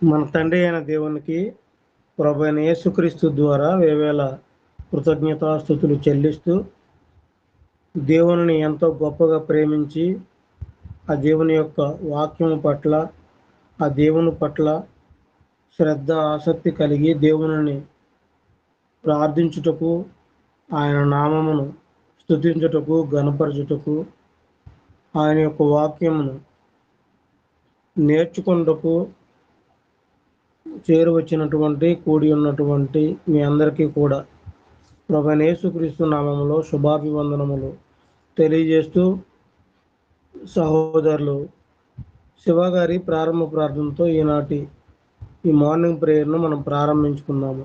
మన తండ్రి అయిన దేవునికి ప్రభు అయిన యేసుక్రీస్తు ద్వారా వేవేల కృతజ్ఞతాస్తుతులు చెల్లిస్తూ దేవుని ఎంతో గొప్పగా ప్రేమించి ఆ దేవుని యొక్క వాక్యం పట్ల ఆ దేవుని పట్ల శ్రద్ధ ఆసక్తి కలిగి దేవుని ప్రార్థించుటకు ఆయన నామమును స్తుతించుటకు గణపరచుటకు ఆయన యొక్క వాక్యమును నేర్చుకుంటకు చేరువచ్చినటువంటి కూడి ఉన్నటువంటి మీ అందరికీ కూడా ప్రభువైన యేసుక్రీస్తు నామములో శుభాభివందనములు తెలియజేస్తూ సహోదరులు శివ గారి ప్రారంభ ప్రార్థనతో ఈనాటి ఈ మార్నింగ్ ప్రేయర్ను మనం ప్రారంభించుకుందాము.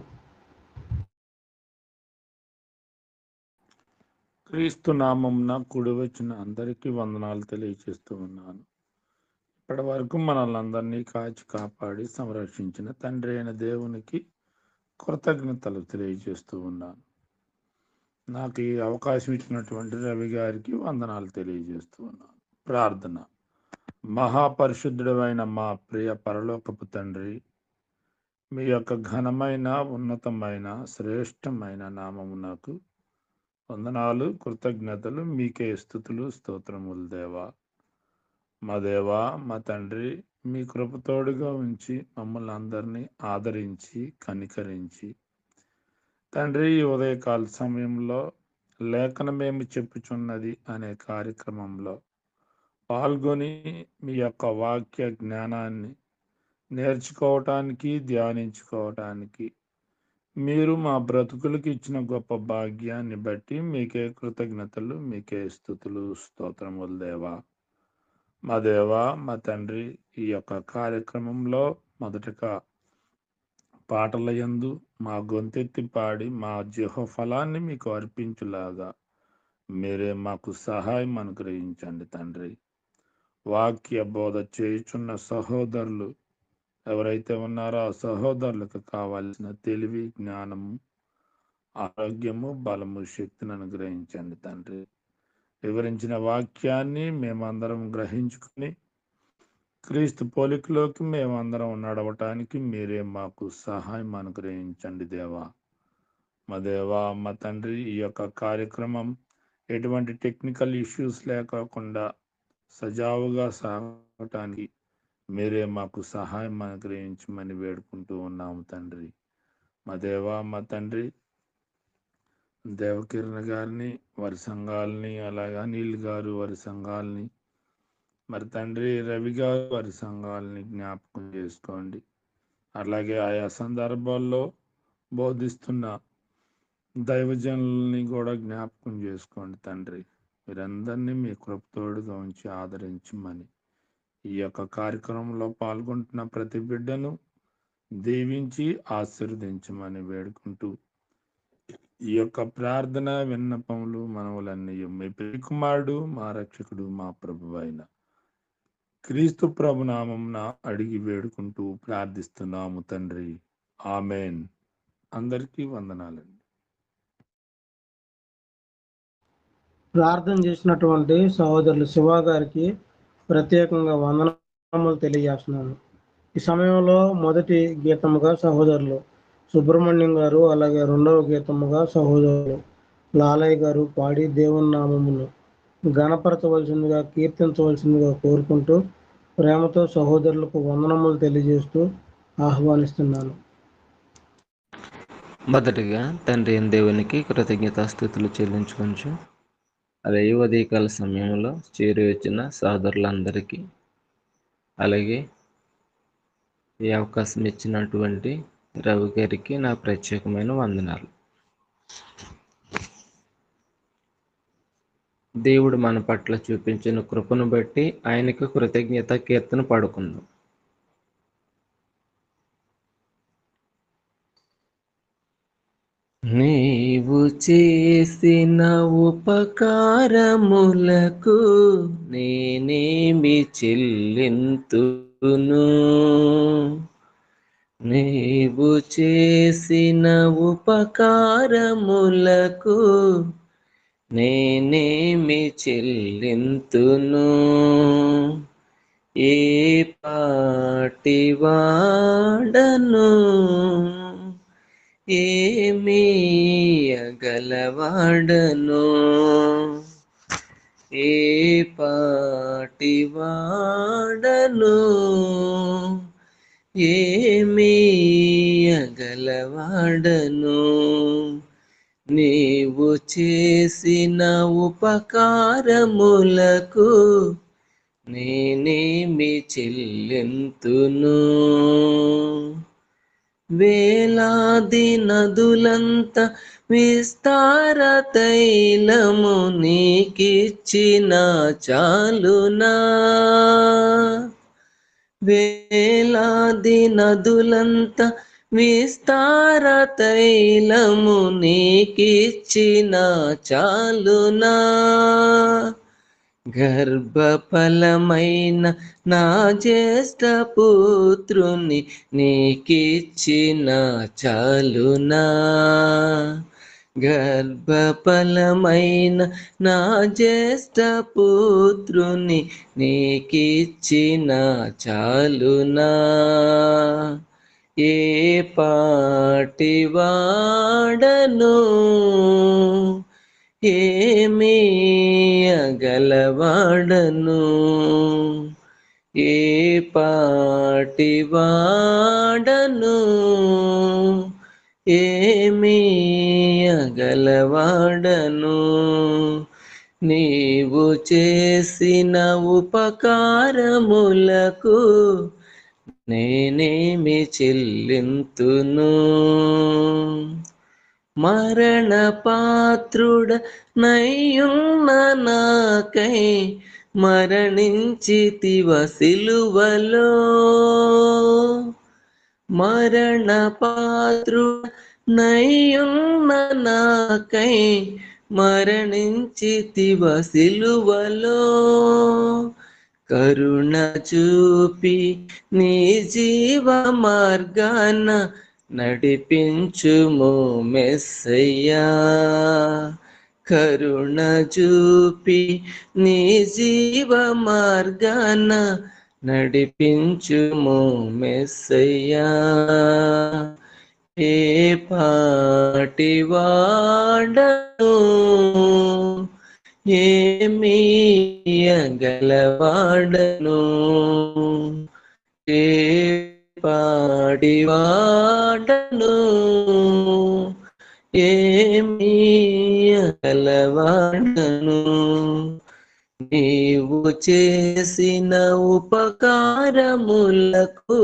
క్రీస్తు నామంన కూడి వచ్చిన అందరికీ వందనాలు తెలియజేస్తూ ఉన్నాను. ఇప్పటి వరకు మనల్ని అందరినీ కాచి కాపాడి సంరక్షించిన తండ్రి అయిన దేవునికి కృతజ్ఞతలు తెలియజేస్తూ ఉన్నాను. నాకు ఈ అవకాశం ఇచ్చినటువంటి రవి గారికి వందనాలు తెలియజేస్తూ ఉన్నాను. ప్రార్థన. మహాపరిశుద్ధుడైన మా ప్రియ పరలోకపు తండ్రి, మీ యొక్క ఘనమైన ఉన్నతమైన శ్రేష్టమైన నామమునకు వందనాలు కృతజ్ఞతలు, మీకే స్తుతులు స్తోత్రములు దేవా. మా దేవా, మా తండ్రి, మీ కృపతోడుగా ఉంచి మమ్మల్ని అందరినీ ఆదరించి కనికరించి తండ్రి, ఈ ఉదయకాల సమయంలో లేఖనమేమి చెప్పుచున్నది అనే కార్యక్రమంలో పాల్గొని మీ యొక్క వాక్య జ్ఞానాన్ని నేర్చుకోవటానికి ధ్యానించుకోవటానికి మీరు మా బ్రతుకులకు ఇచ్చిన గొప్ప భాగ్యాన్ని బట్టి మీకే కృతజ్ఞతలు, మీకే స్తుతులు స్తోత్రములు దేవా. మా దేవా, మా తండ్రి, ఈ యొక్క కార్యక్రమంలో మొదటగా పాటల యందు మా గొంతెత్తి పాడి మా జిహ్వ ఫలాన్ని మీకు అర్పించులాగా మీరే మాకు సహాయం అనుగ్రహించండి తండ్రి. వాక్య బోధ చేయుచున్న సహోదరులు ఎవరైతే ఉన్నారో ఆ సహోదరులకు కావాల్సిన తెలివి, జ్ఞానము, ఆరోగ్యము, బలము, శక్తిని అనుగ్రహించండి తండ్రి. వివరించిన వాక్యాన్ని మేమందరం గ్రహించుకుని క్రీస్తు పోలికలోకి మేమందరం నడవటానికి మీరే మాకు సహాయం అనుగ్రహించండి దేవా. మా దేవా, మా తండ్రి, ఈ యొక్క కార్యక్రమం ఎటువంటి టెక్నికల్ ఇష్యూస్ లేకుండా సజావుగా సాగటానికి మీరే మాకు సహాయం అనుగ్రహించమని వేడుకుంటూ ఉన్నాము తండ్రి. మా దేవా, మా తండ్రి, దేవకిరణ్ గారిని, వారి సంఘాలని, అలాగే అనిల్ గారు వారి సంఘాలని, మరి తండ్రి రవి గారు వారి సంఘాలని జ్ఞాపకం చేసుకోండి. అలాగే ఆయా సందర్భాల్లో బోధిస్తున్న దైవజనుల్ని కూడా జ్ఞాపకం చేసుకోండి తండ్రి. మీరందరినీ మీ కృపతోడుగా ఉంచి ఆదరించమని ఈ యొక్క కార్యక్రమంలో పాల్గొంటున్న ప్రతి బిడ్డను దీవించి ఆశీర్వదించమని వేడుకుంటూ ఈ యొక్క ప్రార్థన విన్నపములు మనవులన్నీ మీ ప్రియకుమారుడు, మా రక్షకుడు, మా ప్రభువు అయిన క్రీస్తు ప్రభు నామమున అడిగి వేడుకుంటూ ప్రార్థిస్తున్నాము తండ్రి. ఆమెన్. అందరికీ వందనాలండి. ప్రార్థన చేసినటువంటి సహోదరులు శివ గారికి ప్రత్యేకంగా వందనములు తెలియజేస్తున్నాను. ఈ సమయంలో మొదటి గీతముగా సహోదరులు సుబ్రహ్మణ్యం గారు, అలాగే రెండవ గీతముగా సహోదరులు లాలయ్య గారు పాడి దేవుని నామమును గణపరచవలసిందిగా, కీర్తించవలసిందిగా కోరుకుంటూ ప్రేమతో సహోదరులకు వందనములు తెలియజేస్తూ ఆహ్వానిస్తున్నాను. మొదటిగా తండ్రి అయిన దేవునికి కృతజ్ఞతాస్తుతులు చెల్లించుకొంచు. అలాగే ఉదయకాల సమయంలో చేరి వచ్చిన సహోదరులందరికీ, అలాగే ఈ అవకాశం ఇచ్చినటువంటి రవి గారికి నా ప్రత్యేకమైన వందనాలు. దేవుడు మన పట్ల చూపించిన కృపను బట్టి ఆయనకు కృతజ్ఞత కీర్తన పాడుకుందాం. నీవు చేసిన ఉపకారములకు నేనేమి చెల్లింతును, నీవు చేసిన ఉపకారములకు నేనేమి చెల్లింతును, ఏ పాటి వాడను ఏమీయగలవాడను ఏ పాటి వాడను ఏమీయగలవాడను నీవు చేసిన ఉపకారములకు నేనేమి చెల్లింతును వేలాది నదులంత విస్తార తైలము నీకిచ్చిన చాలునా వేలాది నదులంత విస్తార తైలము నీకిచ్చిన చాలునా గర్భఫలమైన నా జ్యేష్ఠ పుత్రుని నీకిచ్చిన చాలునా గర్భఫలమైన నా జ్యేష్ఠ పుత్రుని నీకిచ్చిన చాలునా ఏ పాటి వాడను ఏమీయగలవాడను ఏ పాటి వాడను ఏమీయగలవాడను నీవు చేసిన ఉపకారములకు నేనేమి చెల్లింతును మరణ పాత్రుడ నయ్యున్న నాకై మరణించితివ సిలువలో మరణ పాత్రుడ నయ్యున్న నాకై మరణించితివ సిలువలో కరుణ చూపి నీ జీవ మార్గాన నడిపించుము మెస్సయ్యా కరుణ చూపి నీ జీవ మార్గాన నడిపించుము మెస్సయ్యా ఏ పాటి వాడను ఏమీయగలవాడను ఏ పాటి వాడను ఏమీయగలవాడను నీవు చేసిన ఉపకారములకు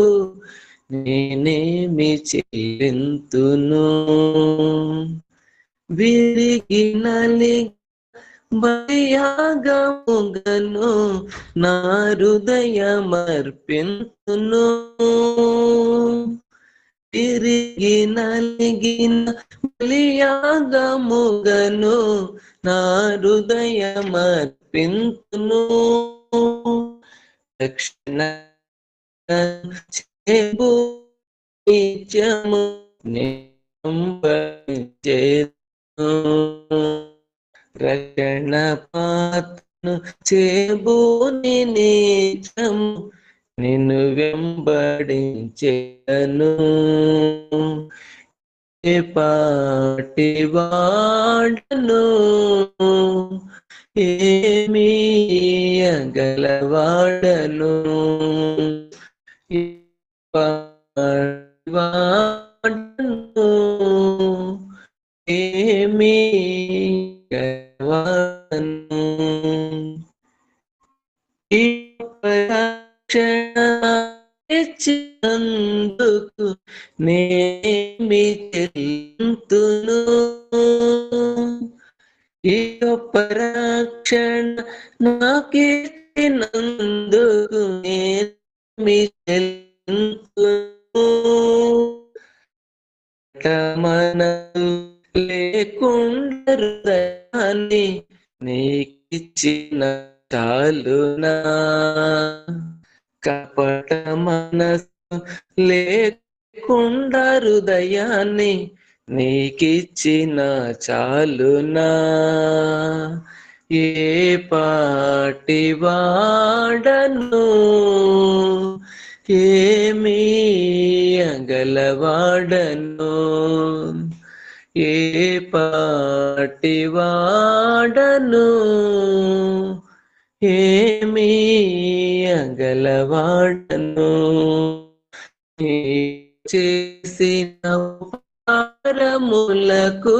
నేనేమి చెల్లింతును విరిగి నలిగి బలియాగముగను నా హృదయమర్పింతును తిరిగి నలిగిన బలియాగముగను నా హృదయమర్పింతును రక్షణ చేబు నిత్యము రక్షణ పాత్రను చేబూని నిత్యము నిన్ను వెంబడించెను ఏ పాటి వాడను ఏమీయగలవాడను ఏ పాటి వాడను ఏమీయగలవాడను ఈ ఇచ్చినందుకు నేమి చెల్లింతును ఈ గొప్ప రక్షణ నాకిచ్చినందుకు నేమి చెల్లింతును మనసు లేకుండా హృదయాన్ని నీకిచ్చిన చాలునా కపట మనసు లేకుండా హృదయాన్ని నీకిచ్చిన చాలునా ఏ పాటి వాడను, ఏమి అగలవాడను, ఏ పాటి వాడను, ఏమి అగలవాడను, చేసిన ఉపకారములకు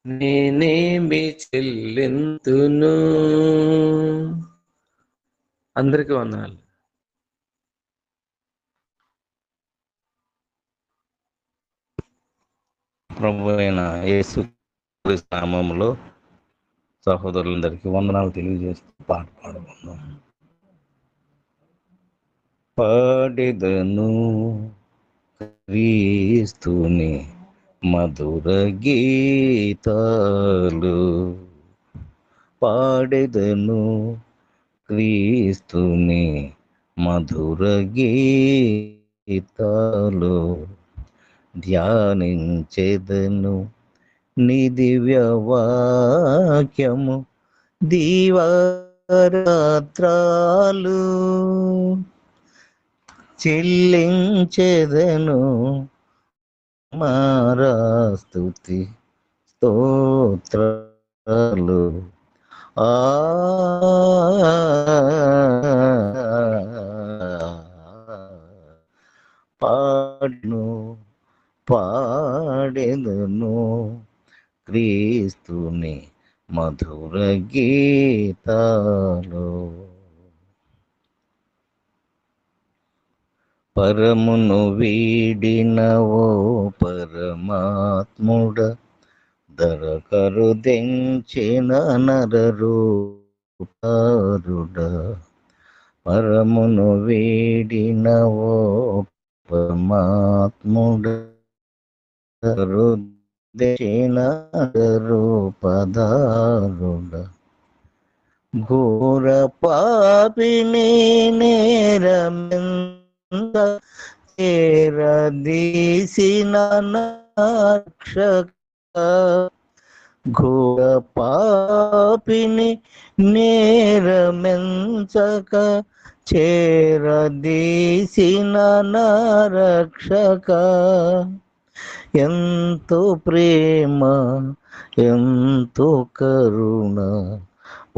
నేనేమి చెల్లింతును. అందరికీ వందనాలు. ప్రభు అయిన యేసు క్రీస్తు నామములో సహోదరులందరికీ వందనాలు తెలియజేస్తూ పాట పాడుకుందాం. పాడెదను క్రీస్తుని మధుర గీతాలు, పాడెదను క్రీస్తుని మధుర గీతాలు, ధ్యానించెదను నీ దివ్య వాక్యము దీవారాత్రాలు, చెల్లించెదను మారా స్తుతి స్తోత్రాలు. పాడెదను క్రీస్తుని మధుర గీతాలు. పరమును వీడిన ఓ పరమాత్ముడ, దరకరు దెంచిన నరరూపారుడ, పరమును వీడిన ఓ పరమాత్ముడ, దెంచిన రూపధారుడ, ఘోర పాపిని నేరమెంద చేరదీసిన రక్షక, ఘోర పాపిని నేరమెంచక చేరదీసిన రక్షక, ఎంతో ప్రేమ ఎంతో కరుణ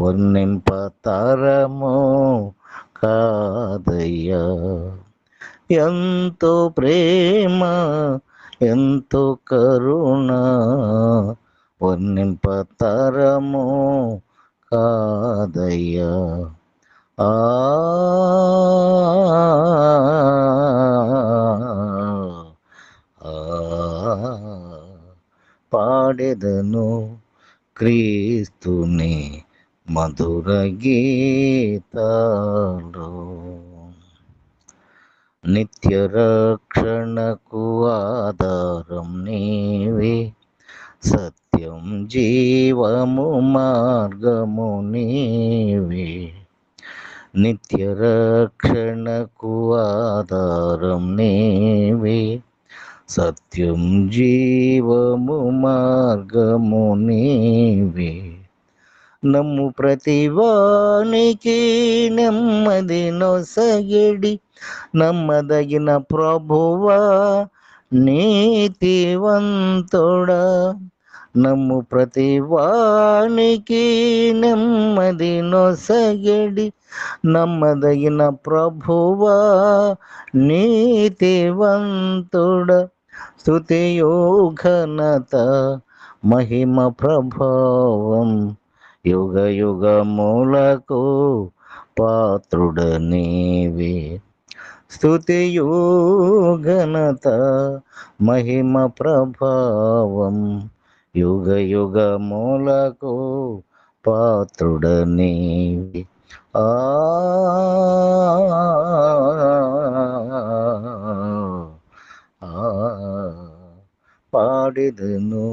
వర్ణింపతరము కాదయ్యా, ఎంతో ప్రేమ ఎంతో కరుణ వర్ణింపతరము కాదయ్యా. పాడెదను క్రీస్తుని మధుర గీతాలు, నిత్య రక్షణకు ఆధారం నీవే, సత్యం జీవము మార్గము నీవే, నిత్య రక్షణకు ఆధారం నీవే, సత్యం జీవము మార్గము నీవే, నమ్ము ప్రతివానికి నెమ్మది నొసగిడి నమ్మదగిన ప్రభువా నీతివంతుడా, నమ్ము ప్రతివానికి నెమ్మది నొసగిడి నమ్మదగిన ప్రభువా నీతివంతుడా, స్తుతియు ఘనత మహిమ ప్రభావం యుగ యుగములకు పాత్రుడ నీవే, స్తుతియు ఘనత మహిమ ప్రభావం యుగ యుగములకు పాత్రుడ నీవే. పాడెదను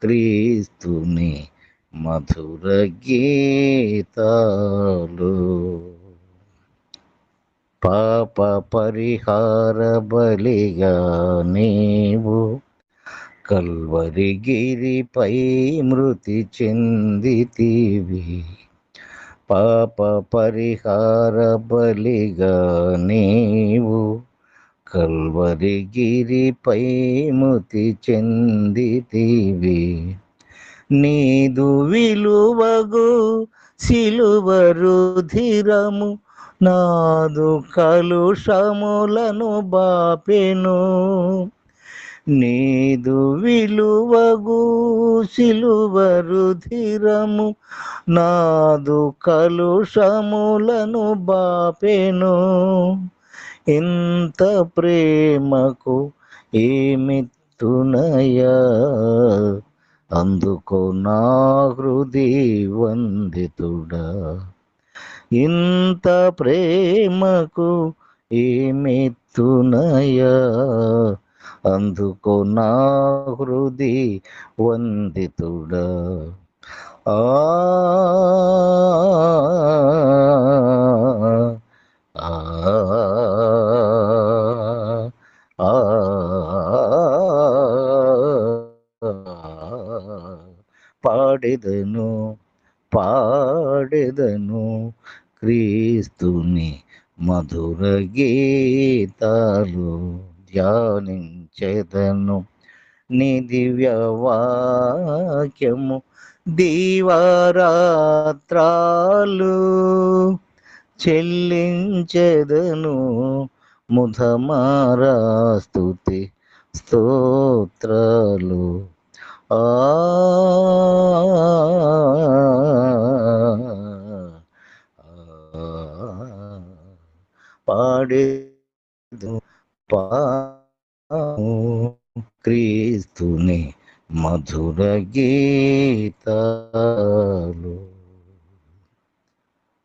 క్రీస్తుని మధుర గీతాలు, పాప పరిహార బలిగా నీవు కల్వరిగిరిపై మృతి చెందితివి, పాప పరిహార బలిగా నీవు కల్వరిగిరిపై మృతి చెందితివి. నీదు విలువగు సిలువ రుధిరము నాదు కలుషములను బాపెను. నీదు విలువగు సిలువ రుధిరము నాదు కలుషములను బాపెను. ఇంత ప్రేమకు ఏమిత్తునయా, అందుకో నా హృది వందితుడా. ఇంత ప్రేమకు ఏమిత్తునయా, అందుకో నా హృది వందితుడా. ఆ ఆ ఆ పాడెదను పాడెదను క్రీస్తుని మధుర గీతాలు, ధ్యానించెదను నీ దివ్య వాక్యము దీవారాత్రాలు. చెల్లించెదను ముధమారా స్తుతి స్తోత్రాలు. ఆ పాడేదు పాము క్రీస్తుని మధుర గీతాలు.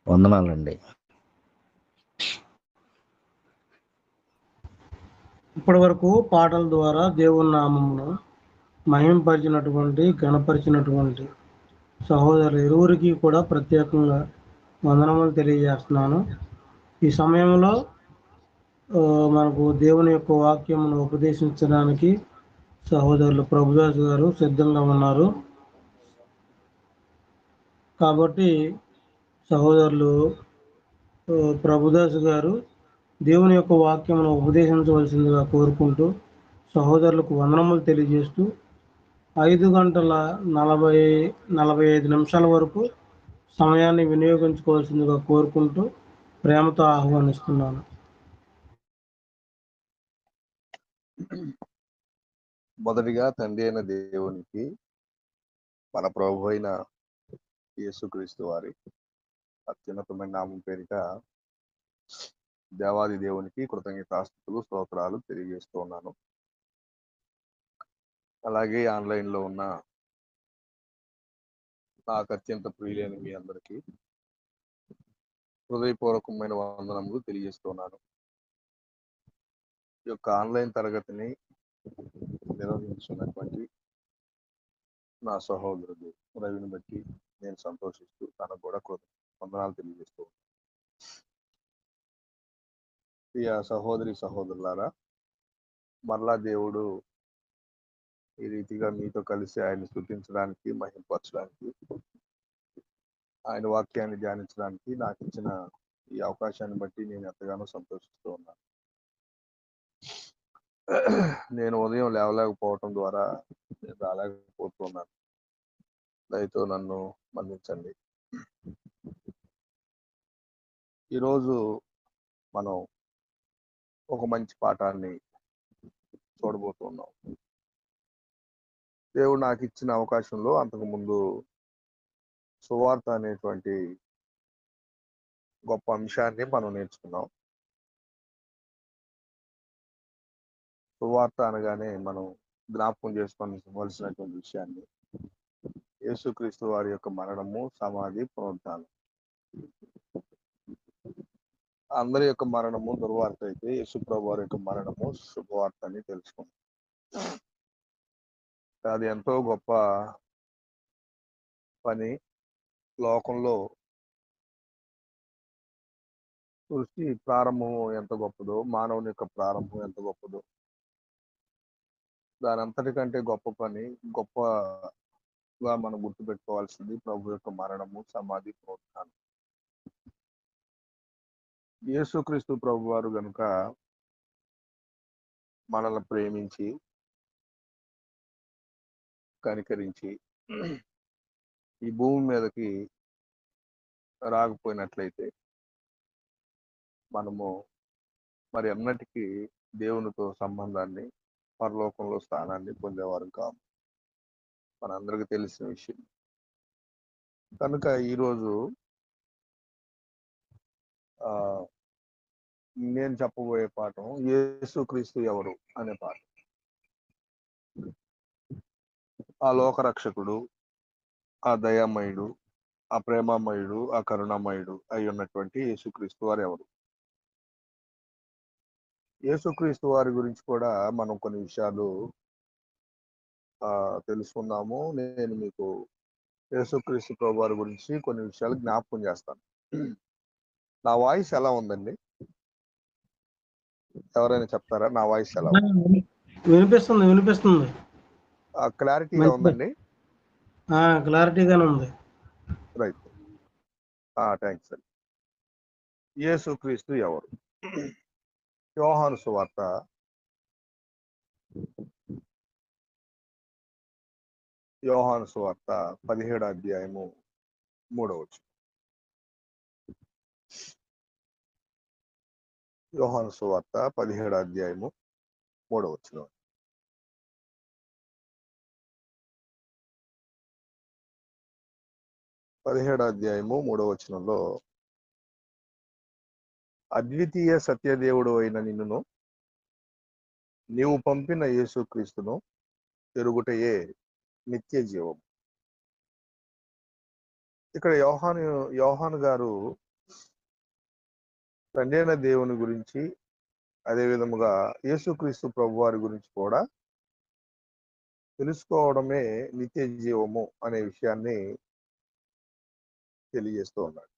వందనాలండి. ఇప్పటి వరకు పాటల ద్వారా దేవుని నామమును మహింపరిచినటువంటి గణపరిచినటువంటి సహోదరులు ఇరువురికి కూడా ప్రత్యేకంగా వందనములు తెలియజేస్తున్నాను. ఈ సమయంలో మనకు దేవుని యొక్క వాక్యమును ఉపదేశించడానికి సహోదరులు ప్రభుదాస్ గారు సిద్ధంగా ఉన్నారు. కాబట్టి సహోదరులు ప్రభుదాస్ గారు దేవుని యొక్క వాక్యమును ఉపదేశించవలసిందిగా కోరుకుంటూ సహోదరులకు వందనములు తెలియజేస్తూ 5:45 వరకు సమయాన్ని వినియోగించుకోవాల్సిందిగా కోరుకుంటూ ప్రేమతో ఆహ్వానిస్తున్నాను. మొదటిగా తండ్రి అయిన దేవునికి, మన ప్రభు అయిన యేసుక్రీస్తు వారి అత్యున్నతమైన నామం పేరిట దేవాది దేవునికి కృతజ్ఞతాస్తుతులు స్తోత్రాలు తెలియజేస్తూ ఉన్నాను. అలాగే ఆన్లైన్ లో ఉన్న నాకు అత్యంత ప్రియులైన మీ అందరికీ హృదయపూర్వకమైన వందనములు తెలియజేస్తున్నాను. ఈ యొక్క ఆన్లైన్ తరగతిని నిర్వహించున్నటువంటి నా సహోదరుడు రవిని బట్టి నేను సంతోషిస్తూ తనకు కూడా వందనాలు తెలియజేస్తూ ఉన్నాను. ప్రియ సహోదరి సహోదరులారా, మరలా దేవుడు ఈ రీతిగా మీతో కలిసి ఆయన స్తుతించడానికి, మహింపరచడానికి, ఆయన వాక్యాన్ని ధ్యానించడానికి నాకు ఇచ్చిన ఈ అవకాశాన్ని బట్టి నేను ఎంతగానో సంతోషిస్తూ ఉన్నాను. నేను ఉదయం లేవలేకపోవటం ద్వారా నేను రాలేకపోతున్నాను. దయతో నన్ను మన్నించండి. ఈరోజు మనం ఒక మంచి పాఠాన్ని చూడబోతున్నాం. దేవుడు నాకు ఇచ్చిన అవకాశంలో అంతకుముందు సువార్త అనేటువంటి గొప్ప అంశాన్ని మనం నేర్చుకున్నాం. సువార్త అనగానే మనం జ్ఞాపకం చేసుకోవాల్సినటువంటి విషయాన్ని యేసుక్రీస్తు వారి యొక్క మరణము, సమాధి, పునరుద్ధానం. అందరి యొక్క మరణము దుర్వార్త అయితే యేసుప్రభు వారి యొక్క మరణము శుభవార్త అని తెలుసుకున్నాం. అది ఎంతో గొప్ప పని. లోకంలో సృష్టి ప్రారంభం ఎంత గొప్పదో, మానవుని యొక్క ప్రారంభం ఎంత గొప్పదో, దాని అంతటికంటే గొప్ప పని, గొప్పగా మనం గుర్తుపెట్టుకోవాల్సింది ప్రభు యొక్క మరణము, సమాధి, పునరుత్థానం. యేసుక్రీస్తు ప్రభు వారు గనుక మనల్ని ప్రేమించి కనికరించి ఈ భూమి మీదకి రాకపోయినట్లయితే మనము మరి ఎన్నటికీ దేవునితో సంబంధాన్ని, పరలోకంలో స్థానాన్ని పొందేవారు కాము. మనందరికీ తెలిసిన విషయం. కనుక ఈరోజు ఆ నేను చెప్పబోయే పాఠం యేసుక్రీస్తు ఎవరు అనే పాఠం. ఆ లోకరక్షకుడు, ఆ దయామయుడు, ఆ ప్రేమమయుడు, ఆ కరుణామయుడు అయి ఉన్నటువంటి యేసుక్రీస్తు వారు ఎవరు? యేసుక్రీస్తు వారి గురించి కూడా మనం కొన్ని విషయాలు తెలుసుకున్నాము. నేను మీకు యేసుక్రీస్తు ప్రభు వారి గురించి కొన్ని విషయాలు జ్ఞాపకం చేస్తాను. నా వాయిస్ ఎలా ఉందండి? ఎవరైనా చెప్తారా నా వాయిస్ ఎలా ఉంది? వినిపిస్తుంది. క్లారిటీగా ఉందండి? క్లారిటీగానే ఉంది. రైట్. థ్యాంక్స్ అండి. యేసుక్రీస్తు ఎవరు? యోహాను సువార్త 17వ అధ్యాయము 3వ వచనం. యోహాను సువార్త 17వ అధ్యాయము 3వ వచనం. లో అద్వితీయ సత్యదేవుడు అయిన నిన్నును నీవు పంపిన యేసుక్రీస్తును ఎరుగుటయే నిత్య జీవం. ఇక్కడ యోహాను గారు తండ్రి అయిన దేవుని గురించి, అదే విధముగా యేసుక్రీస్తు ప్రభు వారి గురించి కూడా తెలుసుకోవడమే నిత్య జీవము అనే విషయాన్ని తెలియజేస్తూ ఉన్నాడు.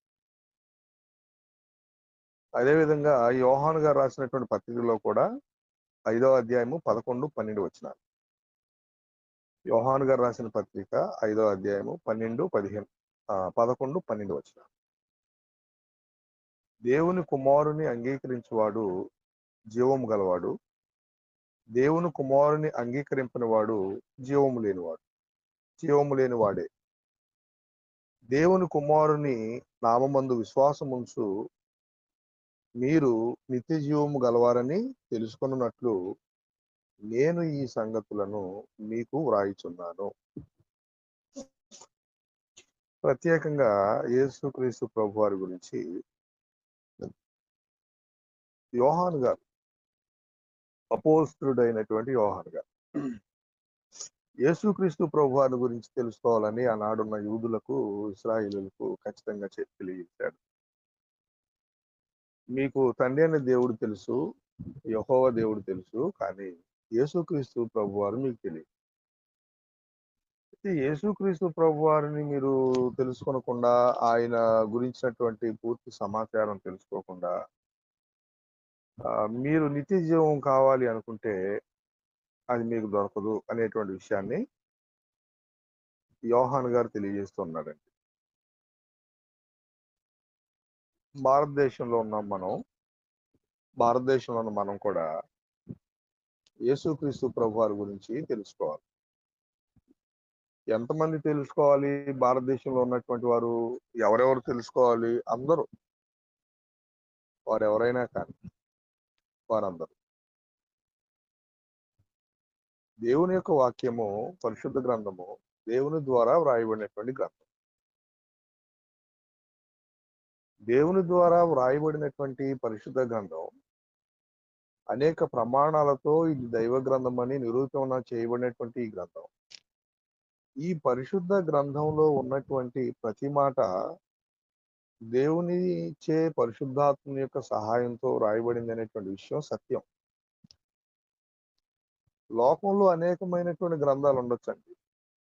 అదేవిధంగా యోహాను గారు రాసినటువంటి పత్రికలో కూడా 5వ అధ్యాయము 11, 12 వచనాలు. యోహాను గారు రాసిన పత్రిక 5వ అధ్యాయము 11, 12 వచనాలు. దేవుని కుమారుని అంగీకరించువాడు జీవము గలవాడు, దేవుని కుమారుని అంగీకరింపని వాడు జీవము లేనివాడే. దేవుని కుమారుని నామమందు విశ్వాసముంచు మీరు నిత్య జీవము గలవారని తెలుసుకొనున్నట్లు నేను ఈ సంగతులను మీకు వ్రాయిచున్నాను. ప్రత్యేకంగా యేసుక్రీస్తు ప్రభు వారి గురించి యోహాను గారు, అపోస్తలుడైనటువంటి యోహాను గారు యేసుక్రీస్తు ప్రభు వారి గురించి తెలుసుకోవాలని ఆనాడున్న యూదులకు, ఇశ్రాయేలులకు ఖచ్చితంగా తెలియజేశాడు. మీకు తండ్రి అనే దేవుడు తెలుసు, యెహోవా దేవుడు తెలుసు, కానీ యేసుక్రీస్తు ప్రభు వారు మీకు తెలియదు. యేసుక్రీస్తు ప్రభు వారిని మీరు తెలుసుకోనకుండా, ఆయన గురించినటువంటి పూర్తి సమాచారం తెలుసుకోకుండా మీరు నిత్య జీవం కావాలి అనుకుంటే అది మీకు దొరకదు అనేటువంటి విషయాన్ని యోహాను గారు తెలియజేస్తున్నాడండి. భారతదేశంలో ఉన్న మనం కూడా యేసుక్రీస్తు ప్రభు వారి గురించి తెలుసుకోవాలి. ఎంతమంది తెలుసుకోవాలి? భారతదేశంలో ఉన్నటువంటి వారు ఎవరెవరు తెలుసుకోవాలి? అందరూ, వారు ఎవరైనా కానీ వారందరూ. దేవుని యొక్క వాక్యము, పరిశుద్ధ గ్రంథము దేవుని ద్వారా వ్రాయబడినటువంటి గ్రంథం. దేవుని ద్వారా వ్రాయబడినటువంటి పరిశుద్ధ గ్రంథం అనేక ప్రమాణాలతో ఇది దైవ గ్రంథం అని నిరూపణ చేయబడినటువంటి ఈ గ్రంథం. ఈ పరిశుద్ధ గ్రంథంలో ఉన్నటువంటి ప్రతి మాట దేవుని ఇచ్చే పరిశుద్ధాత్మ యొక్క సహాయంతో రాయబడింది అనేటువంటి విషయం సత్యం. లోకంలో అనేకమైనటువంటి గ్రంథాలు ఉండొచ్చండి.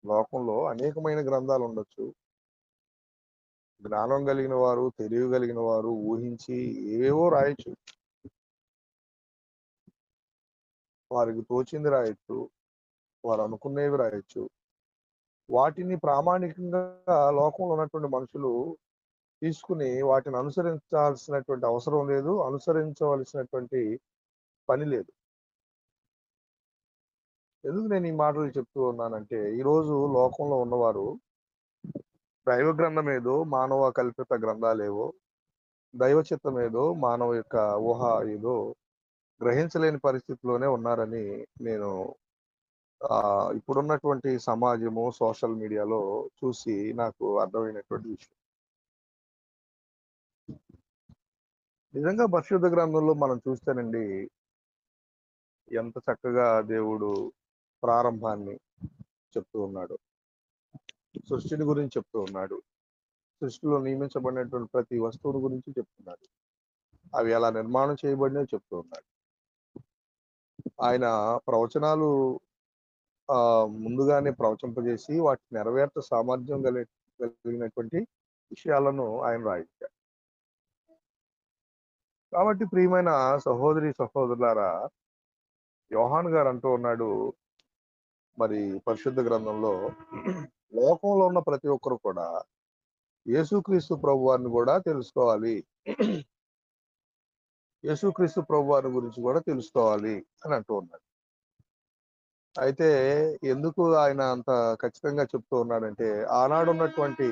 లోకంలో అనేకమైన గ్రంథాలు ఉండొచ్చు. జ్ఞానం కలిగిన వారు, తెలివి కలిగిన వారు ఊహించి ఏవేవో రాయొచ్చు, వారికి తోచింది రాయొచ్చు. వారు అనుకునేవి రాయొచ్చు. వాటిని ప్రామాణికంగా లోకంలో ఉన్నటువంటి మనుషులు తీసుకుని వాటిని అనుసరించాల్సినటువంటి అవసరం లేదు, అనుసరించవలసినటువంటి పని లేదు. ఎందుకు నేను ఈ మాటలు చెప్తూ ఉన్నానంటే, ఈరోజు లోకంలో ఉన్నవారు దైవ గ్రంథం ఏదో, మానవ కల్పిత గ్రంథాలేవో, దైవ చిత్తం ఏదో, మానవ యొక్క ఊహ ఏదో గ్రహించలేని పరిస్థితిలోనే ఉన్నారని నేను ఇప్పుడున్నటువంటి సమాజము, సోషల్ మీడియాలో చూసి నాకు అర్థమైనటువంటి విషయం. నిజంగా పరిశుద్ధ గ్రంథంలో మనం చూస్తేనండి, ఎంత చక్కగా దేవుడు ప్రారంభాన్ని చెప్తూ ఉన్నాడు, సృష్టిని గురించి చెప్తూ ఉన్నాడు, సృష్టిలో నియమించబడినటువంటి ప్రతి వస్తువుని గురించి చెప్తున్నాడు, అవి ఎలా నిర్మాణం చేయబడినవి చెప్తూ ఉన్నాడు. ఆయన ప్రవచనాలు ముందుగానే ప్రవచింపజేసి వాటి నెరవేర్త సామర్థ్యం కలిగినటువంటి విషయాలను ఆయన రాయించాడు. కాబట్టి ప్రియమైన సహోదరి సహోదరులారా, యోహాన్ గారు అంటూ ఉన్నాడు, మరి పరిశుద్ధ గ్రంథంలో లోకంలో ఉన్న ప్రతి ఒక్కరు కూడా యేసుక్రీస్తు ప్రభు వారిని కూడా తెలుసుకోవాలి, యేసుక్రీస్తు ప్రభు వారి గురించి కూడా తెలుసుకోవాలి అని అంటూ ఉన్నాడు. అయితే ఎందుకు ఆయన అంత ఖచ్చితంగా చెప్తూ ఉన్నాడంటే, ఆనాడు ఉన్నటువంటి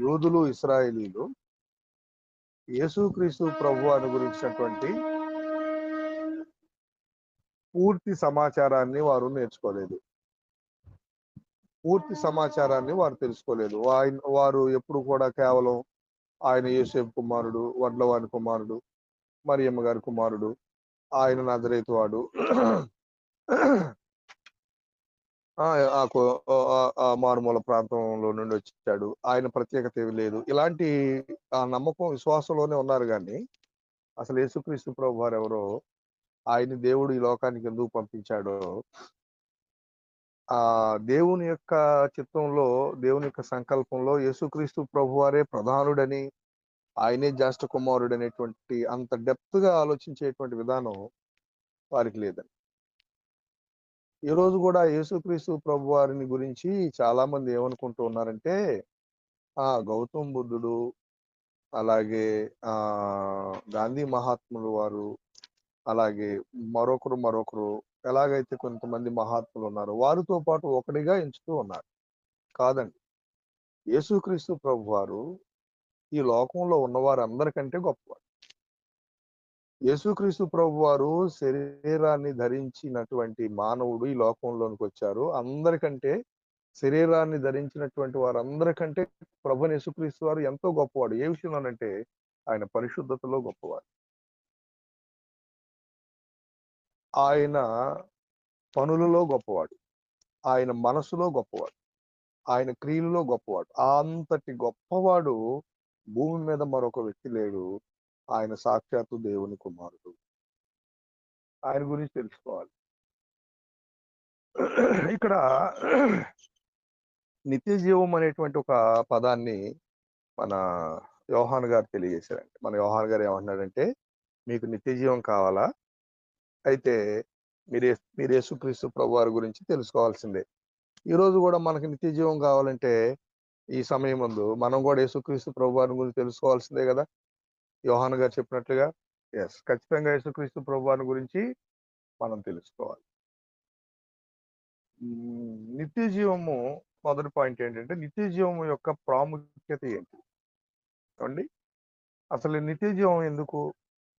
యూదులు, ఇశ్రాయేలీలు యేసుక్రీస్తు ప్రభు వారి గురించినటువంటి పూర్తి సమాచారాన్ని వారు నేర్చుకోలేదు, పూర్తి సమాచారాన్ని వారు తెలుసుకోలేదు. వారు ఎప్పుడు కూడా కేవలం ఆయన యోసేపు కుమారుడు, వడ్లవాని కుమారుడు, మరియమ్మ గారి కుమారుడు, ఆయన నజరేతు వాడు, మారుమూల ప్రాంతంలో నుండి వచ్చాడు, ఆయన ప్రత్యేకత ఏమి లేదు, ఇలాంటి ఆ నమ్మకం, విశ్వాసంలోనే ఉన్నారు. కానీ అసలు యేసుక్రీస్తు ప్రభు వారు ఎవరో, ఆయన దేవుడు ఈ లోకానికి ఎందుకు పంపించాడో, దేవుని యొక్క చిత్తంలో, దేవుని యొక్క సంకల్పంలో యేసుక్రీస్తు ప్రభు వారే ప్రధానుడని, ఆయనే జ్యేష్ఠ కుమారుడు అనేటువంటి అంత డెప్త్ గా ఆలోచించేటువంటి విధానం వారికి లేదని. ఈ రోజు కూడా యేసుక్రీస్తు ప్రభు వారిని గురించి చాలా మంది ఏమనుకుంటూ ఉన్నారంటే, గౌతమ్ బుద్ధుడు, అలాగే గాంధీ మహాత్ములు వారు, అలాగే మరొకరు ఎలాగైతే కొంతమంది మహాత్ములు ఉన్నారు, వారితో పాటు ఒకటిగా ఎంచుతూ ఉన్నారు. కాదండి, యేసుక్రీస్తు ప్రభు వారు ఈ లోకంలో ఉన్నవారు అందరికంటే గొప్పవారు. యేసుక్రీస్తు ప్రభు వారు శరీరాన్ని ధరించినటువంటి మానవుడు ఈ లోకంలోనికి వచ్చారు. అందరికంటే శరీరాన్ని ధరించినటువంటి వారందరికంటే ప్రభు యేసుక్రీస్తు వారు ఎంతో గొప్పవాడు. ఏ విషయంలోనంటే ఆయన పరిశుద్ధతలో గొప్పవాడు, ఆయన పనులలో గొప్పవాడు, ఆయన మనసులో గొప్పవాడు, ఆయన క్రియలలో గొప్పవాడు. అంతటి గొప్పవాడు భూమి మీద మరొక వ్యక్తి లేడు. ఆయన సాక్షాత్తు దేవుని కుమారుడు. ఆయన గురించి తెలుసుకోవాలి. ఇక్కడ నిత్య జీవం అనేటువంటి ఒక పదాన్ని మన యోహాన్ గారు తెలియజేశారండి. మన యోహాన్ గారు ఏమంటున్నాడంటే, మీకు నిత్య జీవం కావాలా, అయితే మీరు యేసుక్రీస్తు ప్రభు వారి గురించి తెలుసుకోవాల్సిందే. ఈ రోజు కూడా మనకి నిత్య జీవం కావాలంటే ఈ సమయం ముందు మనం కూడా యేసుక్రీస్తు ప్రభు వారి గురించి తెలుసుకోవాల్సిందే కదా. యోహాన్ గారు చెప్పినట్లుగా ఖచ్చితంగా యేసుక్రీస్తు ప్రభు వారి గురించి మనం తెలుసుకోవాలి. నిత్య జీవము మొదటి పాయింట్ ఏంటంటే, నిత్య జీవము యొక్క ప్రాముఖ్యత ఏంటి అండి, అసలు నిత్య జీవం ఎందుకు,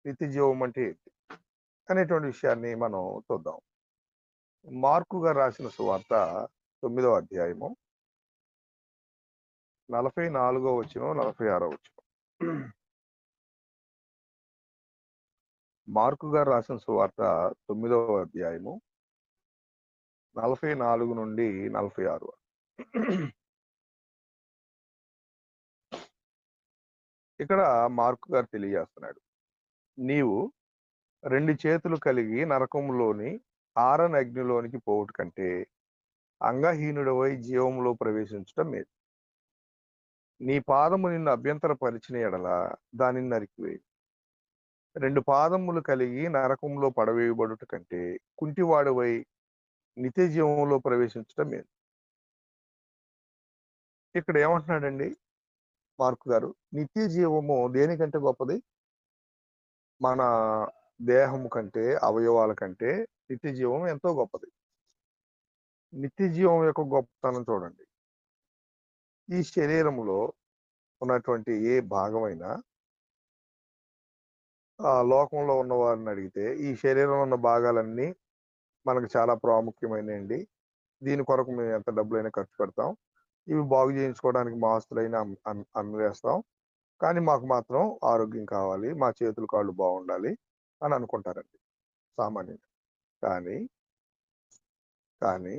నిత్య జీవం అంటే ఏంటి అనేటువంటి విషయాన్ని మనం చూద్దాం. మార్కు గారు రాసిన సువార్త 9వ అధ్యాయము 44వ వచనం, 46వ వచనం. మార్కు గారు రాసిన సువార్త 9వ అధ్యాయము 44 నుండి 46. ఇక్కడ మార్కు గారు తెలియజేస్తున్నాడు, నీవు 2 చేతులు కలిగి నరకంలోని ఆరని అగ్నిలోనికి పోవుట కంటే అంగహీనుడవై జీవంలో ప్రవేశించటం మేలు. నీ పాదము నిన్ను అభ్యంతరపరిచిన ఎడల దానిని నరికివేయి. 2 పాదములు కలిగి నరకంలో పడవేయబడుట కంటే కుంటివాడవై నిత్య జీవంలో ప్రవేశించడం మేలు. ఇక్కడ ఏమంటున్నాడండి మార్కు గారు? నిత్య జీవము దేనికంటే గొప్పది? మన దేహము కంటే, అవయవాల కంటే నిత్య జీవం ఎంతో గొప్పది. నిత్య జీవం యొక్క గొప్పతనం చూడండి. ఈ శరీరములో ఉన్నటువంటి ఏ భాగమైనా లోకంలో ఉన్న వారిని అడిగితే ఈ శరీరంలో ఉన్న భాగాలన్నీ మనకు చాలా ప్రాముఖ్యమైనవి. దీని కొరకు మేము ఎంత డబ్బులైనా ఖర్చు పెడతాం. ఇవి బాగు చేయించుకోవడానికి మా ఆస్తులైనా అమ్మేస్తాం. కానీ మాకు మాత్రం ఆరోగ్యం కావాలి, మా చేతులు కాళ్ళు బాగుండాలి అని అనుకుంటారండి సామాన్యంగా. కానీ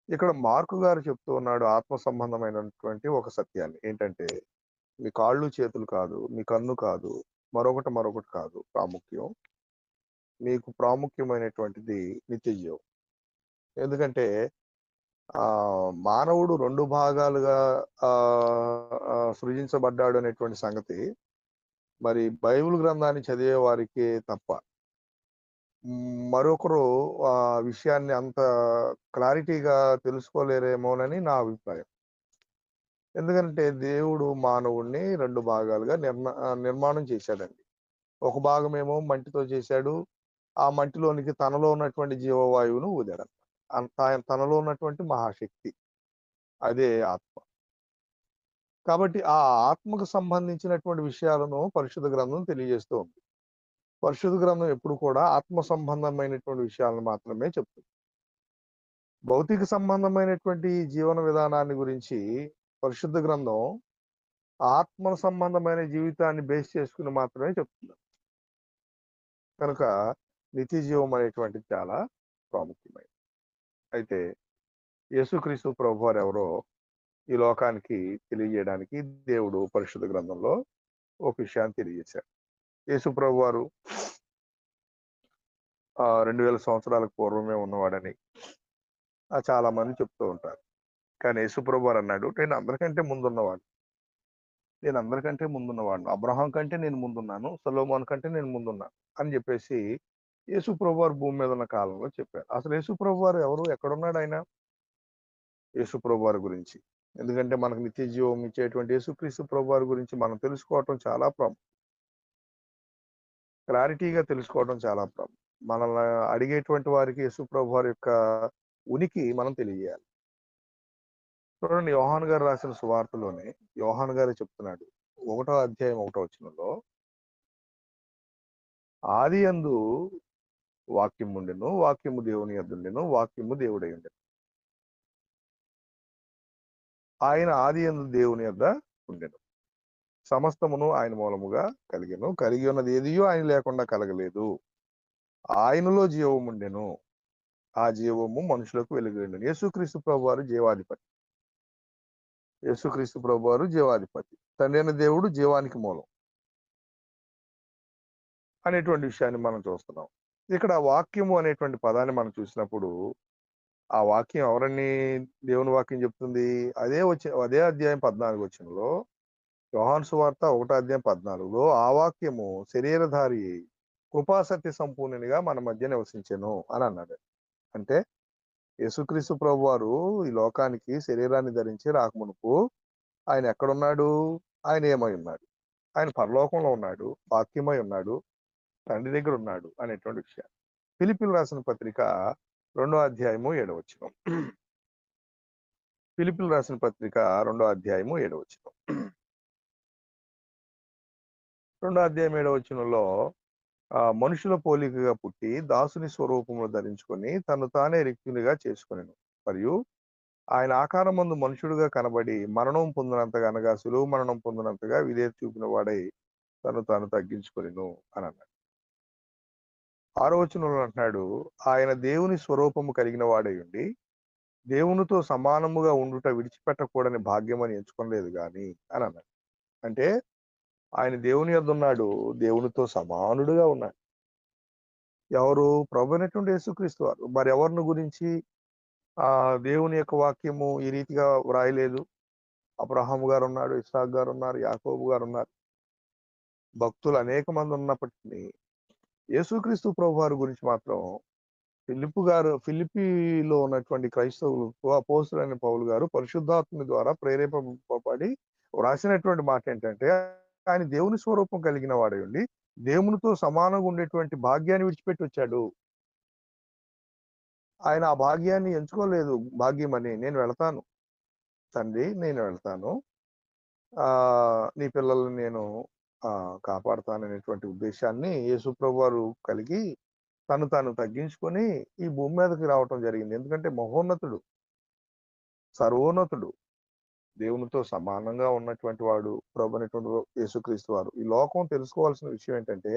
ఇక్కడ మార్కు గారు చెప్తూ ఉన్నాడు ఆత్మ సంబంధమైనటువంటి ఒక సత్యాన్ని. ఏంటంటే మీ కాళ్ళు చేతులు కాదు, మీ కన్ను కాదు, మరొకటి కాదు ప్రాముఖ్యం. మీకు ప్రాముఖ్యమైనటువంటిది నిత్య జీవం. ఎందుకంటే మానవుడు 2 భాగాలుగా సృజించబడ్డాడు అనేటువంటి సంగతి మరి బైబిల్ గ్రంథాన్ని చదివే వారికి తప్ప మరొకరు ఆ విషయాన్ని అంత క్లారిటీగా తెలుసుకోలేరేమోనని నా అభిప్రాయం. ఎందుకంటే దేవుడు మానవుడిని 2 భాగాలుగా నిర్మాణం చేశాడండి. ఒక భాగమేమో మంటితో చేశాడు. ఆ మంటిలోనికి తనలో ఉన్నటువంటి జీవవాయువును ఊదాడు. తనలో ఉన్నటువంటి మహాశక్తి అదే ఆత్మ. కాబట్టి ఆ ఆత్మకు సంబంధించినటువంటి విషయాలను పరిశుద్ధ గ్రంథం తెలియజేస్తూ ఉంది. పరిశుద్ధ గ్రంథం ఎప్పుడు కూడా ఆత్మ సంబంధమైనటువంటి విషయాలను మాత్రమే చెప్తుంది. భౌతిక సంబంధమైనటువంటి జీవన విధానాన్ని గురించి పరిశుద్ధ గ్రంథం ఆత్మ సంబంధమైన జీవితాన్ని బేస్ చేసుకుని మాత్రమే చెప్తుంది. కనుక నిత్య జీవం అనేటువంటిది చాలా ప్రాముఖ్యమైనది. అయితే యేసుక్రీస్తు ప్రభువారు ఎవరో ఈ లోకానికి తెలియజేయడానికి దేవుడు పరిశుద్ధ గ్రంథంలో ఒక విషయాన్ని తెలియజేశారు. యేసు ప్రభువారు 2000 సంవత్సరాలకు పూర్వమే ఉన్నవాడని చాలా మంది చెప్తూ ఉంటారు. కానీ యేసు ప్రభువారు అన్నాడు, నేను అందరికంటే ముందున్నవాడు, అబ్రహాం కంటే నేను ముందున్నాను, సొలొమోను కంటే నేను ముందున్నాను అని చెప్పేసి యేసు ప్రభువారు భూమి మీద ఉన్న కాలంలో చెప్పారు. అసలు యేసు ప్రభువారు ఎవరు, ఎక్కడున్నాడు ఆయన? యేసు ప్రభువారి గురించి, ఎందుకంటే మనకు నిత్య జీవం ఇచ్చేటువంటి యేసుక్రీస్తు ప్రభువారి గురించి మనం తెలుసుకోవటం చాలా క్లారిటీగా తెలుసుకోవడం చాలా మనల్ని అడిగేటువంటి వారికి యేసు ప్రభువారి యొక్క ఉనికి మనం తెలియజేయాలి. చూడండి, యోహాను గారు రాసిన సువార్తలోనే యోహాను గారు చెప్తున్నాడు 1వ అధ్యాయం 1వ వచనంలో, ఆది యందు వాక్యం ఉండెను, వాక్యము దేవుని యొద్ద ఉండెను, వాక్యము దేవుడై ఉండెను. ఆయన ఆది యందు దేవుని యొద్ద ఉండెను, సమస్తమును ఆయన మూలముగా కలిగెను, కలిగి ఉన్నది ఏదియో ఆయన లేకుండా కలగలేదు. ఆయనలో జీవం ఉండెను, ఆ జీవము మనుషులకు వెలుగుండెను. యేసుక్రీస్తు ప్రభువారు జీవాధిపతి. యేసుక్రీస్తు ప్రభువారు జీవాధిపతి, తండ్రి అయిన దేవుడు జీవానికి మూలం అనేటువంటి విషయాన్ని మనం చూస్తున్నాం. ఇక్కడ వాక్యము అనేటువంటి పదాన్ని మనం చూసినప్పుడు ఆ వాక్యం ఎవరని దేవుని వాక్యం చెప్తుంది? అదే అధ్యాయం 14 వచనంలో, యోహాను సువార్త 1వ అధ్యాయం 14లో, ఆ వాక్యము శరీరధారి కృపాసత్య సంపూర్ణునిగా మన మధ్య నివసించెను అని అన్నాడు. అంటే యేసుక్రీస్తు ప్రభువారు ఈ లోకానికి శరీరాన్ని ధరించి రాకమునుపు ఆయన ఎక్కడున్నాడు? ఆయన ఏమై ఉన్నాడు? ఆయన పరలోకంలో ఉన్నాడు, వాక్యమై ఉన్నాడు, తండ్రి దగ్గర ఉన్నాడు అనేటువంటి విషయం. ఫిలిప్పీయులకు రాసిన పత్రిక 2వ అధ్యాయము 7వ వచనం. ఫిలిప్పీయులకు రాసిన పత్రిక 2వ అధ్యాయము 7వ వచనం. 2వ అధ్యాయం 7వ వచనంలో, మనుషుల పోలికగా పుట్టి దాసుని స్వరూపమును ధరించుకొని తను తానే రిక్తునిగా చేసుకొనెను, మరియు ఆయన ఆకారమందు మనుషుడుగా కనబడి మరణం పొందినంతగా, అనగా సులువు మరణం పొందినంతగా విధేయత చూపిన వాడై తను తాను తగ్గించుకొనెను అని అన్నాడు. 6వ వచనంలో అంటున్నాడు, ఆయన దేవుని స్వరూపము కలిగిన వాడై ఉండి దేవునితో సమానముగా ఉండుట విడిచిపెట్టకూడని భాగ్యమని ఎంచుకోలేదు గాని అని అన్నాడు. అంటే ఆయన దేవుని యొద్ద ఉన్నాడు, దేవునితో సమానుడుగా ఉన్నాడు. ఎవరు? ప్రభు అయినటువంటి యేసుక్రీస్తు వారు. మరి ఎవరిని గురించి దేవుని యొక్క వాక్యము ఈ రీతిగా వ్రాయలేదు? అబ్రహాము గారు ఉన్నాడు, ఇస్సాకు గారు ఉన్నారు, యాకోబు గారు ఉన్నారు, భక్తులు అనేక మంది ఉన్నప్పటికీ యేసుక్రీస్తు ప్రభు వారి గురించి మాత్రం ఫిలిపిలో ఉన్నటువంటి క్రైస్తవులకు అపోస్తులైన పౌలు గారు పరిశుద్ధాత్మ ద్వారా ప్రేరేపింపబడి రాసినటువంటి మాట ఏంటంటే, ఆయన దేవుని స్వరూపం కలిగిన వాడై ఉండి దేవునితో సమానంగా ఉండేటువంటి భాగ్యాన్ని విడిచిపెట్టి వచ్చాడు. ఆయన ఆ భాగ్యాన్ని ఎంచుకోలేదు. భాగ్యమని నేను వెళతాను తండ్రి, నేను వెళ్తాను, నీ పిల్లల్ని నేను కాపాడుతాననేటువంటి ఉద్దేశాన్ని యేసుప్రభు వారు కలిగి తాను తగ్గించుకొని ఈ భూమి మీదకి రావటం జరిగింది. ఎందుకంటే మహోన్నతుడు, సర్వోన్నతుడు, దేవునితో సమానంగా ఉన్నటువంటి వాడు ప్రభు అనేటువంటి యేసుక్రీస్తు వారు. ఈ లోకం తెలుసుకోవాల్సిన విషయం ఏంటంటే,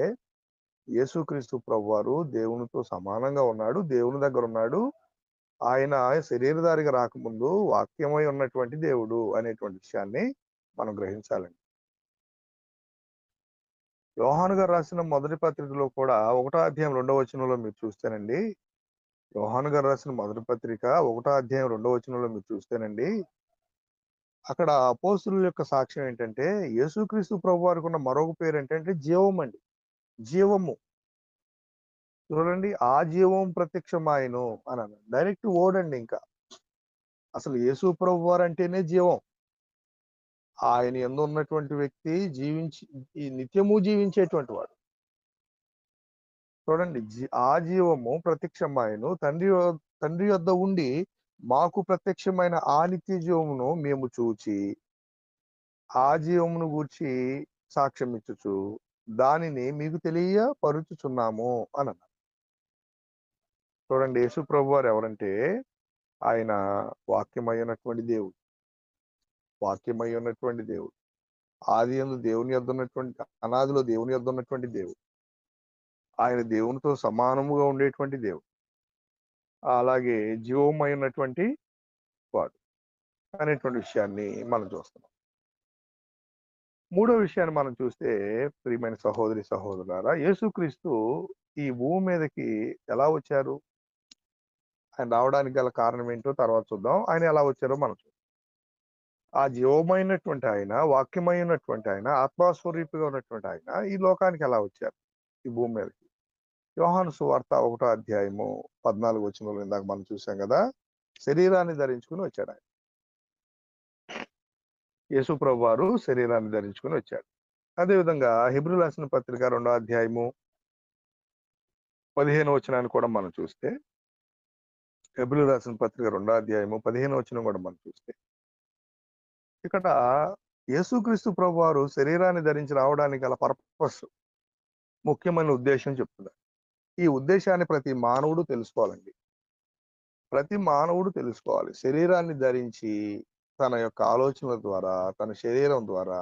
యేసుక్రీస్తు ప్రభు వారు దేవునితో సమానంగా ఉన్నాడు, దేవుని దగ్గర ఉన్నాడు. ఆయన శరీరధారిగా రాకముందు వాక్యమై ఉన్నటువంటి దేవుడు అనేటువంటి విషయాన్ని మనం గ్రహించాలండి. యోహాను గారు రాసిన మొదటి పత్రికలో కూడా 1వ అధ్యాయం 2వ వచనంలో మీరు చూస్తేనండి, యోహాను గారు రాసిన మొదటి పత్రిక 1వ అధ్యాయం 2వ వచనంలో మీరు చూస్తేనండి, అక్కడ అపోస్తుల యొక్క సాక్ష్యం ఏంటంటే, యేసుక్రీస్తు ప్రభు వారికి ఉన్న మరొక పేరు ఏంటంటే జీవం అండి. జీవము. చూడండి, ఆ జీవం ప్రత్యక్షమాయను అని అన్నాడు. డైరెక్ట్ వర్డ్ అండి. ఇంకా అసలు యేసు ప్రభు వారు అంటేనే జీవం. ఆయన యందు ఉన్నటువంటి వ్యక్తి ఈ నిత్యము జీవించేటువంటి వాడు. చూడండి, ఆ జీవము ప్రత్యక్షమాయను, తండ్రి యొద్ద ఉండి మాకు ప్రత్యక్షమైన ఆ నిత్య జీవమును మేము చూచి ఆ జీవమును గూర్చి సాక్ష్యం ఇచ్చుచు దానిని మీకు తెలియపరుచుచున్నాము అని అన్నారు. చూడండి, యేసు ప్రభు వారు ఎవరంటే ఆయన వాక్యమైనటువంటి దేవుడు. వాక్యమై ఉన్నటువంటి దేవుడు, ఆది యందు దేవుని యొద్ద ఉన్నటువంటి, అనాదిలో దేవుని యొద్ద ఉన్నటువంటి దేవుడు, ఆయన దేవునితో సమానముగా ఉండేటువంటి దేవుడు, అలాగే జీవమై ఉన్నటువంటి వాడు అనేటువంటి విషయాన్ని మనం చూస్తున్నాం. మూడో విషయాన్ని మనం చూస్తే, ప్రియమైన సహోదరి సహోదరులారా, యేసుక్రీస్తు ఈ భూమి మీదకి ఎలా వచ్చారు, ఆయన రావడానికి గల కారణం ఏంటో తర్వాత చూద్దాం. ఆయన ఎలా వచ్చారో మనం చూద్దాం. ఆ జీవమైనటువంటి ఆయన, వాక్యమైనటువంటి ఆయన, ఆత్మస్వరూపిగా ఉన్నటువంటి ఆయన ఈ లోకానికి ఎలా వచ్చారు, ఈ భూమి మీదకి? యోహాను సువార్త 1వ అధ్యాయము 14 వచనంలో ఇందాక మనం చూసాం కదా, శరీరాన్ని ధరించుకుని వచ్చాడు ఆయన. యేసు ప్రభు వారు శరీరాన్ని ధరించుకుని వచ్చాడు. అదేవిధంగా హెబ్రీయులకు రాసిన పత్రిక 2వ అధ్యాయము 15వ వచనాన్ని కూడా మనం చూస్తే, హెబ్రీయులకు రాసిన పత్రిక 2వ అధ్యాయము 15వ వచనం కూడా మనం చూస్తే, ఇక్కడ యేసుక్రీస్తు ప్రభు వారు శరీరాన్ని ధరించి రావడానికి గల పర్పస్, ముఖ్యమైన ఉద్దేశం చెప్తున్నారు. ఈ ఉద్దేశాన్ని ప్రతి మానవుడు తెలుసుకోవాలండి. ప్రతి మానవుడు తెలుసుకోవాలి. శరీరాన్ని ధరించి తన యొక్క ఆలోచనల ద్వారా, తన శరీరం ద్వారా,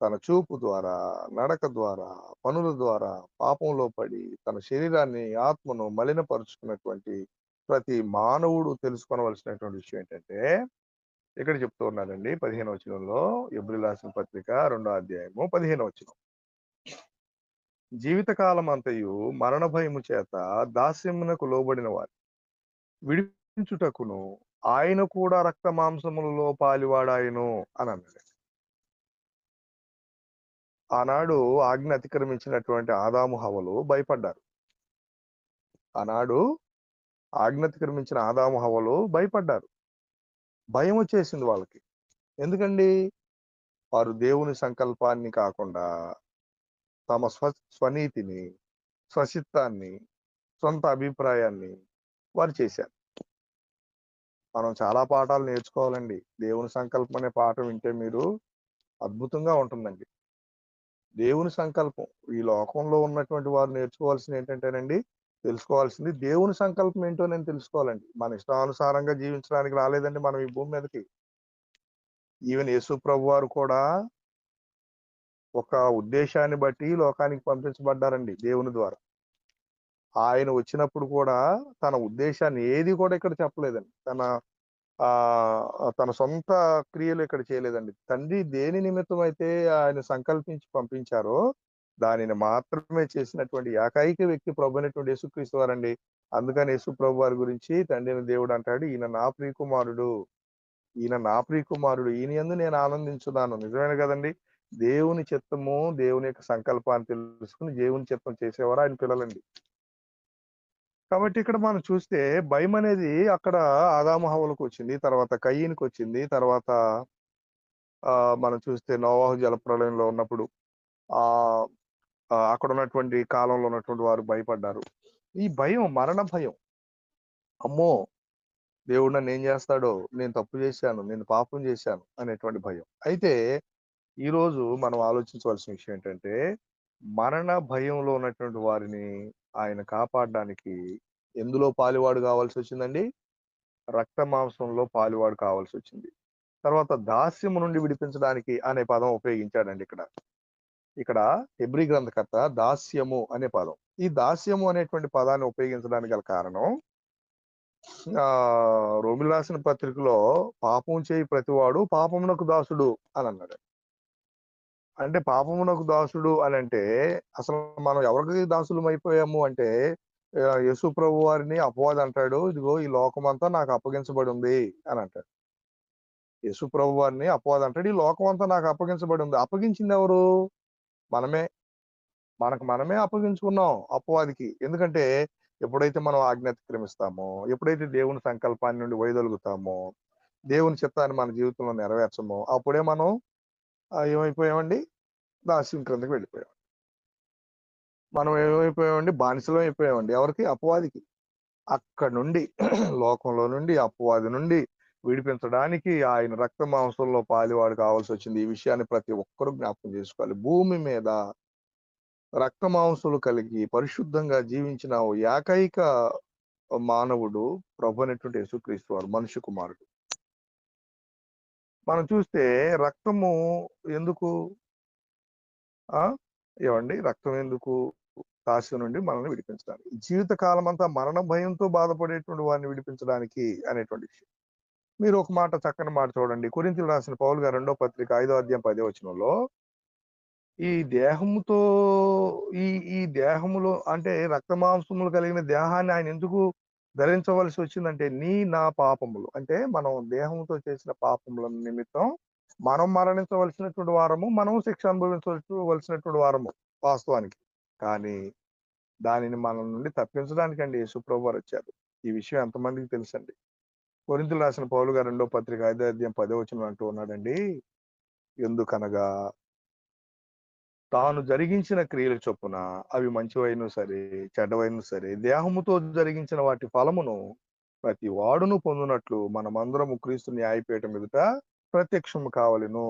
తన చూపు ద్వారా, నడక ద్వారా, పనుల ద్వారా పాపంలో పడి తన శరీరాన్ని, ఆత్మను మలినపరుచుకున్నటువంటి ప్రతి మానవుడు తెలుసుకోవలసినటువంటి విషయం ఏంటంటే, ఇక్కడ చెప్తూ ఉన్నారండి 15వ వచనంలో, హెబ్రీయులకు రాసిన పత్రిక 2వ అధ్యాయము 15వ వచనం, జీవితకాలం అంతయు మరణ భయము చేత దాస్యమునకు లోబడిన వారు విడిపించుటకును ఆయన కూడా రక్త మాంసములలో పాలివాడాయను అని అన్నాడు. ఆనాడు ఆజ్ఞ అతిక్రమించినటువంటి ఆదాము హవ్వలు భయపడ్డారు. ఆనాడు ఆజ్ఞ అతిక్రమించిన ఆదాము హవ్వలు భయపడ్డారు. భయం వచ్చేసింది వాళ్ళకి. ఎందుకండి? వారు దేవుని సంకల్పాన్ని కాకుండా తమ స్వనీతిని, స్వచిత్తాన్ని, సొంత అభిప్రాయాన్ని వారు చేశారు. మనం చాలా పాఠాలు నేర్చుకోవాలండి. దేవుని సంకల్పం అనే పాఠం వింటే మీరు అద్భుతంగా ఉంటుందండి. దేవుని సంకల్పం, ఈ లోకంలో ఉన్నటువంటి వారు నేర్చుకోవాల్సింది ఏంటంటేనండి, తెలుసుకోవాల్సింది దేవుని సంకల్పం ఏంటో నేను తెలుసుకోవాలండి. మన ఇష్టానుసారంగా జీవించడానికి రాలేదండి మనం ఈ భూమి మీదకి. ఈవెన్ యేసు ప్రభు వారు కూడా ఒక ఉద్దేశాన్ని బట్టి లోకానికి పంపించబడ్డారండి దేవుని ద్వారా. ఆయన వచ్చినప్పుడు కూడా తన ఉద్దేశాన్ని ఏది కూడా ఇక్కడ చెప్పలేదండి. తన సొంత క్రియలు ఇక్కడ చేయలేదండి. తండ్రి దేని నిమిత్తం అయితే ఆయన సంకల్పించి పంపించారో దానిని మాత్రమే చేసినటువంటి ఏకైక వ్యక్తి ప్రభు అయినటువంటి యేసుక్రీస్తు వారండి. అందుకని యేసు ప్రభు వారి గురించి తండ్రిని దేవుడు అంటాడు, ఈయన నా ప్రియకుమారుడు, ఈయన నా ప్రియకుమారుడు, ఈయన యందు నేను ఆనందించున్నాను. నిజమైన కదండి? దేవుని చిత్తము, దేవుని యొక్క సంకల్పాన్ని తెలుసుకుని దేవుని చిత్తం చేసేవారు ఆయన పిల్లలండి. కాబట్టి ఇక్కడ మనం చూస్తే భయం అనేది అక్కడ ఆదాము హవ్వలకు వచ్చింది, తర్వాత కయ్యనికి వచ్చింది, తర్వాత మనం చూస్తే నోవాహు జలప్రళయంలో ఉన్నప్పుడు ఆ అక్కడ ఉన్నటువంటి కాలంలో ఉన్నటువంటి వారు భయపడ్డారు. ఈ భయం మరణ భయం. అమ్మో, దేవుడు నన్ను ఏం చేస్తాడో, నేను తప్పు చేశాను, నేను పాపం చేశాను అనేటువంటి భయం. అయితే ఈ రోజు మనం ఆలోచించవలసిన విషయం ఏంటంటే, మరణ భయంలో ఉన్నటువంటి వారిని ఆయన కాపాడడానికి ఎందులో పాలువాడు కావాల్సి వచ్చిందండి? రక్త మాంసంలో పాలువాడు కావాల్సి వచ్చింది. తర్వాత దాస్యము నుండి విడిపించడానికి అనే పదం ఉపయోగించాడండి ఇక్కడ హెబ్రీ గ్రంథకర్త దాస్యము అనే పదం. ఈ దాస్యము అనేటువంటి పదాన్ని ఉపయోగించడానికి గల కారణం, రోమిలు రాసిన పత్రికలో పాపం చేయి ప్రతివాడు పాపమునకు దాసుడు అని అన్నాడు. అంటే పాపమునకు దాసుడు అని అంటే అసలు మనం ఎవరికి దాసులం అయిపోయాము అంటే, యేసు ప్రభు వారిని అపవాది అంటాడు, ఇదిగో ఈ లోకమంతా నాకు అప్పగించబడి ఉంది అని అంటాడు. యేసు ప్రభు వారిని అపవాది అంటాడు, ఈ లోకం అంతా నాకు అప్పగించబడి ఉంది. అప్పగించింది ఎవరు? మనమే. మనమే అప్పగించుకున్నాం అపవాదికి. ఎందుకంటే ఎప్పుడైతే మనం ఆజ్ఞ అతిక్రమిస్తామో, ఎప్పుడైతే దేవుని సంకల్పాన్ని నుండి వైదొలుగుతామో, దేవుని చిత్తాన్ని మన జీవితంలో నెరవేర్చమో, అప్పుడే మనం ఏమైపోయామండి? దాస్యం క్రిందకి వెళ్ళిపోయాం. మనం ఏమైపోయామండి? బానిసలం అయిపోయామండి. ఎవరికి? అపవాదికి. అక్కడి నుండి లోకంలో నుండి, అపవాది నుండి విడిపించడానికి ఆయన రక్త మాంసంలో పాలివాడు కావాల్సి వచ్చింది. ఈ విషయాన్ని ప్రతి ఒక్కరూ జ్ఞాపకం చేసుకోవాలి. భూమి మీద రక్త మాంసములు కలిగి పరిశుద్ధంగా జీవించిన ఓ ఏకైక మానవుడు ప్రభు అయినటువంటి యేసుక్రీస్తు వారు, మనుష్య కుమారుడు. మనం చూస్తే రక్తము ఎందుకు ఏమండి? రక్తం ఎందుకు? దాస్యం నుండి మనల్ని విడిపించడానికి, జీవిత కాలం అంతా మరణ భయంతో బాధపడేటువంటి వారిని విడిపించడానికి అనేటువంటి విషయం. మీరు ఒక మాట, చక్కని మాట చూడండి. కొరింథీయులకు రాసిన పౌలు గారు 2వ పత్రిక 5వ అధ్యాయం 10వ వచనంలో, ఈ దేహముతో ఈ దేహములో అంటే రక్త మాంసములు కలిగిన దేహాన్ని ఆయన ఎందుకు ధరించవలసి వచ్చిందంటే, నా పాపములు అంటే మనం దేహంతో చేసిన పాపముల నిమిత్తం మనం మరణించవలసినటువంటి వారము, మనం శిక్ష అనుభవించవలసినటువంటి వారము వాస్తవానికి. కానీ దానిని మన నుండి తప్పించడానికండి యేసుప్రభు వారు వచ్చారు. ఈ విషయం ఎంతమందికి తెలుసండి? కొరింథీయులకు రాసిన పౌలు గారు 2వ పత్రిక 5వ అధ్యాయం 10వ వచనం అంటూ ఉన్నాడండి, ఎందుకనగా తాను జరిగించిన క్రియల చొప్పున అవి మంచివైన సరే చెడ్డవైన సరే దేహముతో జరిగించిన వాటి ఫలమును ప్రతి వాడును పొందినట్లు మనమందరము క్రీస్తు న్యాయపీఠం ఎదుట ప్రత్యక్షము కావలెను.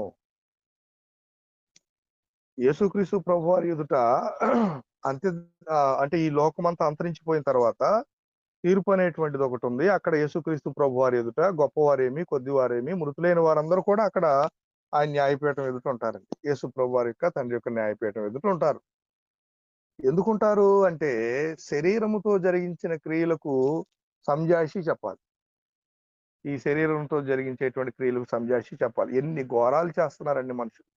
యేసుక్రీస్తు ప్రభు వారి ఎదుట అంత్య అంటే ఈ లోకమంతా అంతరించిపోయిన తర్వాత తీర్పు అనేటువంటిది ఒకటి ఉంది. అక్కడ యేసుక్రీస్తు ప్రభు వారి ఎదుట గొప్పవారేమి, కొద్దివారేమి, మృతులైన వారందరూ కూడా అక్కడ ఆయన న్యాయపీఠం ఎదుట ఉంటారండి. యేసు ప్రభు వారి యొక్క తండ్రి యొక్క న్యాయపీఠం ఎదుట ఉంటారు. ఎందుకుంటారు అంటే, శరీరముతో జరిగించిన క్రియలకు సంజాయిషి చెప్పాలి. ఈ శరీరంతో జరిగించేటువంటి క్రియలకు సంజాయిషి చెప్పాలి. ఎన్ని ఘోరాలు చేస్తున్నారండి మనుషులు.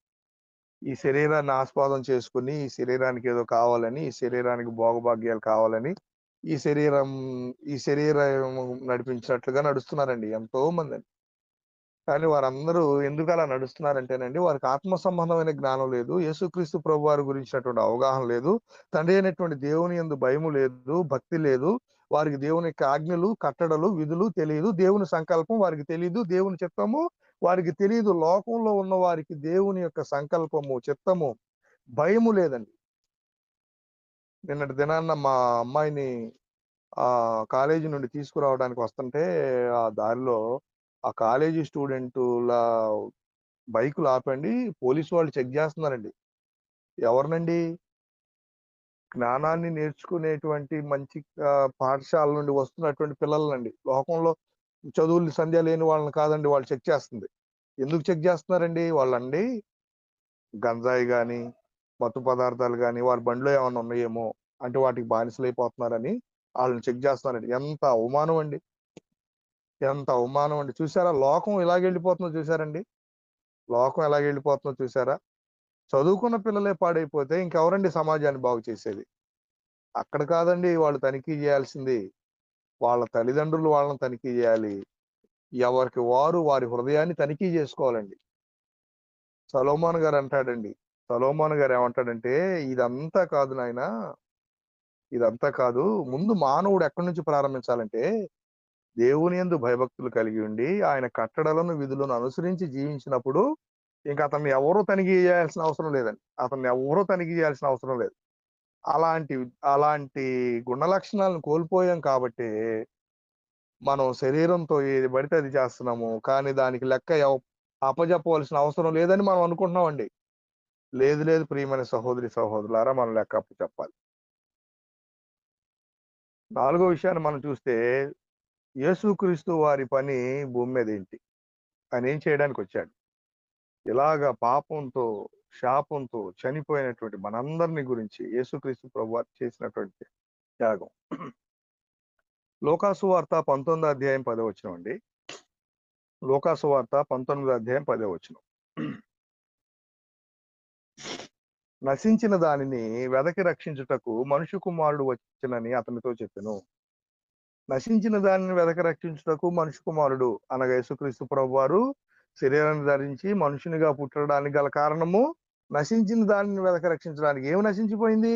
ఈ శరీరాన్ని ఆస్వాదం చేసుకుని, ఈ శరీరానికి ఏదో కావాలని, ఈ శరీరానికి భోగభాగ్యాలు కావాలని, ఈ శరీరం నడిపించినట్లుగా నడుస్తున్నారండి ఎంతో మంది. కానీ వారందరూ ఎందుకు అలా నడుస్తున్నారంటేనండి, వారికి ఆత్మ సంబంధమైన జ్ఞానం లేదు, యేసుక్రీస్తు ప్రభు వారి గురించినటువంటి అవగాహన లేదు, తండ్రి అయినటువంటి దేవుని యందు భయము లేదు, భక్తి లేదు, వారికి దేవుని యొక్క ఆజ్ఞలు, కట్టడలు, విధులు తెలియదు, దేవుని సంకల్పం వారికి తెలియదు, దేవుని చిత్తము వారికి తెలియదు. లోకంలో ఉన్న వారికి దేవుని యొక్క సంకల్పము, చిత్తము, భయము లేదండి. నిన్నటి దినాన్న మా అమ్మాయిని కాలేజీ నుండి తీసుకురావడానికి వస్తుంటే ఆ దారిలో ఆ కాలేజీ స్టూడెంటుల బైకులు ఆపండి పోలీసు వాళ్ళు చెక్ చేస్తున్నారండి. ఎవరినండి? జ్ఞానాన్ని నేర్చుకునేటువంటి మంచి పాఠశాల నుండి వస్తున్నటువంటి పిల్లలండి. లోకంలో చదువులు సంధ్య లేని వాళ్ళని కాదండి వాళ్ళు చెక్ చేస్తుంది. ఎందుకు చెక్ చేస్తున్నారండి? వాళ్ళండి గంజాయి కానీ, మత్తు పదార్థాలు కానీ వారి బండిలో ఏమైనా ఉన్నాయేమో అంటే వాటికి బానిసలైపోతున్నారని వాళ్ళని చెక్ చేస్తున్నారండి. ఎంత అవమానం అండి, ఎంత అవమానం అండి. చూసారా లోకం ఎలాగెళ్ళిపోతుందో? చూసారండి లోకం ఎలాగెళ్ళిపోతుందో? చూసారా? చదువుకున్న పిల్లలే పాడైపోతే ఇంకెవరండి సమాజాన్ని బాగు చేసేది? అక్కడ కాదండి వాళ్ళు తనిఖీ చేయాల్సింది, వాళ్ళ తల్లిదండ్రులు వాళ్ళని తనిఖీ చేయాలి. ఎవరికి వారు వారి హృదయాన్ని తనిఖీ చేసుకోవాలండి. సొలొమోను గారు అంటాడండి, సొలొమోను గారు ఏమంటాడంటే, ఇదంతా కాదు నాయనా, ఇదంతా కాదు. ముందు మానవుడు ఎక్కడి నుంచి ప్రారంభించాలంటే దేవుని యందు భయభక్తులు కలిగి ఉండి ఆయన కట్టడలను విధులను అనుసరించి జీవించినప్పుడు ఇంకా అతన్ని ఎవరూ తనిఖీ చేయాల్సిన అవసరం లేదండి. అతన్ని ఎవరూ తనిఖీ చేయాల్సిన అవసరం లేదు. అలాంటి అలాంటి గుణ లక్షణాలను కోల్పోయాం కాబట్టి మనం శరీరంతో ఏది పడితే అది చేస్తున్నాము. కానీ దానికి లెక్క అప్పజెప్పవలసిన అవసరం లేదని మనం అనుకుంటున్నామండి. లేదు లేదు ప్రియమైన సహోదరి సహోదరులారా, మనం లెక్క అప్పచెప్పాలి. 4వ విషయాన్ని మనం చూస్తే యేసుక్రీస్తు వారి పని భూమి మీద ఏంటి? ఆయన ఏం చేయడానికి వచ్చాడు? ఇలాగ పాపంతో శాపంతో చనిపోయినటువంటి మనందరిని గురించి యేసుక్రీస్తు ప్రభువారు చేసినటువంటి త్యాగం. లోకాసు వార్త 19వ అధ్యాయం 10వ వచనం అండి. లోకాసు వార్త 19వ అధ్యాయం 10వ వచనం. నశించిన దానిని వెదకి రక్షించుటకు మనుష్య కుమారుడు వచ్చెనని అతనితో చెప్పెను. నశించిన దానిని వెదకి రక్షించుటకు మనుష్య కుమారుడు అనగా యేసుక్రీస్తు ప్రభువారు శరీరాన్ని ధరించి మనుషునిగా పుట్టడానికి గల కారణము నశించిన దానిని వెదకి రక్షించడానికి. ఏమి నశించిపోయింది?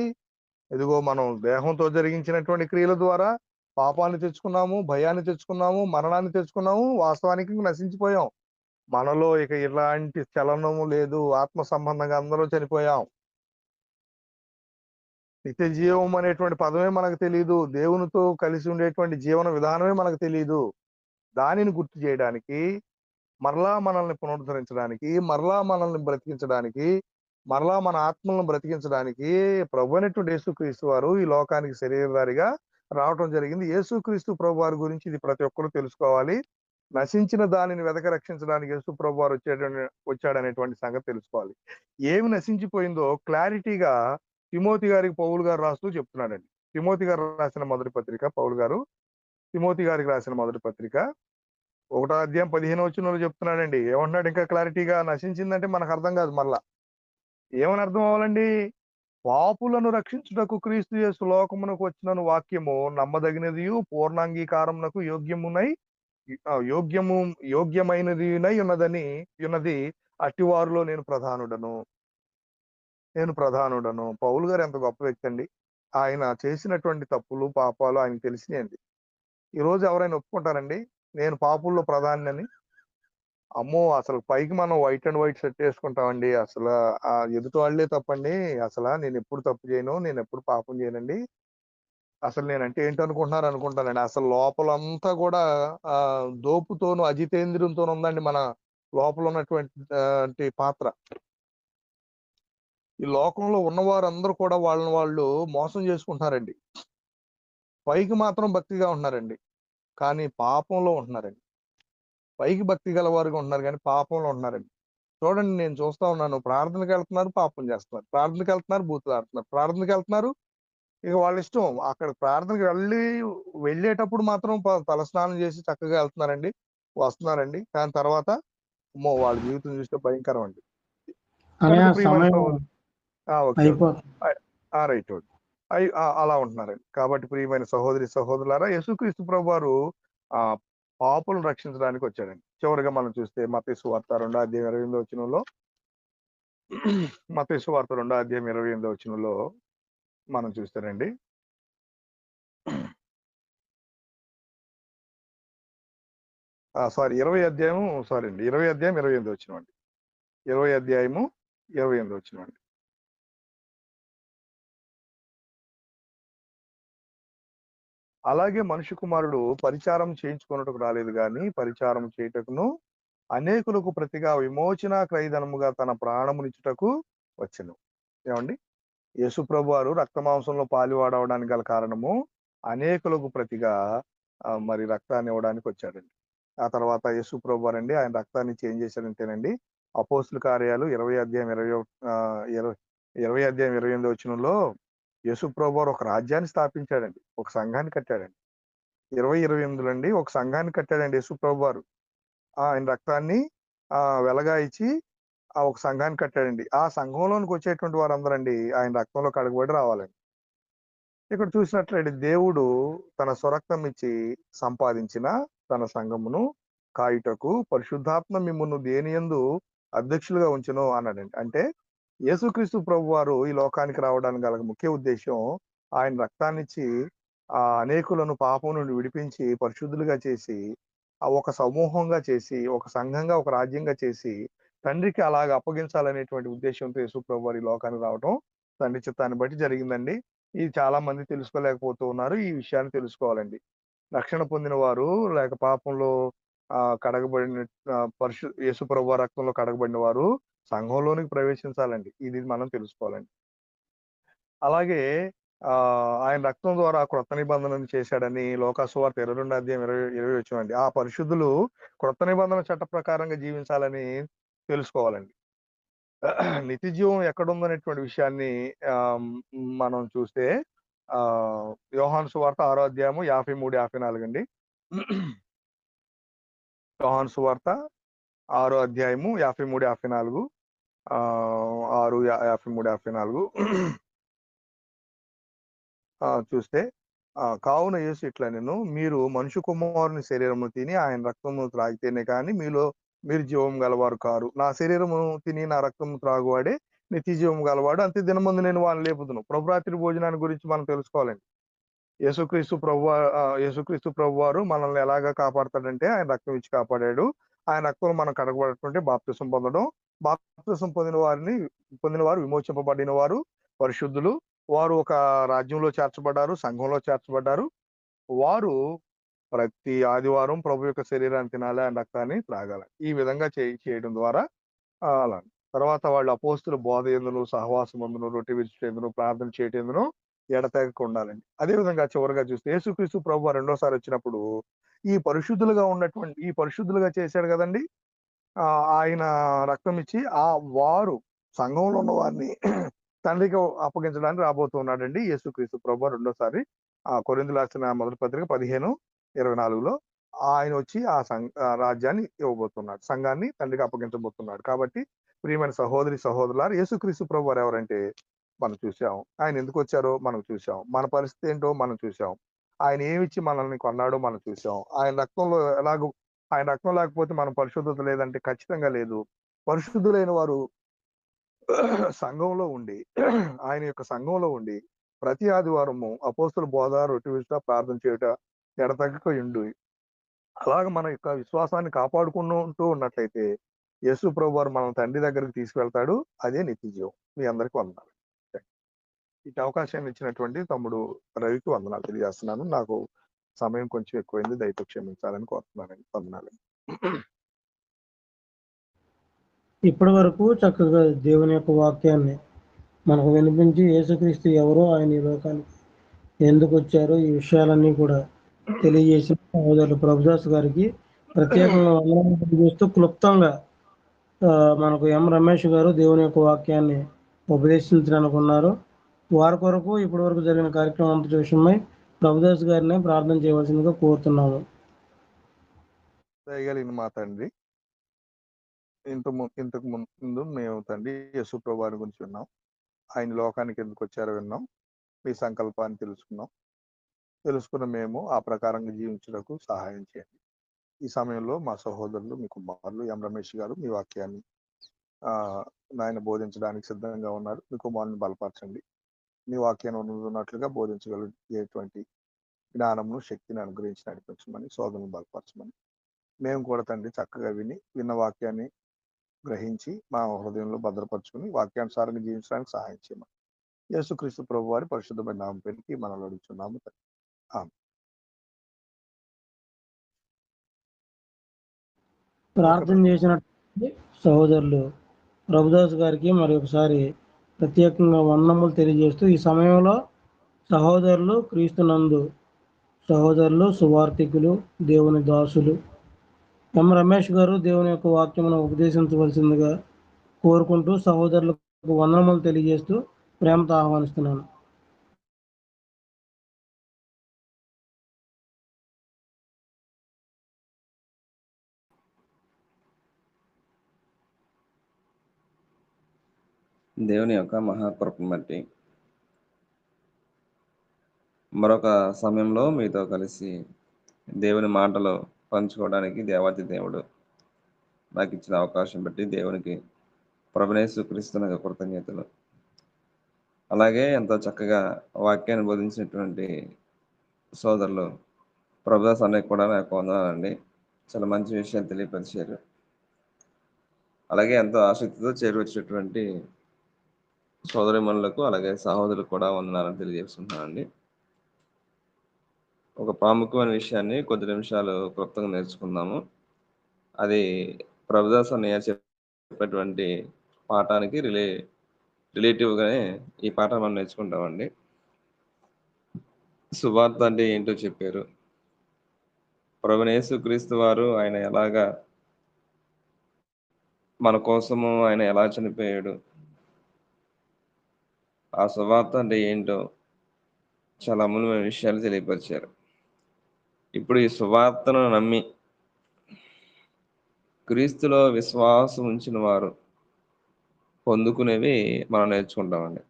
ఇదిగో మనం దేహంతో జరిగించినటువంటి క్రియల ద్వారా పాపాన్ని తెచ్చుకున్నాము, భయాన్ని తెచ్చుకున్నాము, మరణాన్ని తెచ్చుకున్నాము. వాస్తవానికి నశించిపోయాం. మనలో ఇక ఇలాంటి చలనము లేదు. ఆత్మ సంబంధంగా అందరూ చనిపోయాం. నిత్య జీవం అనేటువంటి పదమే మనకు తెలియదు. దేవునితో కలిసి ఉండేటువంటి జీవన విధానమే మనకు తెలియదు. దానిని గుర్తు చేయడానికి, మరలా మనల్ని పునరుద్ధరించడానికి, మరలా మనల్ని బ్రతికించడానికి, మరలా మన ఆత్మలను బ్రతికించడానికి ప్రభు అయినటువంటి యేసుక్రీస్తు వారు ఈ లోకానికి శరీరధారిగా రావటం జరిగింది. యేసుక్రీస్తు ప్రభు వారి గురించి ఇది ప్రతి ఒక్కరూ తెలుసుకోవాలి. నశించిన దానిని వెదక రక్షించడానికి యేసు ప్రభు వారు వచ్చాడనేటువంటి సంగతి తెలుసుకోవాలి. ఏమి నశించిపోయిందో క్లారిటీగా తిమోతి గారికి పౌలు గారు రాస్తూ చెప్తున్నాడండి. తిమోతి గారు రాసిన మొదటి పత్రిక, పౌలు గారు తిమోతి గారికి రాసిన మొదటి పత్రిక 1వ అధ్యాయం 15వ వచనంలో చెప్తున్నాడండి. ఏమంటున్నాడు ఇంకా క్లారిటీగా? నశించిందంటే మనకు అర్థం కాదు. మళ్ళా ఏమని అర్థం అవ్వాలండి? పాపులను రక్షించుటకు క్రీస్తు యేసు లోకమునకు వచ్చిన వాక్యము నమ్మదగినదియు పూర్ణాంగీకారమునకు యోగ్యమైనది ఉన్నది. అట్టివారిలో నేను ప్రధానుడను. పౌలు గారు ఎంత గొప్ప వ్యక్తి అండి. ఆయన చేసినటువంటి తప్పులు పాపాలు ఆయనకు తెలిసినాయండి. ఈ రోజు ఎవరైనా ఒప్పుకుంటారండి నేను పాపుల్లో ప్రధాని? అమ్మో, అసలు పైకి మనం వైట్ అండ్ వైట్ షర్ట్ వేసుకుంటామండి. అసలు ఆ ఎదుటి వాళ్ళే తప్పండి. అసలు నేను ఎప్పుడు తప్పు చేయను, నేను ఎప్పుడు పాపం చేయనండి. అసలు నేనంటే ఏంటనుకుంటున్నారు అనుకుంటానండి. అసలు లోపలంతా కూడా దోపుతోను అజితేంద్రియంతోను ఉందండి మన లోపల ఉన్నటువంటి పాత్ర. ఈ లోకంలో ఉన్నవారందరూ కూడా వాళ్ళని వాళ్ళు మోసం చేసుకుంటున్నారండి. పైకి మాత్రం భక్తిగా ఉంటున్నారండి, కానీ పాపంలో ఉంటున్నారండి. పైకి భక్తి గలవారుగా ఉంటున్నారు కానీ పాపంలో ఉంటున్నారండి. చూడండి, నేను చూస్తా ఉన్నాను. ప్రార్థనకి వెళ్తున్నారు, పాపం చేస్తున్నారు. ప్రార్థనకి వెళ్తున్నారు, బూతులు ఆడుతున్నారు. ప్రార్థనకి వెళ్తున్నారు, ఇక వాళ్ళ ఇష్టం. అక్కడ ప్రార్థనకి వెళ్ళేటప్పుడు మాత్రం తలస్నానం చేసి చక్కగా వెళ్తున్నారండి, వస్తున్నారండి. కానీ తర్వాత అమ్మో, వాళ్ళ జీవితం చూస్తే భయంకరం అండి. కనుక ప్రియమైన సహోదరు, ఓకే, రైట్, అలా ఉంటున్నారండి. కాబట్టి ప్రియమైన సహోదరి సహోదరులారా, యేసుక్రీస్తు ప్రభు వారు పాపులను రక్షించడానికి వచ్చాడండి. చివరిగా మనం చూస్తే మత్తయి సువార్త 2వ అధ్యాయం 28వ వచనంలో, మత్తయి సువార్త 2వ అధ్యాయం 28వ వచనంలో మనం చూస్తారండి. 20వ అధ్యాయం 28వ వచనం అండి. 20వ అధ్యాయము 28వ వచనం అండి. అలాగే మనుష్య కుమారుడు పరిచారం చేయించుకొనుటకు రాలేదు గాని పరిచారం చేయుటకును అనేకులకు ప్రతిగా విమోచన క్రయధనముగా తన ప్రాణమునిచ్చుటకు వచ్చెను. ఏమండి? యేసు ప్రభు వారు రక్తమాంసంలో పాలువాడవడానికి గల కారణము అనేకులకు ప్రతిగా మరి రక్తాన్ని ఇవ్వడానికి వచ్చాడండి. ఆ తర్వాత యేసు ప్రభు వారండి ఆయన రక్తాన్ని చేంజ్ చేశాడంటేనండి అపోస్తుల కార్యాలు 20వ అధ్యాయం 28వ వచనంలో యేసు ప్రభు వారు ఒక రాజ్యాన్ని స్థాపించాడండి, ఒక సంఘాన్ని కట్టాడండి. 20:28 అండి ఒక సంఘాన్ని కట్టాడండి యేసు ప్రభు వారు. ఆయన రక్తాన్ని వెలగా ఇచ్చి ఒక సంఘాన్ని కట్టాడండి. ఆ సంఘంలోనికి వచ్చేటువంటి వారందరండి ఆయన రక్తంలో కడగబడి రావాలండి. ఇక్కడ చూసినట్లయితే దేవుడు తన స్వరక్తం ఇచ్చి సంపాదించిన తన సంఘమును కాయుటకు పరిశుద్ధాత్మ మిమ్మును దేనియందు అధ్యక్షులుగా ఉంచును అన్నాడండి. అంటే యేసుక్రీస్తు ప్రభు వారు ఈ లోకానికి రావడానికి గల ముఖ్య ఉద్దేశం ఆయన రక్తాన్నిచ్చి అనేకులను పాపం నుండి విడిపించి పరిశుద్ధులుగా చేసి ఒక సమూహంగా చేసి ఒక సంఘంగా ఒక రాజ్యంగా చేసి తండ్రికి అలాగ అప్పగించాలనేటువంటి ఉద్దేశంతో యేసుప్రభు వారి లోకానికి రావటం తండ్రి చిత్తాన్ని బట్టి జరిగిందండి. ఇది చాలా మంది తెలుసుకోలేకపోతూ ఉన్నారు. ఈ విషయాన్ని తెలుసుకోవాలండి. రక్షణ పొందిన వారు లేక పాపంలో కడగబడిన యేసుప్రభు వారి రక్తంలో కడగబడిన వారు సంఘంలోనికి ప్రవేశించాలండి. ఇది మనం తెలుసుకోవాలండి. అలాగే ఆయన రక్తం ద్వారా క్రొత్త నిబంధనను చేశాడని లోకాసువార్త 22 అధ్యాయం 20 వచ్చినండి. ఆ పరిశుద్ధులు క్రొత్త నిబంధన చట్ట ప్రకారంగా జీవించాలని తెలుసుకోవాలండి. నిత్య జీవం ఎక్కడుందనేటువంటి విషయాన్ని మనం చూస్తే యోహాను సువార్త 6వ అధ్యాయము 53, 54 అండి. యోహాను సువార్త 6వ అధ్యాయము 53, 54 6, 53, 54 చూస్తే కావున యేసు ఇట్లా నేను మీరు మనుష్య కుమారుని శరీరము తిని ఆయన రక్తము త్రాగితేనే కానీ మీరు జీవం గలవారు కారు. నా శరీరము తిని నా రక్తము త్రాగువాడే నిత్య జీవం గలవాడు, అంతే దినమందు నేను వాళ్ళని లేపుదును. ప్రభురాత్రి భోజనాన్ని గురించి మనం తెలుసుకోవాలండి. యేసుక్రీస్తు ప్రభు వారు మనల్ని ఎలాగా కాపాడతాడంటే ఆయన రక్తం ఇచ్చి కాపాడాడు. ఆయన రక్తం మనం కడగబడుతుంటే బాప్తిసం పొందడం, బాప్తిసం పొందిన వారు విమోచింపబడిన వారు పరిశుద్ధులు. వారు ఒక రాజ్యంలో చేర్చబడ్డారు, సంఘంలో చేర్చబడ్డారు. వారు ప్రతి ఆదివారం ప్రభు యొక్క శరీరాన్ని తినాలి, ఆయన రక్తాన్ని త్రాగాలి. ఈ విధంగా చేయడం ద్వారా అలా తర్వాత వాళ్ళు అపోస్తుల బోధ ఎందును, సహవాసం ఎందును, రొట్టె విరుచుటెందును, ప్రార్థన చేయటందును ఎడతెగక ఉండాలండి. అదే విధంగా చివరిగా చూస్తే యేసుక్రీస్తు ప్రభు రెండోసారి వచ్చినప్పుడు ఈ పరిశుద్ధులుగా చేశాడు కదండి. ఆయన రక్తం ఇచ్చి వారు సంఘంలో ఉన్న వారిని తండ్రికి అప్పగించడానికి రాబోతున్నాడండి యేసుక్రీస్తు ప్రభు రెండోసారి. కొరింథీయులకు రాసిన మొదటి పత్రిక 15:24లో ఆయన వచ్చి ఆ రాజ్యాన్ని ఇవ్వబోతున్నాడు, సంఘాన్ని తండ్రికి అప్పగించబోతున్నాడు. కాబట్టి ప్రియమైన సహోదరి సహోదరులారు, యేసుక్రీస్తు ప్రభు వారు ఎవరంటే మనం చూసాం. ఆయన ఎందుకు వచ్చారో మనం చూసాం. మన పరిస్థితి ఏంటో మనం చూసాం. ఆయన ఏమిచ్చి మనల్ని కొన్నాడో మనం చూసాం. ఆయన రక్తం లేకపోతే మనం పరిశుద్ధత లేదంటే ఖచ్చితంగా లేదు. పరిశుద్ధులైన వారు సంఘంలో ఉండి ఆయన యొక్క సంఘంలో ఉండి ప్రతి ఆదివారము అపోస్తుల బోధ, రొట్టె విరుచుట, ప్రార్థన చేయుట ఎడతెగక ఉండి అలాగ మన యొక్క విశ్వాసాన్ని కాపాడుకుంటూ ఉన్నట్లయితే యేసు ప్రభు వారు మనం తండ్రి దగ్గరికి తీసుకువెళ్తాడు. అదే నిత్య జీవం. మీ అందరికీ వందనాలు. ఇటు అవకాశాన్ని ఇచ్చినటువంటి తమ్ముడు రవికి వందనాలు తెలియజేస్తున్నాను. నాకు సమయం కొంచెం ఎక్కువైంది, దయతో క్షమించాలని కోరుతున్నానండి. వందనాలు. ఇప్పటి వరకు చక్కగా దేవుని యొక్క వాక్యాన్ని మనకు వినిపించి యేసుక్రీస్తు ఎవరో, ఆయన ఈ లోకానికి ఎందుకు వచ్చారో ఈ విషయాలన్నీ కూడా తెలియజేసిన సహోదరులు ప్రభుదాస్ గారికి ప్రత్యేకంగా వందనాలు తెలియజేస్తూ క్లుప్తంగా మనకు ఎం రమేష్ గారు దేవుని యొక్క వాక్యాన్ని ఉపదేశించడానికి ఉన్నారు. వారి కొరకు ఇప్పటి వరకు జరిగిన కార్యక్రమం అంత విషయమై ప్రభుదాస్ గారిని ప్రార్థన చేయవలసిందిగా కోరుతున్నాము. దయగలిగిన మా తండ్రి, ఇంతకు ముందు మేము తండ్రి యేసు ప్రభు వారి గురించి విన్నాం. ఆయన లోకానికి ఎందుకు వచ్చారో విన్నాం. మీ సంకల్పాన్ని తెలుసుకున్న మేము ఆ ప్రకారంగా జీవించడానికి సహాయం చేయండి. ఈ సమయంలో మా సహోదరులు, మీ కుమారులు ఎం రమేష్ గారు మీ వాక్యాన్ని నాయన బోధించడానికి సిద్ధంగా ఉన్నారు. మీ కుమారుని బలపరచండి. మీ వాక్యాన్ని ఉన్నట్లుగా బోధించగలిగేటువంటి జ్ఞానమును, శక్తిని అనుగ్రహించి నడిపించమని, సోదరులను బలపరచమని, మేము కూడా తండ్రి చక్కగా విన్న వాక్యాన్ని గ్రహించి మా హృదయంలో భద్రపరుచుకుని వాక్యానుసారంగా జీవించడానికి సహాయం చేయమని యేసుక్రీస్తు ప్రభు వారి పరిశుద్ధమైన నామం పేరుకి మనం అడుగుతున్నాము. ప్రార్థన చేసినటువంటి సహోదరులు ప్రభుదాస్ గారికి మరి ఒకసారి ప్రత్యేకంగా వందనములు తెలియజేస్తూ ఈ సమయంలో సహోదరులు క్రీస్తునందు సహోదరులు, సువార్థికులు, దేవుని దాసులు ఎం రమేష్ గారు దేవుని యొక్క వాక్యమును ఉపదేశించవలసిందిగా కోరుకుంటూ సహోదరులకు వందనములు తెలియజేస్తూ ప్రేమతో ఆహ్వానిస్తున్నాను. దేవుని యొక్క మహాకృపను బట్టి మరొక సమయంలో మీతో కలిసి దేవుని మాటలు పంచుకోవడానికి దేవాతి దేవుడు నాకు ఇచ్చిన అవకాశం బట్టి దేవునికి ప్రభువైన యేసుక్రీస్తునకు కృతజ్ఞతలు. అలాగే ఎంతో చక్కగా వాక్యాన్ని బోధించినటువంటి సోదరులు ప్రభుదాస్ అన్నయ్య కూడా నాకు వందనాలండి. చాలా మంచి విషయాలు తెలియపరిచారు. అలాగే ఎంతో ఆసక్తితో చేరువచ్చినటువంటి సోదరిమణులకు అలాగే సహోదరులకు కూడా వందనాలను తెలియజేస్తున్నానండి. ఒక ప్రాముఖ్యమైన విషయాన్ని కొద్ది నిమిషాలు క్లుప్తంగా నేర్చుకుందాము. అది ప్రభుదాస్ అన్నయ్య చెప్పేటువంటి పాఠానికి రిలేటివ్గానే ఈ పాఠం మనం నేర్చుకుంటామండి. సువార్త అంటే ఏంటో చెప్పారు. ప్రభువైన యేసుక్రీస్తు వారు ఆయన ఎలాగా మన కోసము ఆయన ఎలా చనిపోయాడు, ఆ సువార్త అంటే ఏంటో చాలా అమూల్యమైన విషయాలు తెలియపరిచారు. ఇప్పుడు ఈ సువార్తను నమ్మి క్రీస్తులో విశ్వాసం ఉంచిన వారు పొందుకునేవి మనం నేర్చుకుంటామండి.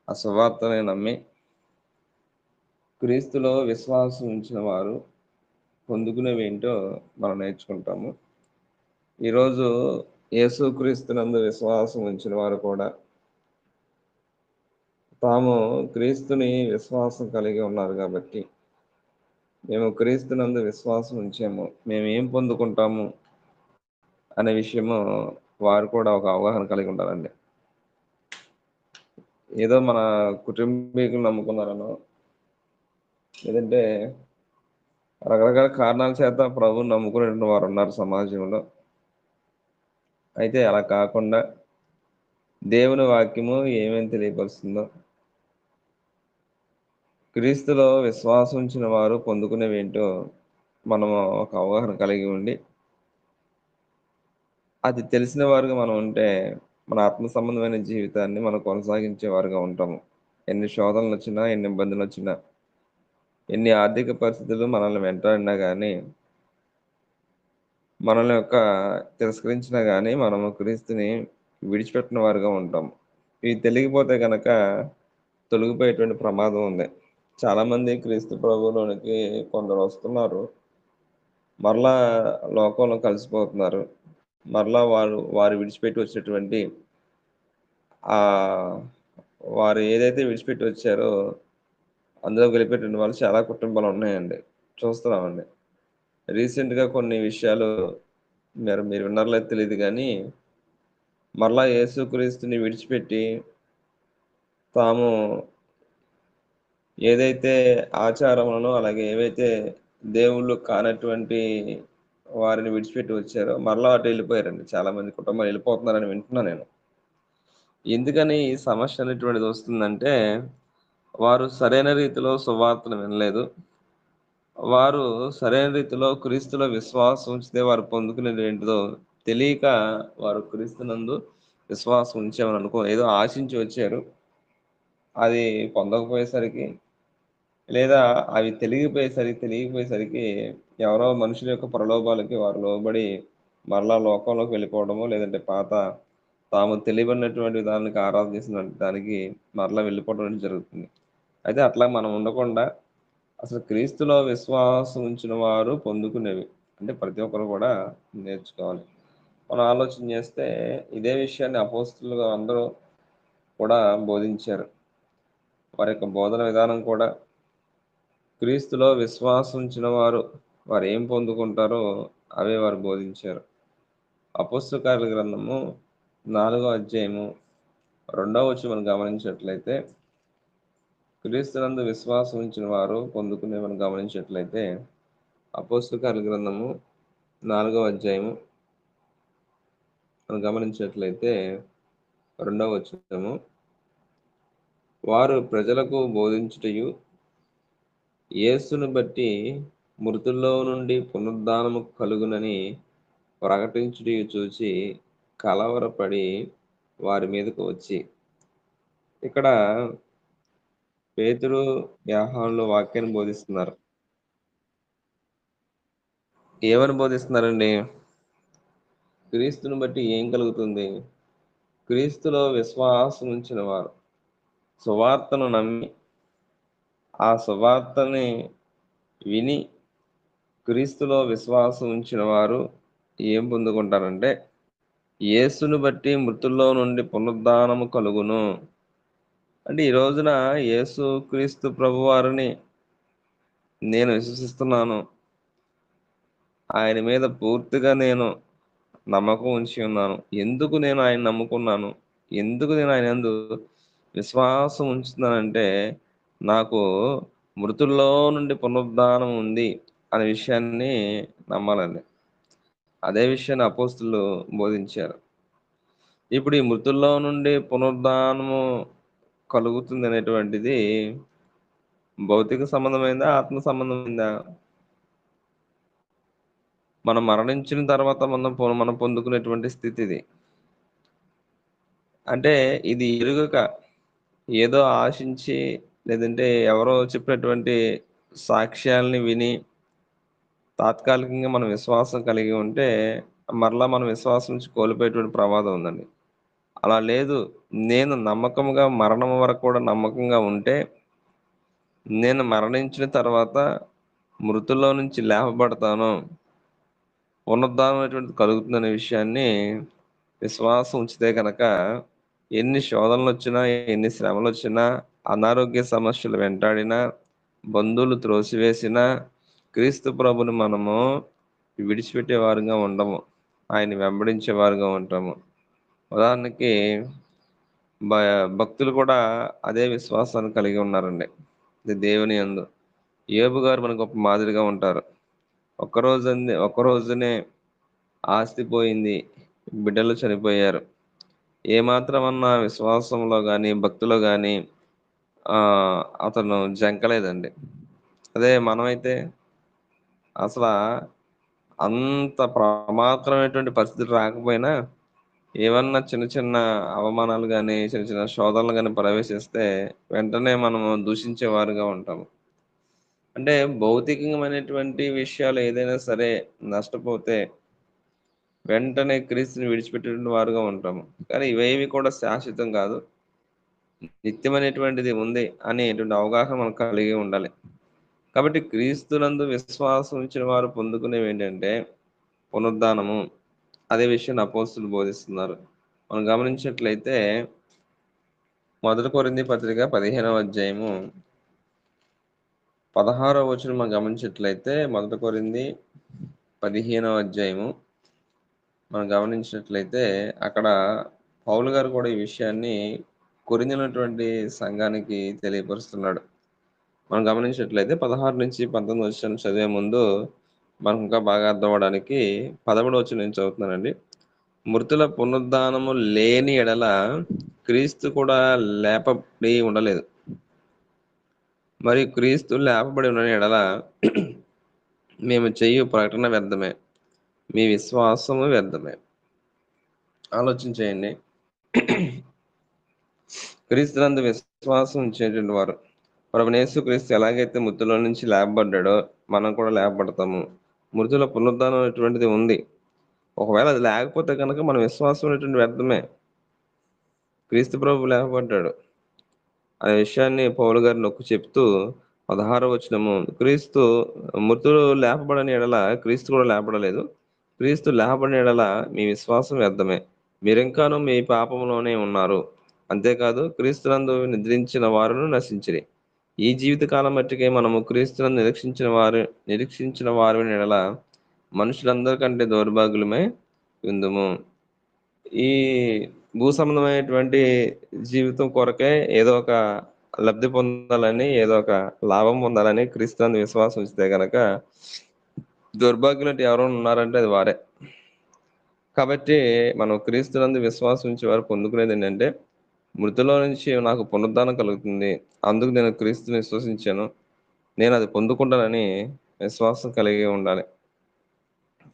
ఆ సువార్తని నమ్మి క్రీస్తులో విశ్వాసం ఉంచిన వారు పొందుకునేవి ఏంటో మనం నేర్చుకుంటాము. ఈరోజు యేసుక్రీస్తునందు విశ్వాసం ఉంచిన వారు కూడా తాము క్రీస్తుని విశ్వాసం కలిగి ఉన్నారు కాబట్టి, మేము క్రీస్తునందు విశ్వాసం ఉంచాము, మేము ఏం పొందుకుంటాము అనే విషయము వారు కూడా ఒక అవగాహన కలిగి ఉండాలండి. ఏదో మన కుటుంబీకులు నమ్ముకున్నారనో, లేదంటే రకరకాల కారణాల చేత ప్రభువుని నమ్ముకునే వారు ఉన్నారు సమాజంలో. అయితే అలా కాకుండా దేవుని వాక్యము ఏమేమి తెలియపరుస్తుందో, క్రీస్తులో విశ్వాసం ఉంచిన వారు పొందుకునేవి ఏంటో మనము ఒక అవగాహన కలిగి ఉండి, అది తెలిసిన వారుగా మనం ఉంటే మన ఆత్మ సంబంధమైన జీవితాన్ని మనం కొనసాగించే వారుగా ఉంటాము. ఎన్ని శోధనలు వచ్చినా, ఎన్ని ఇబ్బందులు వచ్చినా, ఎన్ని ఆర్థిక పరిస్థితులు మనల్ని వెంటాడినా కానీ, మనల్ని తిరస్కరించినా కానీ మనము క్రీస్తుని విడిచిపెట్టిన వారుగా ఉంటాము. ఇవి తెలియకపోతే కనుక తొలగిపోయేటువంటి ప్రమాదం ఉంది. చాలామంది క్రీస్తు ప్రభువులోనికి కొందరు వస్తున్నారు, మరలా లోకంలో కలిసిపోతున్నారు. మరలా వారు విడిచిపెట్టి వచ్చినటువంటి వారు ఏదైతే విడిచిపెట్టి వచ్చారో అందులో గెలిపేటువంటి వాళ్ళు చాలా కుటుంబాలు ఉన్నాయండి, చూస్తున్నామండి. రీసెంట్గా కొన్ని విషయాలు మీరు విన్నారో లేదో తెలియదు కానీ, మరలా యేసుక్రీస్తుని విడిచిపెట్టి తాము ఏదైతే ఆచారములను అలాగే ఏవైతే దేవుళ్ళు కానటువంటి వారిని విడిచిపెట్టి వచ్చారో మరలా అటు వెళ్ళిపోయారండి. చాలా మంది కుటుంబాలు వెళ్ళిపోతున్నారని వింటున్నా నేను. ఎందుకని ఈ సమస్య అనేటువంటిది వస్తుందంటే, వారు సరైన రీతిలో సువార్తను వినలేదు. వారు సరైన రీతిలో క్రీస్తులో విశ్వాసం ఉంచితే వారు పొందుకునేది ఏంటిదో తెలియక వారు క్రీస్తునందు విశ్వాసం ఉంచామని ఏదో ఆశించి వచ్చారు. అది పొందకపోయేసరికి, లేదా అవి తెలియకపోయేసరికి ఎవరో మనుషుల యొక్క ప్రలోభాలకి వారు లోబడి మరలా లోకంలోకి వెళ్ళిపోవడము, లేదంటే తాము తెలియబడినటువంటి విధానానికి ఆరాధన చేసిన దానికి మరలా వెళ్ళిపోవడం జరుగుతుంది. అయితే అట్లా మనం ఉండకుండా అసలు క్రీస్తులో విశ్వాసం ఉంచిన వారు పొందుకునేవి అంటే ప్రతి ఒక్కరు కూడా నేర్చుకోవాలి. మనం ఆలోచన చేస్తే ఇదే విషయాన్ని అపోస్తలుగా అందరూ కూడా బోధించారు. వారి యొక్క బోధన విధానం కూడా క్రీస్తులో విశ్వాసం ఉంచిన వారు ఏం పొందుకుంటారో అవే వారు బోధించారు. అపోస్తల కార్యాల గ్రంథము 4వ అధ్యాయము 2వ వచనం మనం గమనించినట్లయితే, క్రీస్తునందు విశ్వాసం ఉంచిన వారు పొందుకునే మనం గమనించినట్లయితే, అపోస్తల కార్యాల గ్రంథము 4వ అధ్యాయము మనం గమనించినట్లయితే 2వ వచనము, వారు ప్రజలకు బోధించుటయు యేసును బట్టి మృతుల్లో నుండి పునరుద్ధానము కలుగునని ప్రకటించుటయు చూచి కలవరపడి వారి మీదకు వచ్చి. ఇక్కడ పేతురు, యోహానులు వాక్యాన్ని బోధిస్తున్నారు. ఏమని బోధిస్తున్నారండి? క్రీస్తుని బట్టి ఏం కలుగుతుంది? క్రీస్తులో విశ్వాసం ఉంచిన వారు సువార్తను నమ్మి ఆ సువార్తని విని క్రీస్తులో విశ్వాసం ఉంచిన వారు ఏం పొందుకుంటారంటే యేసును బట్టి మృతుల్లో నుండి పునరుద్ధానము కలుగును. అంటే ఈ రోజున యేసు క్రీస్తు ప్రభువారిని నేను విశ్వసిస్తున్నాను, ఆయన మీద పూర్తిగా నేను నమ్మకం ఉంచి ఉన్నాను. ఎందుకు నేను ఆయన నమ్ముకున్నాను, ఎందుకు నేను ఆయన యందు విశ్వాసం ఉంచుతున్నానంటే, నాకు మృతుల్లో నుండి పునరుద్ధానం ఉంది అనే విషయాన్ని నమ్మాలండి. అదే విషయాన్ని అపోస్తులు బోధించారు. ఇప్పుడు ఈ మృతుల్లో నుండి పునరుద్ధానము కలుగుతుంది అనేటువంటిది భౌతిక సంబంధమైందా, ఆత్మ సంబంధమైందా? మనం మరణించిన తర్వాత మనం పొందుకునేటువంటి స్థితి ఇది. అంటే ఇది ఎరుగక ఏదో ఆశించి, లేదంటే ఎవరో చెప్పినటువంటి సాక్ష్యాలని విని తాత్కాలికంగా మనం విశ్వాసం కలిగి ఉంటే మరలా మనం విశ్వాసం నుంచి కోల్పోయేటువంటి ప్రమాదం ఉందండి. అలా లేదు, నేను నమ్మకంగా మరణం వరకు కూడా నమ్మకంగా ఉంటే నేను మరణించిన తర్వాత మృతుల్లో నుంచి లేపబడతాను, పునరుద్ధానం అనేటువంటిది కలుగుతుందనే విషయాన్ని విశ్వాసం ఉంచితే కనుక ఎన్ని శోధనలు వచ్చినా, ఎన్ని శ్రమలు వచ్చినా, అనారోగ్య సమస్యలు వెంటాడినా, బంధువులు త్రోసివేసినా క్రీస్తు ప్రభుని మనము విడిచిపెట్టేవారుగా ఉండము, ఆయన వెంబడించేవారుగా ఉంటాము. ఉదాహరణకి భక్తులు కూడా అదే విశ్వాసాన్ని కలిగి ఉన్నారండి. ఇది దేవుని యందు. యోబు గారు మనకు ఒక మాదిరిగా ఉంటారు. ఒక్కరోజునే ఆస్తి పోయింది, బిడ్డలు చనిపోయారు, ఏమాత్రమన్నా విశ్వాసంలో కానీ భక్తిలో కానీ అతను జంకలేదండి. అదే మనమైతే అసలు అంత ప్రమాదకరమైనటువంటి పరిస్థితులు రాకపోయినా ఏమన్నా చిన్న చిన్న అవమానాలు కానీ, చిన్న చిన్న శోధనలు కానీ ప్రవేశిస్తే వెంటనే మనము దూషించేవారుగా ఉంటాము. అంటే భౌతికమైనటువంటి విషయాలు ఏదైనా సరే నష్టపోతే వెంటనే క్రీస్తుని విడిచిపెట్టిన వారుగా ఉంటాము. కానీ ఇవేవి కూడా శాశ్వతం కాదు, నిత్యమైనటువంటిది ఉంది అనేటువంటి అవగాహన మనం కలిగి ఉండాలి. కాబట్టి క్రీస్తునందు విశ్వాసం ఉంచిన వారు పొందుకునేవి ఏంటంటే పునరుద్ధానము. అదే విషయాన్ని అపోస్తులు బోధిస్తున్నారు. మనం గమనించినట్లయితే 1 కొరింథీ పత్రిక 15వ అధ్యాయము 16వ వచనం మనం గమనించినట్లయితే 1 కొరింథీ 15వ అధ్యాయము మనం గమనించినట్లయితే అక్కడ పౌలు గారు కూడా ఈ విషయాన్ని కొరింథీయున్నటువంటి సంఘానికి తెలియపరుస్తున్నాడు. మనం గమనించినట్లయితే 16 నుంచి 19 వచనం చదివే ముందు మనకు ఇంకా బాగా అర్థం అవడానికి 13వ వచనం నేను చదువుతున్నానండి. మృతుల పునరుద్ధానము లేని ఎడల క్రీస్తు కూడా లేపబడి ఉండలేదు, మరియు క్రీస్తు లేపబడి ఉన్న ఎడల మేము చెయ్యు ప్రకటన వ్యర్థమే, మీ విశ్వాసము వ్యర్థమే. ఆలోచన చేయండి. క్రీస్తునందు విశ్వాసం ఉంచేటువంటి వారు, ప్రభువైన యేసుక్రీస్తు ఎలాగైతే మృతుల నుంచి లేపబడ్డాడో మనం కూడా లేపబడతాము. మృతుల పునరుద్ధానం అనేటువంటిది ఉంది. ఒకవేళ అది లేకపోతే కనుక మన విశ్వాసం అనేటువంటి వ్యర్థమే. క్రీస్తు ప్రభు లేపబడ్డాడు అనే విషయాన్ని పౌలు గారు నొక్కి చెప్తూ 16వ వచనము, క్రీస్తు మృతులు లేపబడని ఎడల క్రీస్తు కూడా లేపడలేదు, క్రీస్తు లేపబడిన ఎడల మీ విశ్వాసం వ్యర్థమే, మీరింకాను మీ పాపంలోనే ఉన్నారు. అంతేకాదు క్రీస్తునందు నిద్రించిన వారును నశించిరి. ఈ జీవితకాలం మట్టుకే మనము క్రీస్తునందు నిరీక్షించిన వారి ఎడల మనుషులందరికంటే దౌర్భాగ్యులమై ఉందుము. ఈ భూ సంబంధమైనటువంటి జీవితం కొరకే ఏదో ఒక లబ్ధి పొందాలని, ఏదో ఒక లాభం పొందాలని క్రీస్తునందు విశ్వాసం ఉంచితే కనుక దౌర్భాగ్యులు ఎవరైనా ఉన్నారంటే అది వారే. కాబట్టి మనం క్రీస్తునందు విశ్వాసం ఉంచి వారు పొందుకునేది ఏంటంటే, మృతులో నుంచి నాకు పునరుద్ధానం కలుగుతుంది, అందుకు నేను క్రీస్తుని విశ్వసించాను, నేను అది పొందుకుంటానని విశ్వాసం కలిగి ఉండాలి.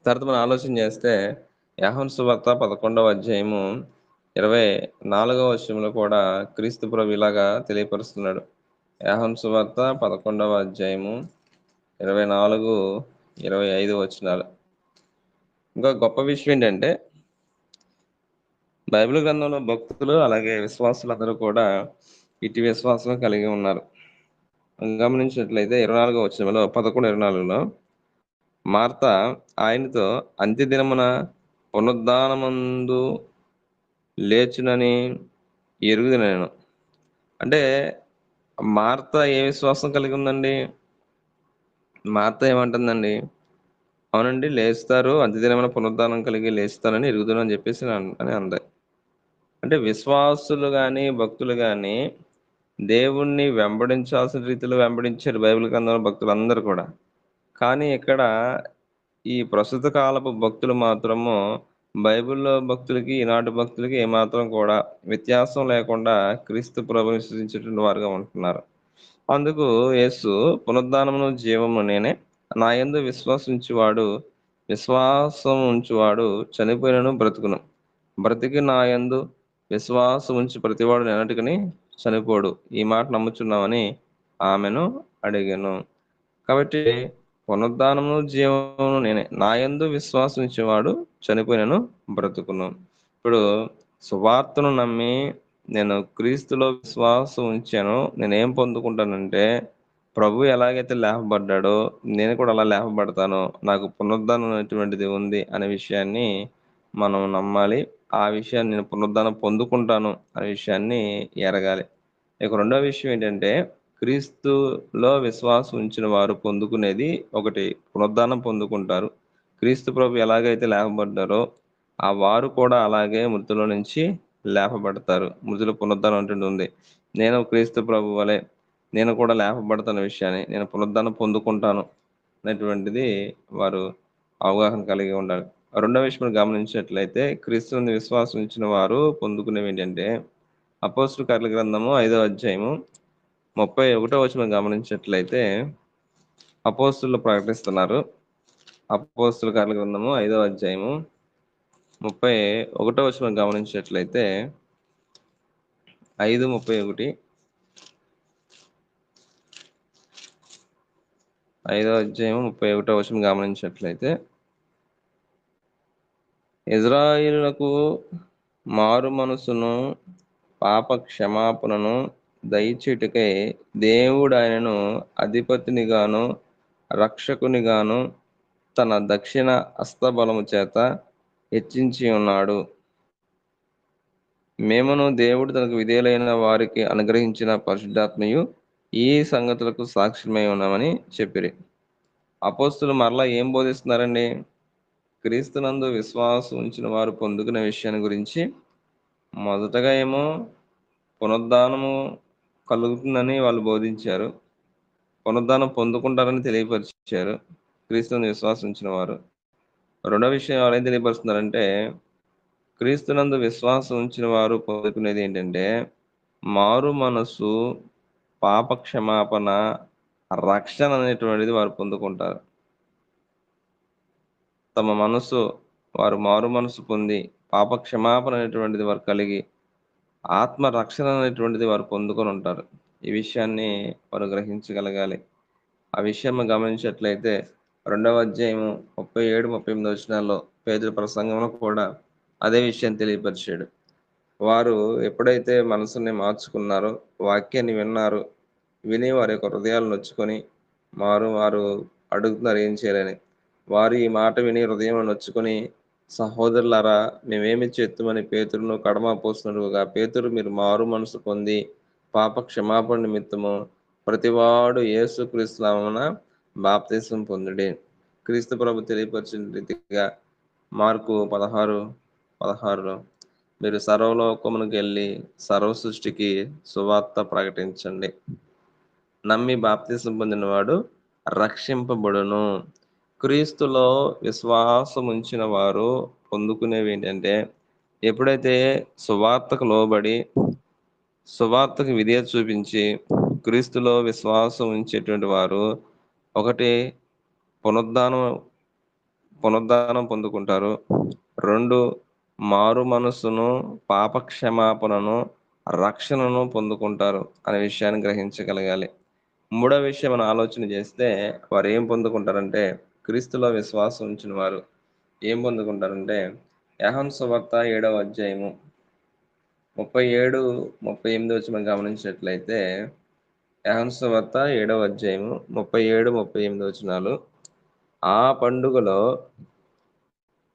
తర్వాత మనం ఆలోచన చేస్తే యోహాను సువార్త 11వ అధ్యాయము 24వ వచనంలో కూడా క్రీస్తు ప్రభు ఇలాగా తెలియపరుస్తున్నాడు. యోహాను సువార్త 11వ అధ్యాయము 24, 25 వచనాలు. ఇంకా గొప్ప విషయం ఏంటంటే బైబిల్ గ్రంథంలో భక్తులు అలాగే విశ్వాసులందరూ కూడా ఇటు విశ్వాసం కలిగి ఉన్నారు. గమనించినట్లయితే 24వ వచనంలో 11, 24లో మార్త ఆయనతో అంత్యదినమున పునరుద్ధానమందు లేచునని ఎరుగుదు నేను. అంటే మార్త ఏ విశ్వాసం కలిగి ఉందండి? మార్త ఏమంటుందండి? అవునండి, లేస్తారు, అంత్యదినమైన పునరుద్ధానం కలిగి లేస్తానని ఎరుగుదును అని చెప్పేసి అని అంది. అంటే విశ్వాసులు కానీ భక్తులు కానీ దేవుణ్ణి వెంబడించాల్సిన రీతిలో వెంబడించారు బైబిల్ గ్రంథంలో భక్తులందరూ కూడా. కానీ ఇక్కడ ఈ ప్రస్తుత కాలపు భక్తులు మాత్రము బైబిల్లో భక్తులకి ఈనాటి భక్తులకి ఏమాత్రం కూడా వ్యత్యాసం లేకుండా క్రీస్తు ప్రభుని విశ్వసించేటువంటి వారుగా ఉంటున్నారు. అందుకు యేసు పునరుద్ధానమును జీవము నేనే, నా యందు విశ్వాసం ఉంచువాడు చనిపోయినను బ్రతుకును, బ్రతికి నా యందు విశ్వాసం ఉంచి ప్రతివాడు ఎన్నటికని చనిపోడు. ఈ మాట నమ్ముచున్నామని ఆమెను అడిగాను. కాబట్టి పునరుద్ధానమును జీవమును నేనే, నా యందు విశ్వాసం ఉంచేవాడు చనిపోయినను బ్రతుకును. ఇప్పుడు సువార్తను నమ్మి నేను క్రీస్తులో విశ్వాసం ఉంచాను, నేనేం పొందుకుంటానంటే ప్రభు ఎలాగైతే లేపబడ్డాడో నేను కూడా అలా లేపబడతాను, నాకు పునరుద్ధానం అనేటువంటిది ఉంది అనే విషయాన్ని మనం నమ్మాలి. ఆ విషయాన్ని నేను పునరుద్ధానం పొందుకుంటాను అనే విషయాన్ని ఎరగాలి. ఇక రెండో విషయం ఏంటంటే, క్రీస్తులో విశ్వాసం ఉంచిన వారు పొందుకునేది ఒకటి, పునరుద్ధానం పొందుకుంటారు. క్రీస్తు ప్రభు ఎలాగైతే లేపబడ్డారో ఆ వారు కూడా అలాగే మృతుల నుంచి లేపబడతారు. మృతుల పునరుద్ధానం అంటుంది ఉంది. నేను క్రీస్తు ప్రభు వలె నేను కూడా లేపబడతాను విషయాన్ని, నేను పునరుద్ధానం పొందుకుంటాను అనేటువంటిది వారు అవగాహన కలిగి ఉండాలి. రెండో విషయం గమనించినట్లయితే, క్రీస్తుని విశ్వాసం ఉంచిన వారు పొందుకునేవి ఏంటంటే, అపోస్తలుల కార్యాల గ్రంథము 5వ అధ్యాయము 31వ వచనం గమనించినట్లయితే, అపోస్తలులు ప్రకటిస్తున్నారు. అపోస్తలుల కార్యాల గ్రంథము 5వ అధ్యాయము 31వ వచనం గమనించినట్లయితే 5:31, 5వ అధ్యాయం 31వ వచనం గమనించినట్లయితే, ఇజ్రాయేలునకు మారు మనసును పాప క్షమాపణను దయచేటుకై దేవుడు ఆయనను అధిపతినిగాను రక్షకునిగాను తన దక్షిణ హస్తబలము చేత హెచ్చించి ఉన్నాడు. మేమును దేవుడు తనకు విధేయులైన వారికి అనుగ్రహించిన పరిశుద్ధాత్మయు ఈ సంగతులకు సాక్ష్యమై ఉన్నామని చెప్పిరి. అపోస్తులు మరలా ఏం బోధిస్తున్నారండి? క్రీస్తునందు విశ్వాసం ఉంచిన వారు పొందుకునే విషయాన్ని గురించి మొదటగా ఏమో పునరుద్ధానము కలుగుతుందని వాళ్ళు బోధించారు, పునరుద్ధానం పొందుకుంటారని తెలియపరిచారు క్రీస్తునందు విశ్వాసం ఉంచిన వారు. రెండో విషయం వాళ్ళు ఏం తెలియపరుస్తున్నారంటే, క్రీస్తునందు విశ్వాసం ఉంచిన వారు పొందుకునేది ఏంటంటే మారు మనసు, పాప క్షమాపణ, రక్షణ అనేటువంటిది వారు పొందుకుంటారు. తమ మనసు వారు మారు మనసు పొంది పాప క్షమాపణ అనేటువంటిది వారు కలిగి ఆత్మ రక్షణ అనేటువంటిది వారు పొందుకొని ఉంటారు. ఈ విషయాన్ని వారు గ్రహించగలగాలి. ఆ విషయం గమనించినట్లయితే 2వ అధ్యాయము 37-38 వచనాల్లో పేతురు ప్రసంగంలో కూడా అదే విషయాన్ని తెలియపరిచాడు. వారు ఎప్పుడైతే మనసుని మార్చుకున్నారో, వాక్యాన్ని విన్నారు, విని వారి యొక్క హృదయాలు నొచ్చుకొని వారు అడుగుతున్నారు ఏం చేయాలని. వారు ఈ మాట విని హృదయం నొచ్చుకొని, సహోదరులారా మేమేమి చేద్దామని పేతురును కడమ పోస్తున్నట్టుగా, పేతురు మీరు మారు మనసు పొంది పాప క్షమాపణ నిమిత్తము ప్రతివాడు యేసుక్రీస్తు నామమున బాప్తిసం పొందుడి. క్రీస్తు ప్రభు తెలియపరిచిన రీతిగా మార్కు 16:16లో మీరు సర్వలోకమునకు వెళ్ళి సర్వ సృష్టికి సువార్త ప్రకటించండి, నమ్మి బాప్తిసం పొందినవాడు రక్షింపబడును. క్రీస్తులో విశ్వాసం ఉంచిన వారు పొందుకునేవి ఏంటంటే, ఎప్పుడైతే సువార్తకు లోబడి సువార్తకు విధేయత చూపించి క్రీస్తులో విశ్వాసం ఉంచేటువంటి వారు ఒకటి పునరుద్ధానం పొందుకుంటారు, 2 మారు మనసును, పాప క్షమాపణను, రక్షణను పొందుకుంటారు అనే విషయాన్ని గ్రహించగలగాలి. మూడో విషయం మనం ఆలోచన చేస్తే వారు ఏం పొందుకుంటారంటే, క్రీస్తులో విశ్వాసం ఉంచిన వారు ఏం పొందుకుంటారంటే, యోహాను సువార్త 7వ అధ్యాయము 37-38 వచ్చి మనం గమనించినట్లయితే, యోహాను సువార్త 7వ అధ్యాయము 37-38 వచనాలు, ఆ పండుగలో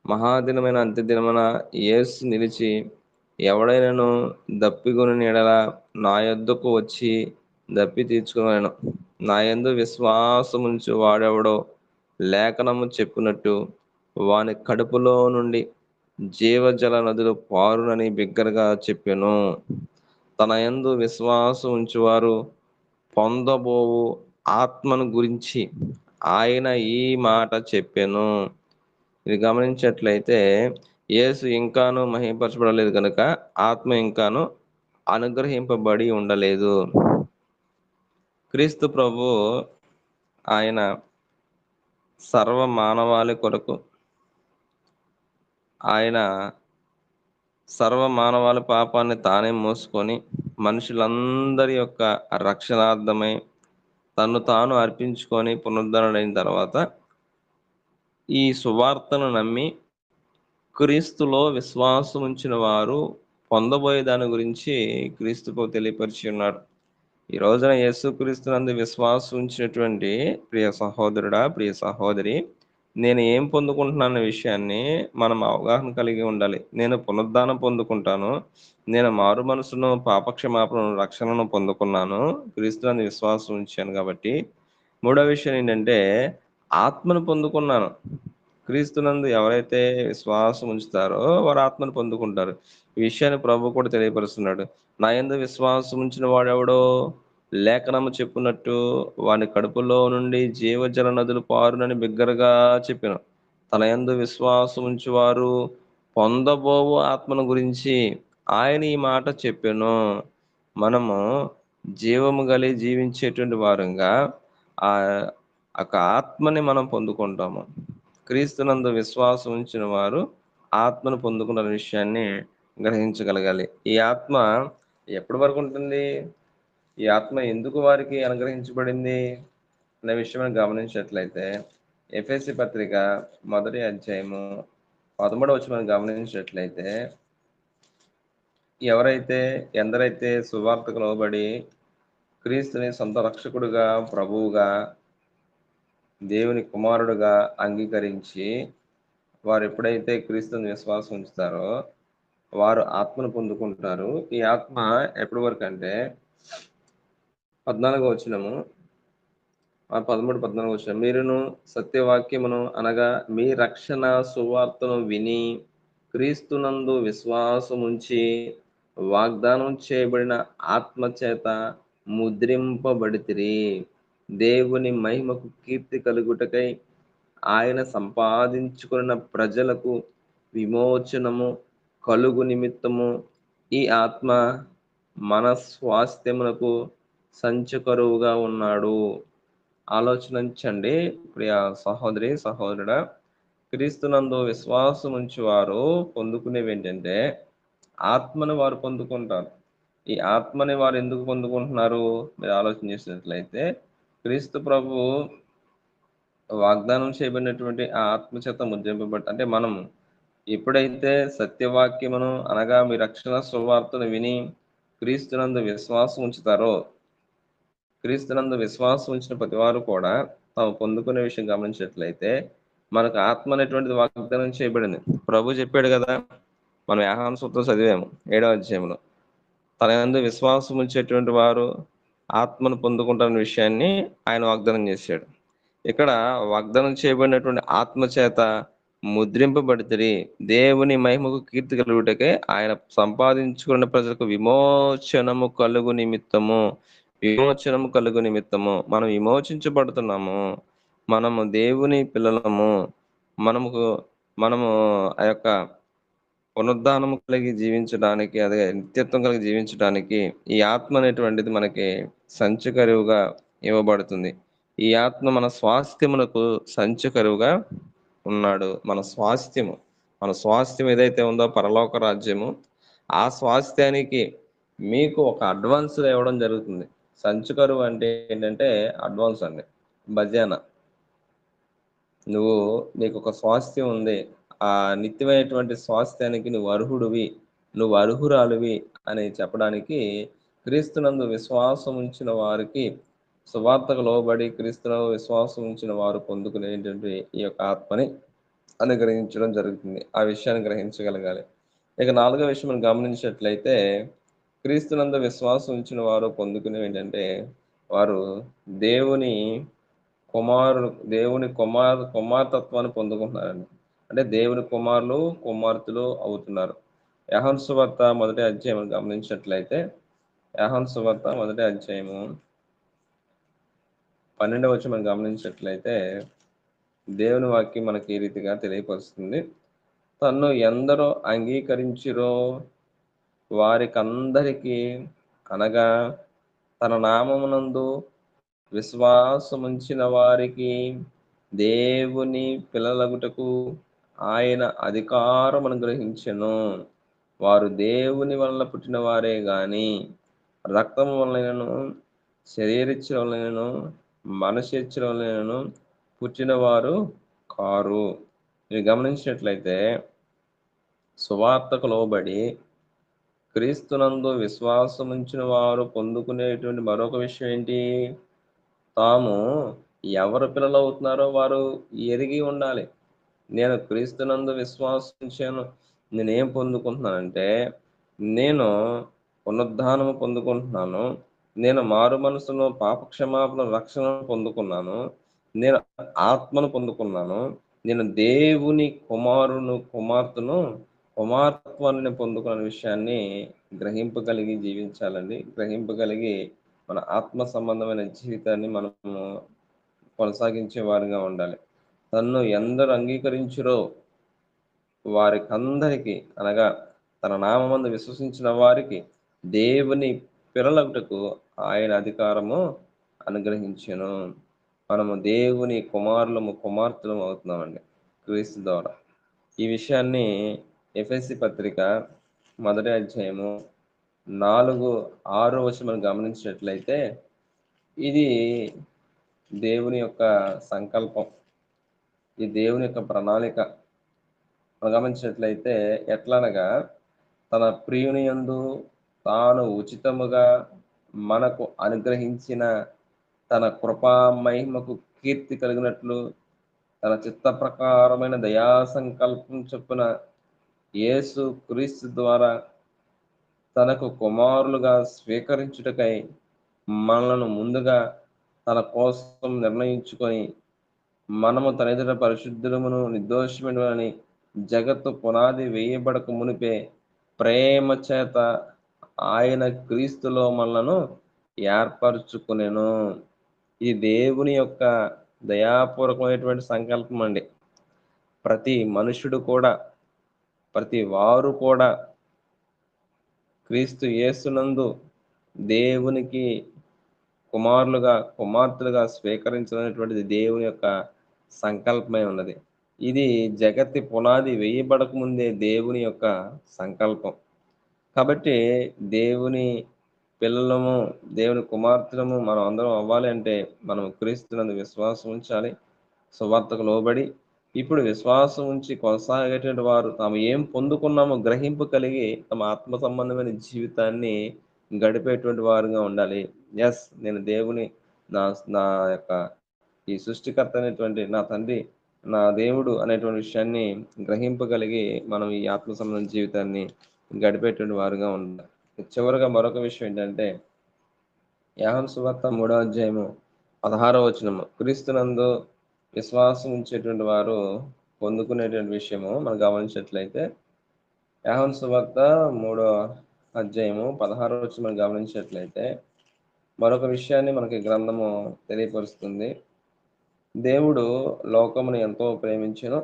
మహాదినమైన అంత్యదినమున యేసు నిలిచి, ఎవడైనను దప్పిగొని ఎడల నా యొద్దకు వచ్చి దప్పి తీర్చుకున్నాను. నా యందు విశ్వాసముంచు వాడెవడో లేఖనము చెప్పినట్టు వాని కడుపులో నుండి జీవజల నదులు పారునని బిగ్గరగా చెప్పెను. తన యందు విశ్వాసం ఉంచువారు పొందబోవు ఆత్మను గురించి ఆయన ఈ మాట చెప్పెను. ఇది గమనించినట్లయితే యేసు ఇంకాను మహిమపరచబడలేదు కనుక ఆత్మ ఇంకాను అనుగ్రహింపబడి ఉండలేదు. క్రీస్తు ప్రభు ఆయన సర్వ మానవాళి కొరకు, ఆయన సర్వ మానవాళి పాపాన్ని తానే మోసుకొని మనుషులందరి యొక్క రక్షణార్థమై తన్ను తాను అర్పించుకొని పునరుద్ధరణైన తర్వాత ఈ సువార్తను నమ్మి క్రీస్తులో విశ్వాసం ఉంచిన వారు పొందబోయే దాని గురించి క్రీస్తుకు తెలియపరిచి ఉన్నాడు. ఈ రోజున యేసుక్రీస్తునందు విశ్వాసం ఉంచినటువంటి ప్రియ సహోదరుడా, ప్రియ సహోదరి, నేను ఏం పొందుకుంటున్నాన్న విషయాన్ని మనం అవగాహన కలిగి ఉండాలి. నేను పునరుద్ధానం పొందుకుంటాను, నేను మారు మనసును, పాపక్షమాపణను, రక్షణను పొందుకున్నాను, క్రీస్తునందు విశ్వాసం ఉంచాను. కాబట్టి మూడో విషయం ఏంటంటే ఆత్మను పొందుకున్నాను. క్రీస్తునందు ఎవరైతే విశ్వాసం ఉంచుతారో వారు ఆత్మను పొందుకుంటారు. ఈ విషయాన్ని ప్రభు కూడా తెలియపరుస్తున్నాడు. నా యందు విశ్వాసం ఉంచిన వాడెవడో లేఖనము చెప్పినట్టు వాని కడుపులో నుండి జీవజల నదులు పారునని బిగ్గరగా చెప్పాను. తన యందు విశ్వాసం ఉంచువారు పొందబోవు ఆత్మను గురించి ఆయన ఈ మాట చెప్పాను. మనము జీవము కలిగి జీవించేటువంటి వారంగా ఆ ఆత్మని మనం పొందుకుంటాము. క్రీస్తునందు విశ్వాసం ఉంచిన వారు ఆత్మను పొందుకున్న విషయాన్ని గ్రహించగలగాలి. ఈ ఆత్మ ఎప్పటి వరకు ఉంటుంది, ఈ ఆత్మ ఎందుకు వారికి అనుగ్రహించబడింది అనే విషయం గమనించినట్లయితే ఎఫెసీ పత్రిక 1వ అధ్యాయము 13వ వచనం గమనించినట్లయితే ఎందరైతే సువార్తకు లోబడి క్రీస్తుని సొంత రక్షకుడుగా, ప్రభువుగా, దేవుని కుమారుడుగా అంగీకరించి వారు ఎప్పుడైతే క్రీస్తుని విశ్వాసం ఉంచుతారో వారు ఆత్మను పొందుకుంటారు. ఈ ఆత్మ ఎప్పటి వరకు అంటే 14వ వచనము, 13-14వ వచనం, మీరును సత్యవాక్యమును అనగా మీ రక్షణ సువార్తను విని క్రీస్తునందు విశ్వాసముంచి వాగ్దానం చేయబడిన ఆత్మ చేత ముద్రింపబడితిరి. దేవుని మహిమకు కీర్తి కలుగుటకై ఆయన సంపాదించుకున్న ప్రజలకు విమోచనము కలుగు నిమిత్తము ఈ ఆత్మ మన స్వాస్థ్యమునకు సంచకరువుగా ఉన్నాడు. ఆలోచించండి ప్రియ సహోదరి, సహోదరుడా. క్రీస్తునందు విశ్వాసం ఉంచి వారు పొందుకునేవి ఏంటంటే ఆత్మను వారు పొందుకుంటారు. ఈ ఆత్మని వారు ఎందుకు పొందుకుంటున్నారు మీరు ఆలోచన చేసినట్లయితే క్రీస్తు ప్రభు వాగ్దానం చేయబడినటువంటి ఆ ఆత్మచేత ముద్రింపబడి, అంటే మనం ఎప్పుడైతే సత్యవాక్యమును అనగా మీ రక్షణ సువార్తను విని క్రీస్తునందు విశ్వాసం ఉంచుతారో, క్రీస్తునందు విశ్వాసం ఉంచిన ప్రతి వారు కూడా తాము పొందుకునే విషయం గమనించినట్లయితే మనకు ఆత్మ అనేటువంటిది వాగ్దానం చేయబడింది. ప్రభు చెప్పాడు కదా, మనం యోహాను సూత్రం చదివాము 7వ అధ్యాయంలో, తన యందు విశ్వాసం ఉంచేటువంటి వారు ఆత్మను పొందుకుంటారనే విషయాన్ని ఆయన వాగ్దానం చేశాడు. ఇక్కడ వాగ్దానం చేయబడినటువంటి ఆత్మ చేత ముద్రింపబడితే దేవుని మహిమకు కీర్తి కలుగుటకే ఆయన సంపాదించుకున్న ప్రజలకు విమోచనము కలుగు నిమిత్తము మనం విమోచించబడుతున్నాము. మనము దేవుని పిల్లలము. మనము ఆ యొక్క పునరుద్ధానము కలిగి జీవించడానికి, అదే నిత్యత్వం కలిగి జీవించడానికి ఈ ఆత్మ అనేటువంటిది మనకి సంచకరువుగా ఇవ్వబడుతుంది. ఈ ఆత్మ మన స్వాస్థ్యమునకు సంచకరువుగా ఉన్నాడు. మన స్వాస్థ్యం ఏదైతే ఉందో పరలోక రాజ్యము, ఆ స్వాస్థ్యానికి మీకు ఒక అడ్వాన్స్ ఇవ్వడం జరుగుతుంది. సంచకరువు అంటే ఏంటంటే అడ్వాన్స్ అండి, భజన. నీకు ఒక స్వాస్థ్యం ఉంది, ఆ నిత్యమైనటువంటి స్వాస్థ్యానికి నువ్వు అర్హుడివి, నువ్వు అర్హురాలివి అని చెప్పడానికి క్రీస్తునందు విశ్వాసం ఉంచిన వారికి, సువార్తకు లోబడి క్రీస్తునందు విశ్వాసం ఉంచిన వారు పొందుకునేటువంటి ఈ యొక్క ఆత్మని అని గ్రహించడం జరుగుతుంది. ఆ విషయాన్ని గ్రహించగలగాలి. ఇక 4వ విషయం మనం గమనించినట్లయితే క్రీస్తునందు విశ్వాసం ఉంచిన వారు పొందుకునేవి ఏంటంటే వారు దేవుని కుమార్తత్వాన్ని పొందుకుంటున్నారండి. అంటే దేవుని కుమారులు కుమార్తెలు అవుతున్నారు. యోహాను సువార్త 1వ అధ్యాయం గమనించినట్లయితే యోహాను సువార్త 1వ అధ్యాయము 12వ వచనం మనం గమనించినట్లయితే దేవుని వాక్యం మనకి ఈ రీతిగా తెలియపరుస్తుంది. తన్ను ఎందరో అంగీకరించిరో వారికందరికీ అనగా తన నామమునందు విశ్వాసముంచిన వారికి దేవుని పిల్లలగుటకు ఆయన అధికారం అనుగ్రహించెను. వారు దేవుని వలన పుట్టిన వారే గాని రక్తము వలనను శరీరిచ్చ వలనను మనసిచ్చ వలనను పుట్టిన వారు కారు. మీరు గమనించినట్లయితే సువార్తకు లోబడి క్రీస్తునందు విశ్వాసముంచిన వారు పొందుకునేటువంటి మరొక విషయం ఏంటి? తాము ఎవరు పిల్లలు అవుతున్నారో వారు ఎరిగి ఉండాలి. నేను క్రీస్తునందు విశ్వాసించాను, నేనేం పొందుకుంటున్నానంటే నేను పునరుద్ధానము పొందుకుంటున్నాను, నేను మారు మనసును పాపక్షమాపణ రక్షణ పొందుకున్నాను, నేను ఆత్మను పొందుకున్నాను, నేను దేవుని కుమార్తెత్వాన్ని పొందుకున్న విషయాన్ని గ్రహింపగలిగి జీవించాలండి. గ్రహింపగలిగి మన ఆత్మ సంబంధమైన జీవితాన్ని మనము కొనసాగించే వారిగా ఉండాలి. తన్ను ఎందరు అంగీకరించురో వారికందరికీ అనగా తన నామమందు విశ్వసించిన వారికి దేవుని పిల్లలగుటకు ఆయన అధికారము అనుగ్రహించెను. మనము దేవుని కుమార్తెలము అవుతున్నామండి క్రీస్తు ద్వారా. ఈ విషయాన్ని ఎఫెసీ పత్రిక 1వ అధ్యాయము 4-6 వచనం మనం గమనించినట్లయితే ఇది దేవుని యొక్క సంకల్పం, ఈ దేవుని యొక్క ప్రణాళిక మనం గమనించినట్లయితే ఎట్లనగా తన ప్రియుని యందు తాను ఉచితముగా మనకు అనుగ్రహించిన తన కృపా మహిమకు కీర్తి కలిగినట్లు తన చిత్త ప్రకారమైన దయా సంకల్పం చొప్పున యేసు క్రీస్తు ద్వారా తనకు కుమారులుగా స్వీకరించుటకై మనలను ముందుగా తన కోసం నిర్ణయించుకొని మనము తన ఎదుట పరిశుద్ధులమును నిర్దోషముని జగత్తు పునాది వేయబడక మునిపే ప్రేమ చేత ఆయన క్రీస్తులో మనలను ఏర్పరచుకునేను. ఇది దేవుని యొక్క దయాపూర్వకమైనటువంటి సంకల్పం అండి. ప్రతి మనుషుడు కూడా, ప్రతి వారు కూడా క్రీస్తు యేసునందు దేవునికి కుమారులుగా కుమార్తెలుగా స్వీకరించినటువంటిది దేవుని యొక్క సంకల్పమై ఉన్నది. ఇది జగత్తి పునాది వేయబడక ముందే దేవుని యొక్క సంకల్పం. కాబట్టి దేవుని పిల్లలము, దేవుని కుమార్తెలము మనం అందరం అవ్వాలి అంటే మనం క్రీస్తునందు విశ్వాసం ఉంచాలి, సువార్తకు లోబడి ఇప్పుడు విశ్వాసం ఉంచి కొనసాగేటువంటి వారు తాము ఏం పొందుకున్నామో గ్రహింపు కలిగి తమ ఆత్మ సంబంధమైన జీవితాన్ని గడిపేటువంటి వారుగా ఉండాలి. ఎస్, నేను దేవుని నా యొక్క ఈ సృష్టికర్త అనేటువంటి నా తండ్రి, నా దేవుడు అనేటువంటి విషయాన్ని గ్రహింపగలిగి మనం ఈ ఆత్మ సంబంధ జీవితాన్ని గడిపేటువంటి వారుగా ఉండాలి. చివరిగా మరొక విషయం ఏంటంటే యోహాను సువార్త 3వ అధ్యాయము 16వ వచనము క్రీస్తునందు విశ్వాసం ఉంచేటువంటి వారు పొందుకునేటువంటి విషయము మనం గమనించినట్లయితే యోహాను సువార్త 3వ అధ్యాయము 16వ వచనం మనం గమనించినట్లయితే మరొక విషయాన్ని మనకి గ్రంథము తెలియపరుస్తుంది. దేవుడు లోకమును ఎంతో ప్రేమించెను,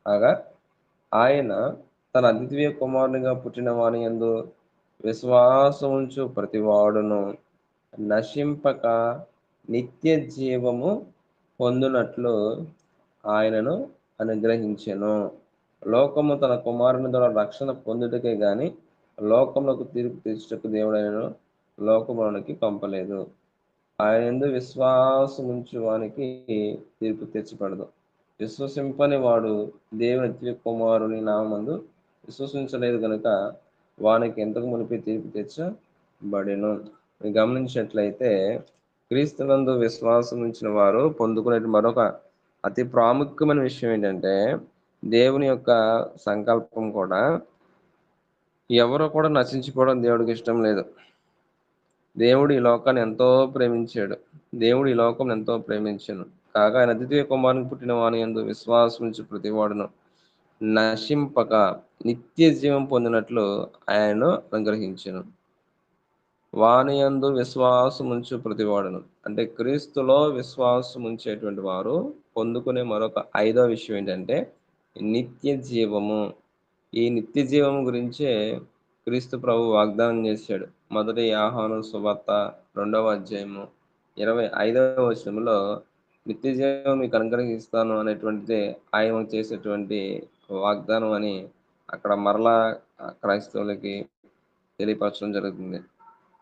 కాగా ఆయన తన అద్వితీయ కుమారునిగా పుట్టిన వాని యందు విశ్వాసముంచు ప్రతివాడును నశింపక నిత్య జీవము పొందునట్లు ఆయనను అనుగ్రహించెను. లోకము తన కుమారుని ద్వారా రక్షణ పొందుటకే గాని లోకములకు తీర్పు తీర్చుటకు దేవుడైనను లోకములోనికి పంపలేదు. ఆయన యందు విశ్వాసముంచు వానికి తీర్పు తీర్చబడదు. విశ్వసింపని వాడు దేవుని అద్వితీయ కుమారుని నామందు విశ్వసించలేదు కనుక వానికి ఎంతకు మునిపి తీర్పు తీర్చబడెను. గమనించినట్లయితే క్రీస్తునందు విశ్వాసం ఉంచిన వారు పొందుకునే మరొక అతి ప్రాముఖ్యమైన విషయం ఏంటంటే దేవుని యొక్క సంకల్పం కూడా ఎవరు కూడా నశించుకోవడం దేవుడికి ఇష్టం లేదు. దేవుడు ఈ లోకాన్ని ఎంతో ప్రేమించాడు. దేవుడు ఈ లోకం ఎంతో ప్రేమించాను కాగా ఆయన అద్వితీయ కుమారునికి పుట్టిన వాని యందు విశ్వాసముంచు ప్రతివాడును నశింపక నిత్య జీవం పొందినట్లు ఆయనను అనుగ్రహించెను. వాని యందు విశ్వాసముంచు ప్రతివాడును అంటే క్రీస్తులో విశ్వాసముంచేటువంటి వారు పొందుకునే మరొక 5వ విషయం ఏంటంటే నిత్య జీవము. ఈ నిత్య జీవం గురించే క్రీస్తు ప్రభు వాగ్దానం చేశాడు. మొదటి యోహాను సువార్త 2వ అధ్యాయము 25వ వచనంలో నిత్య జీవం మీకు అనుగ్రహిస్తాను అనేటువంటిది ఆయన చేసేటువంటి వాగ్దానం అని అక్కడ మరలా క్రైస్తవులకి తెలియపరచడం జరుగుతుంది.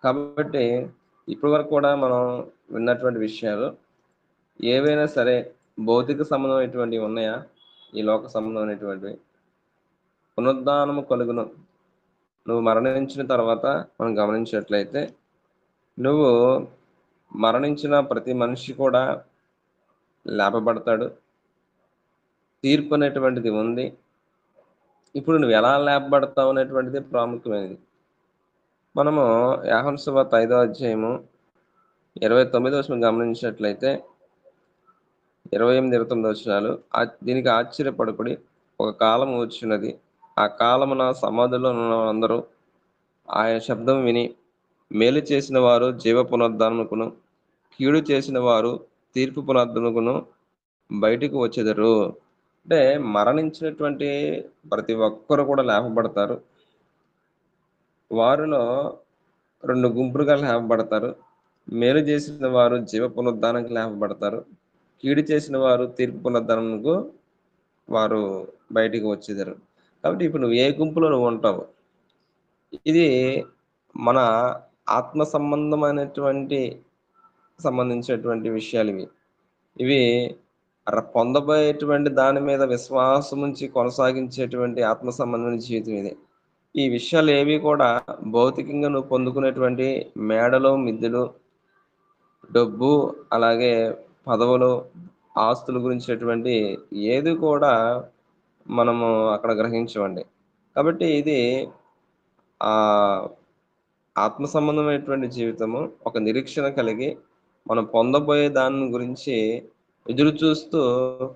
కాబట్టి ఇప్పటి వరకు కూడా మనం విన్నటువంటి విషయాలు ఏవైనా సరే భౌతిక సంబంధమైనటువంటివి ఉన్నాయా? ఈ లోక సంబంధమైనటువంటివి. పునరుద్ధానము కలుగును. నువ్వు మరణించిన తర్వాత మనం గమనించినట్లయితే నువ్వు మరణించిన ప్రతి మనిషి కూడా లేపబడతాడు. తీర్పు అనేటువంటిది ఉంది. ఇప్పుడు నువ్వు ఎలా లేపబడతావు అనేటువంటిది ప్రాముఖ్యమైనది. మనము యోహాను సువార్త 5వ అధ్యాయము 29వ వచనం గమనించినట్లయితే 28, 29 వచనాలు దీనికి ఆశ్చర్యపడకుడి, ఒక కాలం వచ్చినది, ఆ కాలమున సమాధిలో ఉన్న అందరూ ఆయన శబ్దం విని మేలు చేసిన వారు జీవ పునరుద్ధరణకును కీడు చేసిన వారు తీర్పు పునరుద్ధరణకును బయటికి వచ్చేదరు. అంటే మరణించినటువంటి ప్రతి ఒక్కరు కూడా లేపబడతారు. వారిలో 2 గుంపులుగా లేపబడతారు. మేలు చేసిన వారు జీవ పునరుద్ధానానికి లేపబడతారు. కీడు చేసిన వారు తీర్పు పునరుద్ధరణకు వారు బయటికి వచ్చేదారు. కాబట్టి ఇప్పుడు నువ్వు ఏ గుంపులో నువ్వు ఉంటావు? ఇది మన ఆత్మ సంబంధించినటువంటి విషయాలు ఇవి పొందబోయేటువంటి దాని మీద విశ్వాసం ఉంచి కొనసాగించేటువంటి ఆత్మ సంబంధమైన జీవితం ఇది. ఈ విషయాలు ఏవి కూడా భౌతికంగా నువ్వు పొందుకునేటువంటి మేడలు, మిద్దెలు, డబ్బు, అలాగే పదవులు, ఆస్తుల గురించినటువంటి ఏది కూడా మనము అక్కడ గ్రహించవండి. కాబట్టి ఇది ఆత్మ సంబంధమైనటువంటి జీవితము, ఒక నిరీక్షణ కలిగి మనం పొందబోయే దాని గురించి ఎదురు చూస్తూ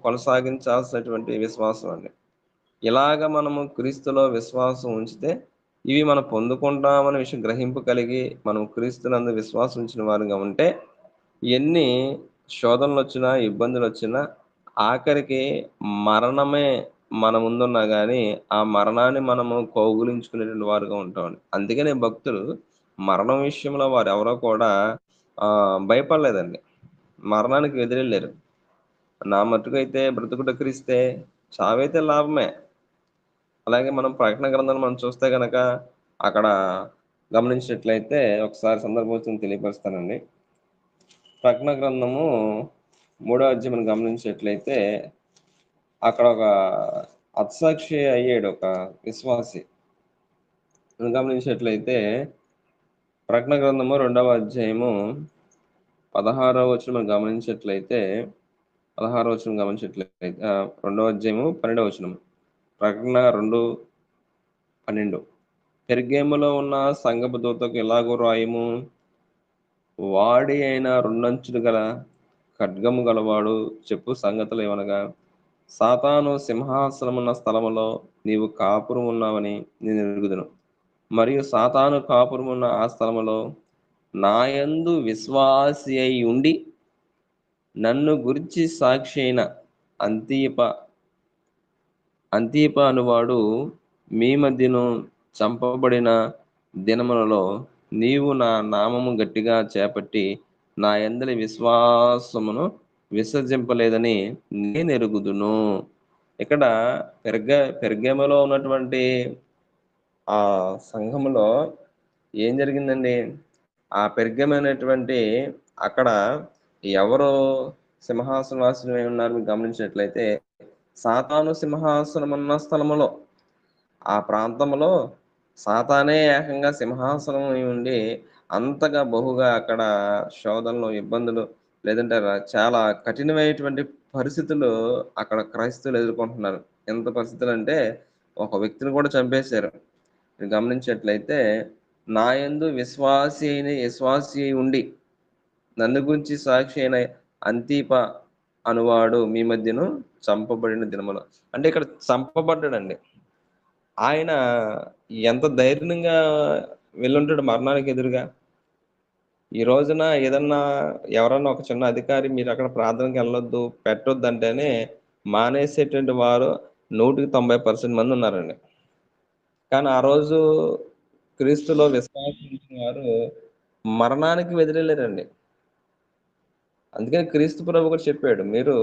కొనసాగించాల్సినటువంటి విశ్వాసం అండి. ఇలాగ మనము క్రీస్తులో విశ్వాసం ఉంచితే ఇవి మనం పొందుకుంటామనే విషయం గ్రహింపు కలిగి మనం క్రీస్తునందు విశ్వాసం ఉంచిన వారుగా ఉంటే ఎన్ని శోధనలు వచ్చినా, ఇబ్బందులు వచ్చినా, ఆఖరికి మరణమే మన ముందున్నా కానీ ఆ మరణాన్ని మనము కౌగులించుకునేటువంటి వారుగా ఉంటామండి. అందుకనే భక్తులు మరణం విషయంలో వారు ఎవరో కూడా భయపడలేదండి. మరణానికి ఎదురెళ్ళారు. నా మట్టుకు అయితే బ్రతుకుట క్రీస్తే, చావైతే లాభమే. అలాగే మనం ప్రకటన గ్రంథాన్ని మనం చూస్తే కనుక అక్కడ గమనించినట్లయితే ఒకసారి సందర్భం తెలియపరుస్తానండి. ప్రకటన గ్రంథము 3వ అధ్యాయం గమనించినట్లయితే అక్కడ ఒక హతసాక్షి అయ్యాడు ఒక విశ్వాసి. గమనించినట్లయితే ప్రకటన గ్రంథము 2వ అధ్యాయము 16వ వచనం గమనించినట్లయితే 2వ అధ్యాయము 12వ వచనం. ప్రకటన 2:12. పెర్గేములో ఉన్న సంఘపు దూతకు ఎలాగో రాయము, వాడి అయిన 2 అంచులు గల ఖడ్గము గలవాడు చెప్పు సంగతులు ఏమనగా, సాతాను సింహాసనమున్న స్థలములో నీవు కాపురం ఉన్నావని నేను ఎరుగుదును. మరియు సాతాను కాపురమున్న ఆ స్థలములో నాయందు విశ్వాసి అయి ఉండి నన్ను గురించి సాక్షి అయిన అంతియప అనువాడు మీ మధ్యను చంపబడిన దినములలో నీవు నా నామము గట్టిగా చేపట్టి నా యందలి విశ్వాసమును విసర్జింపలేదని నేను ఎరుగుదును. ఇక్కడ పెర్గేములో ఉన్నటువంటి ఆ సంఘములో ఏం జరిగిందండి? ఆ పెర్గమైనటువంటి అక్కడ ఎవరు సింహాసనవాసులై ఉన్నారు మీరు గమనించినట్లయితే సాతాను సింహాసనం ఉన్న స్థలములో, ఆ ప్రాంతంలో సాతానే ఏకంగా సింహాసనం ఉండి అంతగా బహుగా అక్కడ శోధనలు, ఇబ్బందులు, లేదంటే చాలా కఠినమైనటువంటి పరిస్థితులు అక్కడ క్రైస్తవులు ఎదుర్కొంటున్నారు. ఎంత పరిస్థితులు అంటే ఒక వ్యక్తిని కూడా చంపేశారు. మీరు గమనించినట్లయితే, నా యందు విశ్వాసి అయి ఉండి నన్ను గురించి సాక్షి అయిన అంతిప అనువాడు మీ మధ్యను చంపబడిన దినములు. అంటే ఇక్కడ చంపబడ్డాడండి. ఆయన ఎంత ధైర్యంగా వెళ్ళుంటాడు మరణానికి ఎదురుగా. ఈ రోజున ఏదన్నా ఎవరన్నా ఒక చిన్న అధికారి మీరు అక్కడ ప్రార్థనకి వెళ్ళొద్దు, పెట్టొద్దు అంటేనే మానేసేటువంటి వారు 190% మంది ఉన్నారండి. కానీ ఆ రోజు క్రీస్తులో విశ్వాసం ఉంచిన వారు మరణానికి వెదిరెళ్ళారండి. అందుకని క్రీస్తు ప్రభు కూడా చెప్పాడు, మీరు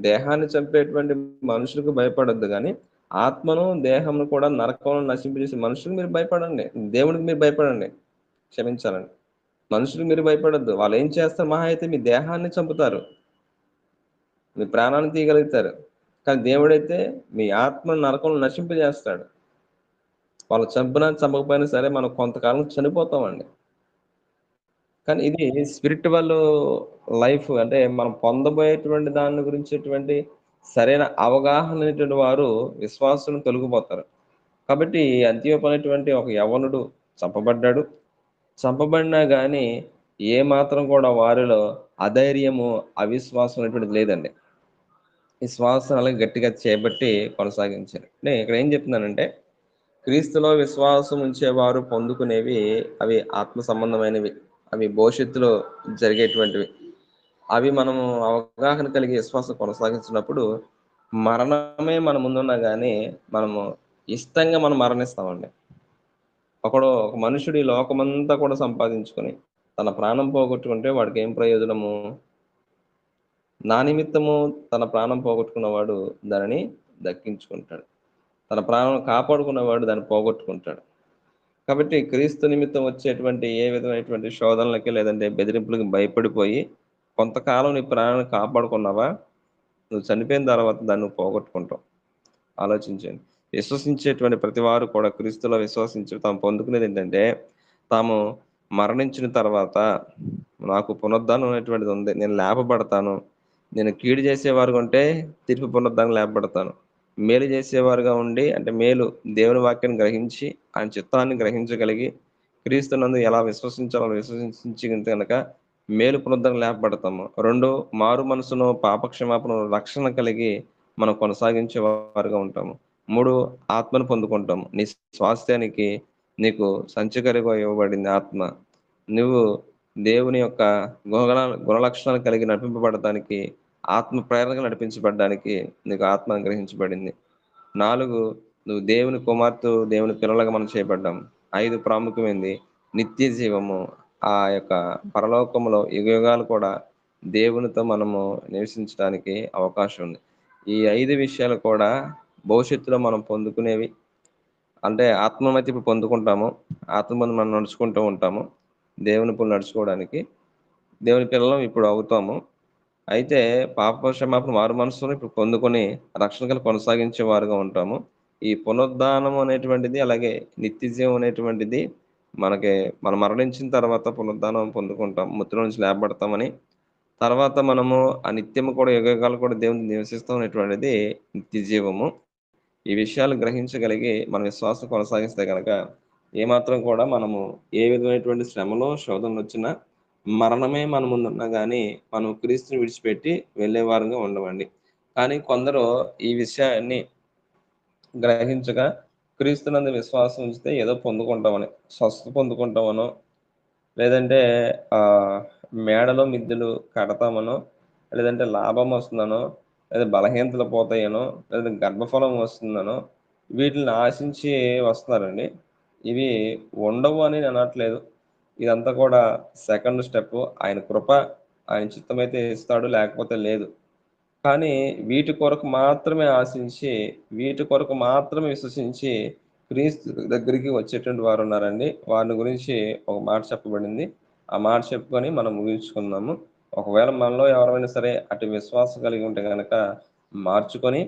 దేహాన్ని చంపేటువంటి మనుషులకు భయపడొద్దు కానీ ఆత్మను దేహంను కూడా నరకంలో నశింపజేసే మనుషులకు మీరు భయపడండి. దేవునికి మీరు భయపడండి. క్షమించాలండి. మనుషులకు మీరు భయపడొద్దు. వాళ్ళు ఏం చేస్తారు? మహా అయితే మీ దేహాన్ని చంపుతారు, మీ ప్రాణాన్ని తీయగలుగుతారు. కానీ దేవుడైతే మీ ఆత్మను నరకంలో నశింపజేస్తాడు. వాళ్ళు చంపినా చంపకపోయినా సరే మనం కొంతకాలం చనిపోతామండి. కానీ ఇది స్పిరిచువల్ లైఫ్, అంటే మనం పొందబోయేటువంటి దాని గురించేటువంటి సరైన అవగాహన అనేటువంటి వారు విశ్వాసులను తొలగిపోతారు. కాబట్టి అంతియోపు అనేటువంటి ఒక యవ్వనుడు చంపబడ్డాడు. చంపబడినా కానీ ఏ మాత్రం కూడా వారిలో అధైర్యము, అవిశ్వాసం అనేటువంటిది లేదండి. విశ్వాసం అలాగే గట్టిగా చేపట్టి కొనసాగించారు. నేను ఇక్కడ ఏం చెప్తున్నానంటే, క్రీస్తులో విశ్వాసం ఉంచేవారు పొందుకునేవి అవి ఆత్మ సంబంధమైనవి, అవి భవిష్యత్తులో జరిగేటువంటివి. అవి మనము అవగాహన కలిగి విశ్వాసం కొనసాగించినప్పుడు మరణమే మన ముందున్నా కానీ మనము ఇష్టంగా మనం మరణిస్తామండి. ఒక మనుషుడు ఈ లోకమంతా కూడా సంపాదించుకొని తన ప్రాణం పోగొట్టుకుంటే వాడికి ఏం ప్రయోజనము? నా నిమిత్తము తన ప్రాణం పోగొట్టుకున్నవాడు దానిని దక్కించుకుంటాడు. తన ప్రాణం కాపాడుకున్నవాడు దాన్ని పోగొట్టుకుంటాడు. కాబట్టి క్రీస్తు నిమిత్తం వచ్చేటువంటి ఏ విధమైనటువంటి శోధనలకి లేదంటే బెదిరింపులకి భయపడిపోయి కొంతకాలం నీ ప్రాణాన్ని కాపాడుకున్నావా, నువ్వు చనిపోయిన తర్వాత దాన్ని నువ్వు పోగొట్టుకుంటావు. ఆలోచించండి. విశ్వసించేటువంటి ప్రతి వారు కూడా క్రీస్తులో విశ్వసించి తాము పొందుకునేది ఏంటంటే, తాము మరణించిన తర్వాత నాకు పునరుద్ధానం అనేటువంటిది ఉంది, నేను లేపబడతాను. నేను కీడు చేసేవారుగా ఉంటే తిరిగి పునరుద్ధానం లేపబడతాను. మేలు చేసేవారుగా ఉండి, అంటే మేలు దేవుని వాక్యాన్ని గ్రహించి ఆయన చిత్తాన్ని గ్రహించగలిగి క్రీస్తునందు ఎలా విశ్వసించాలో విశ్వసించి కనుక మేలు పునరుద్ధరణ లేపబడతాము. 2, మారు మనసును పాపక్షమాపణ రక్షణ కలిగి మనం కొనసాగించే వారుగా ఉంటాము. 3, ఆత్మను పొందుకుంటాము. నీ స్వాస్థ్యానికి నీకు సంచకరిగా ఇవ్వబడింది ఆత్మ. నువ్వు దేవుని యొక్క గుణలక్షణాలు కలిగి నడిపింపబడటానికి, ఆత్మ ప్రేరణగా నడిపించబడడానికి నీకు ఆత్మ అనుగ్రహించబడింది. 4, నువ్వు దేవుని కుమార్తె, దేవుని పిల్లలుగా మనం చేయబడ్డాం. 5, ప్రాముఖ్యమైనది నిత్య జీవము. ఆ యొక్క పరలోకములో యుగాలు కూడా దేవునితో మనము నివసించడానికి అవకాశం ఉంది. ఈ 5 విషయాలు కూడా భవిష్యత్తులో మనం పొందుకునేవి. అంటే ఆత్మమైతే ఇప్పుడు పొందుకుంటాము, ఆత్మ మనం నడుచుకుంటూ ఉంటాము. దేవుని ఇప్పుడు నడుచుకోవడానికి దేవుని పిల్లలం ఇప్పుడు అవుతాము. అయితే పాపక్షమాపణ మారు మనసును ఇప్పుడు పొందుకొని రక్షణ కొనసాగించే వారుగా ఉంటాము. ఈ పునరుద్ధానం అనేటువంటిది అలాగే నిత్య జీవం అనేటువంటిది మనం మరణించిన తర్వాత పునరుద్ధానం పొందుకుంటాం, మృతుల నుంచి లేపబడతామని. తర్వాత మనము ఆ నిత్యము కూడా యుగాలు కూడా దేవుని నివసిస్తాం అనేటువంటిది నిత్య జీవము. ఈ విషయాలు గ్రహించగలిగి మన విశ్వాసం కొనసాగిస్తే కనుక ఏమాత్రం కూడా మనము ఏ విధమైనటువంటి శ్రమలో శోధనలు వచ్చినా, మరణమే మన ముందున్నా కానీ మనం క్రీస్తుని విడిచిపెట్టి వెళ్ళేవారుగా ఉండవండి. కానీ కొందరు ఈ విషయాన్ని గ్రహించగా క్రీస్తునందు విశ్వాసం ఉంచితే ఏదో పొందుకుంటామని, స్వస్థత పొందుకుంటామనో, లేదంటే మేడలో మిద్దెలు కడతామనో, లేదంటే లాభం వస్తుందనో, లేదా బలహీనతలు పోతాయనో, లేదా గర్భఫలం వస్తుందనో వీటిని ఆశించి వస్తున్నారండి. ఇవి ఉండవు అని నేను అనట్లేదు. ఇదంతా కూడా సెకండ్ స్టెప్. ఆయన కృప, ఆయన చిత్తమైతే ఇస్తాడు, లేకపోతే లేదు. కానీ వీటి కొరకు మాత్రమే ఆశించి, వీటి కొరకు మాత్రమే విశ్వసించి క్రీస్తు దగ్గరికి వచ్చేటువంటి వారు ఉన్నారండి. వారిని గురించి ఒక మాట చెప్పబడింది. ఆ మాట చెప్పుకొని మనం ముగించుకుందాము. ఒకవేళ మనలో ఎవరైనా సరే అటు విశ్వాసం కలిగి ఉంటే కనుక మార్చుకొని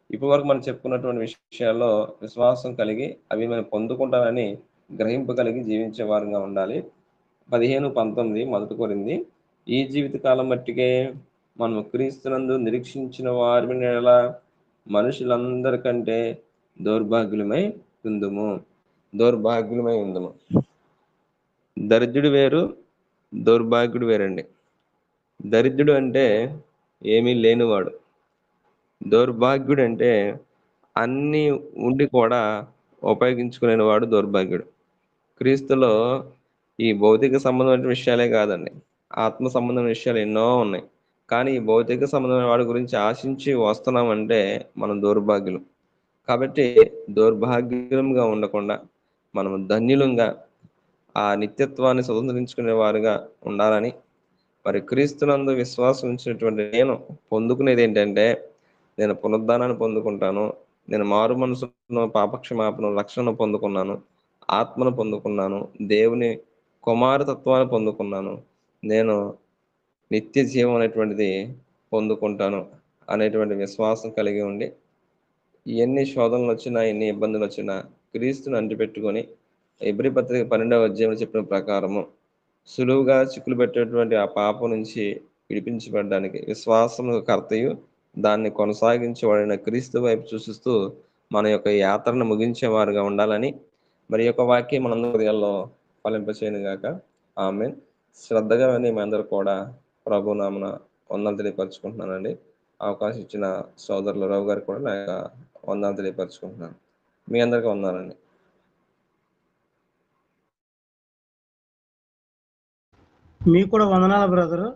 ఇప్పటి వరకు మనం చెప్పుకున్నటువంటి విషయాల్లో విశ్వాసం కలిగి అవి మనం పొందుకుంటామని గ్రహింపగలిగి జీవించే వారంగా ఉండాలి. 15:19 మొదటి కొరింథీ, ఈ జీవిత కాలం మట్టికే మనము క్రీస్తునందు నిరీక్షించిన వారి ఎలా మనుషులందరికంటే దౌర్భాగ్యులమై ఉందుము. దరిద్రుడు వేరు, దౌర్భాగ్యుడు వేరండి. దరిద్రుడు అంటే ఏమీ లేనివాడు. దౌర్భాగ్యుడు అంటే అన్నీ ఉండి కూడా ఉపయోగించుకునేవాడు దౌర్భాగ్యుడు. క్రీస్తులో ఈ భౌతిక సంబంధమైన విషయాలే కాదండి, ఆత్మ సంబంధమైన విషయాలు ఎన్నో ఉన్నాయి. కానీ ఈ భౌతిక సంబంధమైన వాడి గురించి ఆశించి వస్తున్నామంటే మనం దౌర్భాగ్యులు. కాబట్టి దౌర్భాగ్యంగా ఉండకుండా మనం ధన్యులంగా ఆ నిత్యత్వాన్ని స్వతంత్రించుకునే వారుగా ఉండాలని, మరి క్రీస్తునందు విశ్వాసం ఉంచినటువంటి నేను పొందుకునేది ఏంటంటే, నేను పునరుద్ధానాన్ని పొందుకుంటాను, నేను మారు మనసును, పాపక్షమాపణ, రక్షణను పొందుకున్నాను, ఆత్మను పొందుకున్నాను, దేవుని కుమారతత్వాన్ని పొందుకున్నాను, నేను నిత్య జీవం అనేటువంటిది పొందుకుంటాను అనేటువంటి విశ్వాసం కలిగి ఉండి, ఎన్ని శోధనలు వచ్చినా, ఎన్ని ఇబ్బందులు వచ్చినా క్రీస్తుని అంటిపెట్టుకొని ఎబ్రీ పత్రిక 12వ అధ్యాయంలో చెప్పిన ప్రకారము సులువుగా చిక్కులు పెట్టేటువంటి ఆ పాపం నుంచి విడిపించబడడానికి విశ్వాసము కర్తయు దాన్ని కొనసాగించబడిన క్రీస్తు వైపు చూస్తూ మన యొక్క యాత్రను ముగించేవారుగా ఉండాలని మరి యొక్క వాక్యం మనందరి హృదయాల్లో ఫలింపచేయను గాక. ఆమేన్. శ్రద్ధగా విని మీ అందరూ కూడా ప్రభు నామమున వందనాలు తెలియపరచుకుంటున్నానండి. అవకాశం ఇచ్చిన సోదరులు రావు గారికి కూడా నా యొక్క వందనాలు తెలియపరచుకుంటున్నాను. మీ అందరికీ వందనాలండి. మీకు కూడా వందనాలు బ్రదరు.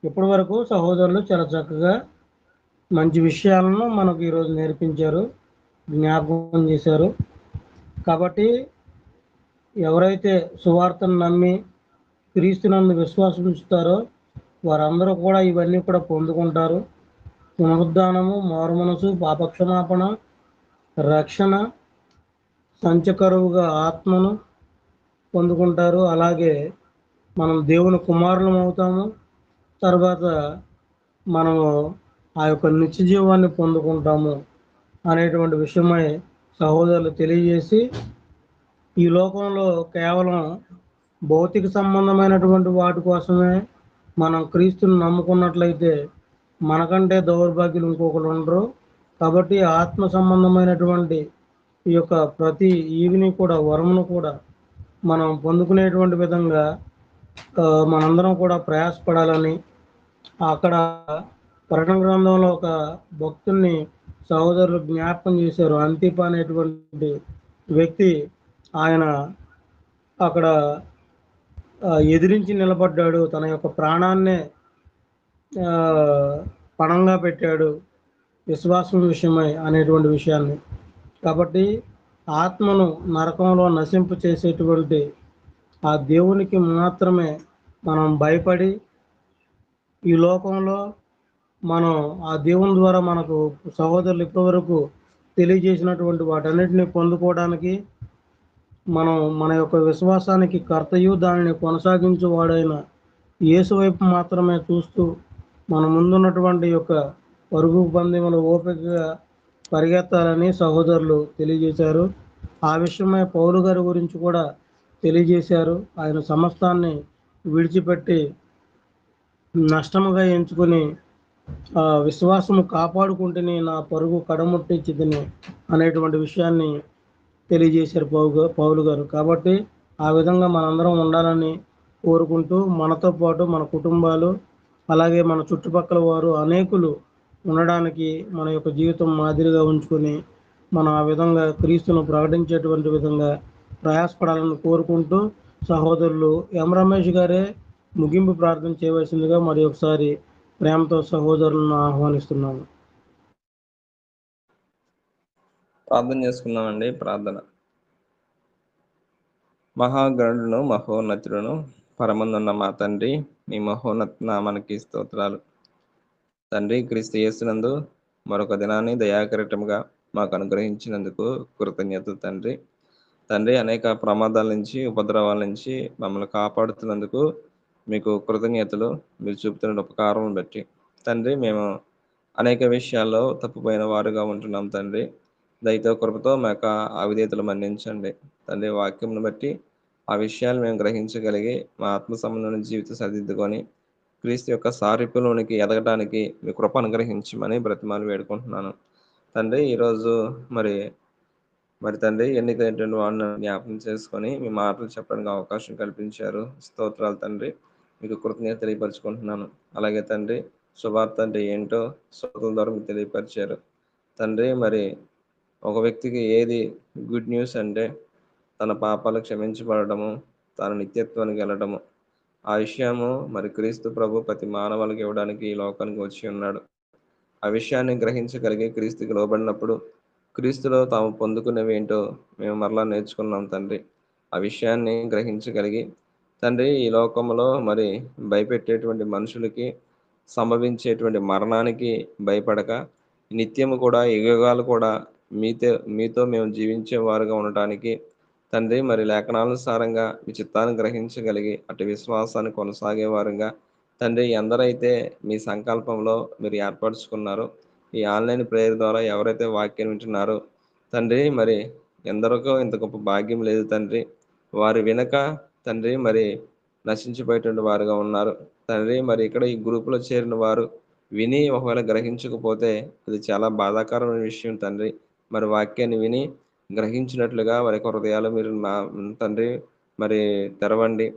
ఇప్పటి వరకు సహోదరులు చాలా చక్కగా మంచి విషయాలను మనకు ఈరోజు నేర్పించారు, జ్ఞాపకం చేశారు. కాబట్టి ఎవరైతే సువార్తను నమ్మి క్రీస్తునందు విశ్వాసం ఉంచుతారో వారందరూ కూడా ఇవన్నీ కూడా పొందుకుంటారు. పునరుద్ధానము, మారుమనసు, పాపక్షమాపణ, రక్షణ, సంచకరువుగా ఆత్మను పొందుకుంటారు. అలాగే మనం దేవుని కుమారులం అవుతాము. తర్వాత మనము ఆ యొక్క నిత్య జీవాన్ని పొందుకుంటాము అనేటువంటి విషయమై సహోదరులు తెలియజేసి, ఈ లోకంలో కేవలం భౌతిక సంబంధమైనటువంటి వాటి కోసమే మనం క్రీస్తుని నమ్ముకున్నట్లయితే మనకంటే దౌర్భాగ్యులు ఇంకొకరు ఉండరు. కాబట్టి ఆత్మ సంబంధమైనటువంటి ఈ యొక్క ప్రతి ఈవిని కూడా, వరమును కూడా మనం పొందుకునేటువంటి విధంగా మనందరం కూడా ప్రయాసపడాలని, అక్కడ ప్రకటన గ్రంథంలో ఒక భక్తుల్ని సహోదరులు జ్ఞాపకం చేశారు. అంతిప అనేటువంటి వ్యక్తి, ఆయన అక్కడ ఎదిరించి నిలబడ్డాడు, తన యొక్క ప్రాణాన్నే పణంగా పెట్టాడు విశ్వాసం విషయమై అనేటువంటి విషయాన్ని. కాబట్టి ఆత్మను నరకంలో నశింప చేసేటువంటి ఆ దేవునికి మాత్రమే మనం భయపడి, ఈ లోకంలో మనం ఆ దేవుని ద్వారా మనకు సహోదరులు ఇప్పటివరకు తెలియజేసినటువంటి వాటన్నిటిని పొందుకోవడానికి మనం మన యొక్క విశ్వాసానికి కర్తయు దానిని కొనసాగించేవాడైన యేసు వైపు మాత్రమే చూస్తూ మన ముందున్నటువంటి యొక్క పరుగు పందెములు ఓపికగా పరిగెత్తాలని సహోదరులు తెలియజేశారు. ఆ విషయమై పౌలు గారి గురించి కూడా తెలియజేశారు. ఆయన సమస్తాన్ని విడిచిపెట్టి నష్టముగా ఎంచుకొని విశ్వాసము కాపాడుకుంటేనే నా పరుగు కడముట్టించిదని అనేటువంటి విషయాన్ని తెలియజేశారు పౌలు గారు. కాబట్టి ఆ విధంగా మనందరం ఉండాలని కోరుకుంటూ, మనతో పాటు మన కుటుంబాలు, అలాగే మన చుట్టుపక్కల వారు అనేకులు ఉండడానికి మన యొక్క జీవితం మాదిరిగా ఉంచుకొని మనం ఆ విధంగా క్రీస్తును ప్రకటించేటువంటి విధంగా ప్రయాసపడాలని కోరుకుంటూ, సహోదరులు ఎం రమేష్ గారే ముగింపు ప్రార్థన చేయవలసిందిగా మరి ఒకసారి ప్రేమతో సహోదరులను ఆహ్వానిస్తున్నాము. ప్రార్థన చేసుకున్నామండి. ప్రార్థన. మహాగణుడును మహోన్నతుడును పరమందున్న మా తండ్రి, మీ మహోన్నత నామానికి స్తోత్రాలు. తండ్రి, క్రీస్తు యేసునందు మరొక దినాన్ని దయాకరటముగా మాకు అనుగ్రహించినందుకు కృతజ్ఞతలు తండ్రి. తండ్రి, అనేక ప్రమాదాల నుంచి, ఉపద్రవాల నుంచి మమ్మల్ని కాపాడుతున్నందుకు మీకు కృతజ్ఞతలు. మీరు చూపుతున్న ఉపకారం బట్టి తండ్రి, మేము అనేక విషయాల్లో తప్పుపోయిన వారుగా ఉంటున్నాం తండ్రి. దయతో కృపతో మా యొక్క అవిధేయతలు మన్నించండి తండ్రి. వాక్యంను బట్టి ఆ విషయాలు మేము గ్రహించగలిగి మా ఆత్మ సంబంధమైన జీవితం సరిదిద్దుకొని క్రీస్తు యొక్క సారూప్యంలోనికి ఎదగడానికి మీ కృప అనుగ్రహించమని బ్రతిమాలు వేడుకుంటున్నాను. తండ్రి ఈరోజు మరి మరి తండ్రి ఎన్నికైనటువంటి వాడిని జ్ఞాపకం చేసుకొని మీ మాటలు చెప్పడానికి అవకాశం కల్పించారు. స్తోత్రాలు తండ్రి, మీకు కృతజ్ఞత తెలియపరచుకుంటున్నాను. అలాగే తండ్రి శుభార్త అంటే ఏంటో శ్రోతల ద్వారా మీకు తెలియపరిచారు తండ్రి. మరి ఒక వ్యక్తికి ఏది గుడ్ న్యూస్ అంటే తన పాపాలు క్షమించబడము, తన నిత్యత్వానికి వెళ్ళడము. ఆ విషయము మరి క్రీస్తు ప్రభు ప్రతి మానవులకు ఇవ్వడానికి ఈ లోకానికి వచ్చి ఉన్నాడు. ఆ విషయాన్ని గ్రహించగలిగి క్రీస్తుకి లోబడినప్పుడు క్రీస్తులో తాము పొందుకునేవి ఏంటో మేము మరలా నేర్చుకున్నాం తండ్రి. ఆ విషయాన్ని గ్రహించగలిగి తండ్రి ఈ లోకంలో మరి భయపెట్టేటువంటి మనుషులకి సంభవించేటువంటి మరణానికి భయపడక నిత్యము కూడా యుగాలు కూడా మీతో మేము జీవించే వారుగా ఉండటానికి తండ్రి మరి లేఖనానుసారంగా మీ చిత్తాన్ని గ్రహించగలిగి అటు విశ్వాసాన్ని కొనసాగేవారుగా తండ్రి ఎందరైతే మీ సంకల్పంలో మీరు ఏర్పరచుకున్నారో ఈ ఆన్లైన్ ప్రేయర్ ద్వారా ఎవరైతే వాక్యం వింటున్నారో తండ్రి మరి ఎందరికో ఇంత గొప్ప భాగ్యం లేదు తండ్రి. వారు వినక తండ్రి మరి నశించిపోయేటువంటి వారుగా ఉన్నారు తండ్రి. మరి ఇక్కడ ఈ గ్రూపులో చేరిన వారు విని ఒకవేళ గ్రహించకపోతే అది చాలా బాధాకరమైన విషయం తండ్రి. మరి వాక్యాన్ని విని గ్రహించినట్లుగా వారి యొక్క హృదయాలు మీరు తండ్రి మరి తెరవండి.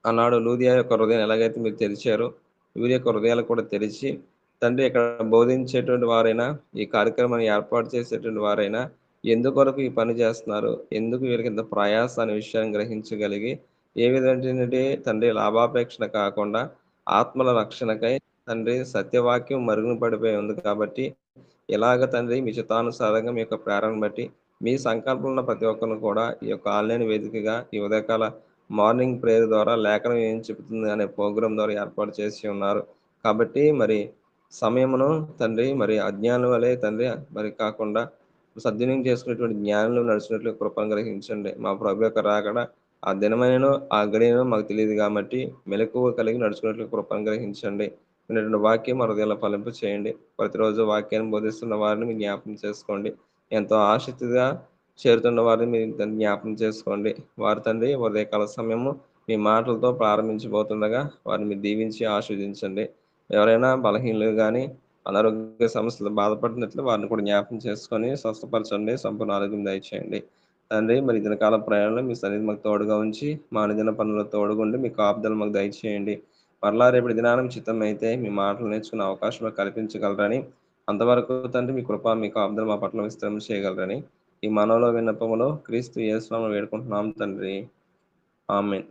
ఆనాడు లూదియా యొక్క హృదయం ఎలాగైతే మీరు తెరిచారో వీరి యొక్క హృదయాలు కూడా తెరిచి తండ్రి ఇక్కడ బోధించేటువంటి వారైనా ఈ కార్యక్రమాన్ని ఏర్పాటు చేసేటువంటి వారైనా ఎందుకొరకు ఈ పని చేస్తున్నారు, ఎందుకు వీరికి ఇంత ప్రయాస అనే విషయాన్ని గ్రహించగలిగి ఏ విధంగా తండ్రి లాభాపేక్షణ కాకుండా ఆత్మల రక్షణకై తండ్రి సత్యవాక్యం మరుగున పడిపోయి ఉంది కాబట్టి ఎలాగ తండ్రి మీ చిత్తానుసారంగా మీ యొక్క ప్రేరణ బట్టి మీ సంకల్పంలో ప్రతి ఒక్కరిని కూడా ఈ యొక్క ఆన్లైన్ వేదికగా ఈ ఉదయకాల మార్నింగ్ ప్రేయర్ ద్వారా లేఖనం ఏం చెబుతుంది అనే ప్రోగ్రాం ద్వారా ఏర్పాటు చేసి ఉన్నారు. కాబట్టి మరి సమయమును తండ్రి మరి అజ్ఞానుల వలె తండ్రి మరి కాకుండా సద్వినియోగం చేసుకునేటువంటి జ్ఞానంలో నడిచినట్లు కృపను గ్రహించండి. మా ప్రభు యొక్క రాకడ ఆ దినమైనను ఆ గడియను మాకు తెలియదు కాబట్టి మెలకువ కలిగి నడుచుకున్నట్లు కృపను గ్రహించండి. విన్నటువంటి వాక్యం హృదయాల్లో ఫలింపు చేయండి. ప్రతిరోజు వాక్యాన్ని బోధిస్తున్న వారిని మీరు జ్ఞాపకం చేసుకోండి. ఎంతో ఆసక్తిగా చేరుతున్న వారిని మీరు జ్ఞాపకం చేసుకోండి. వారి తండ్రి ఉదయకాల సమయము మీ మాటలతో ప్రారంభించబోతుండగా వారిని మీరు దీవించి ఆస్వాదించండి. ఎవరైనా బలహీనలు కానీ అనారోగ్య సమస్యలు బాధపడినట్లు వారిని కూడా జ్ఞాపకం చేసుకొని స్వస్థపరచండి, సంపూర్ణ ఆరోగ్యం దయచేయండి తండ్రి. మరి దినకాల ప్రయాణంలో మీ సన్నిధి మాకు తోడుగా ఉంచి మా అనుదిన పనుల్లో తోడుగుండి మీ కాపుదలు మాకు దయచేయండి. మరలా రేపటి దినానం చిత్తం అయితే మీ మాటలు నేర్చుకునే అవకాశం కల్పించగలరని, అంతవరకు తండ్రి మీ కృప మీ కాపుదలు మా పట్ల విస్తరణ చేయగలరని ఈ మనలో విన్నపములో క్రీస్తు యేసు నామములో వేడుకుంటున్నాం తండ్రి. ఆమేన్.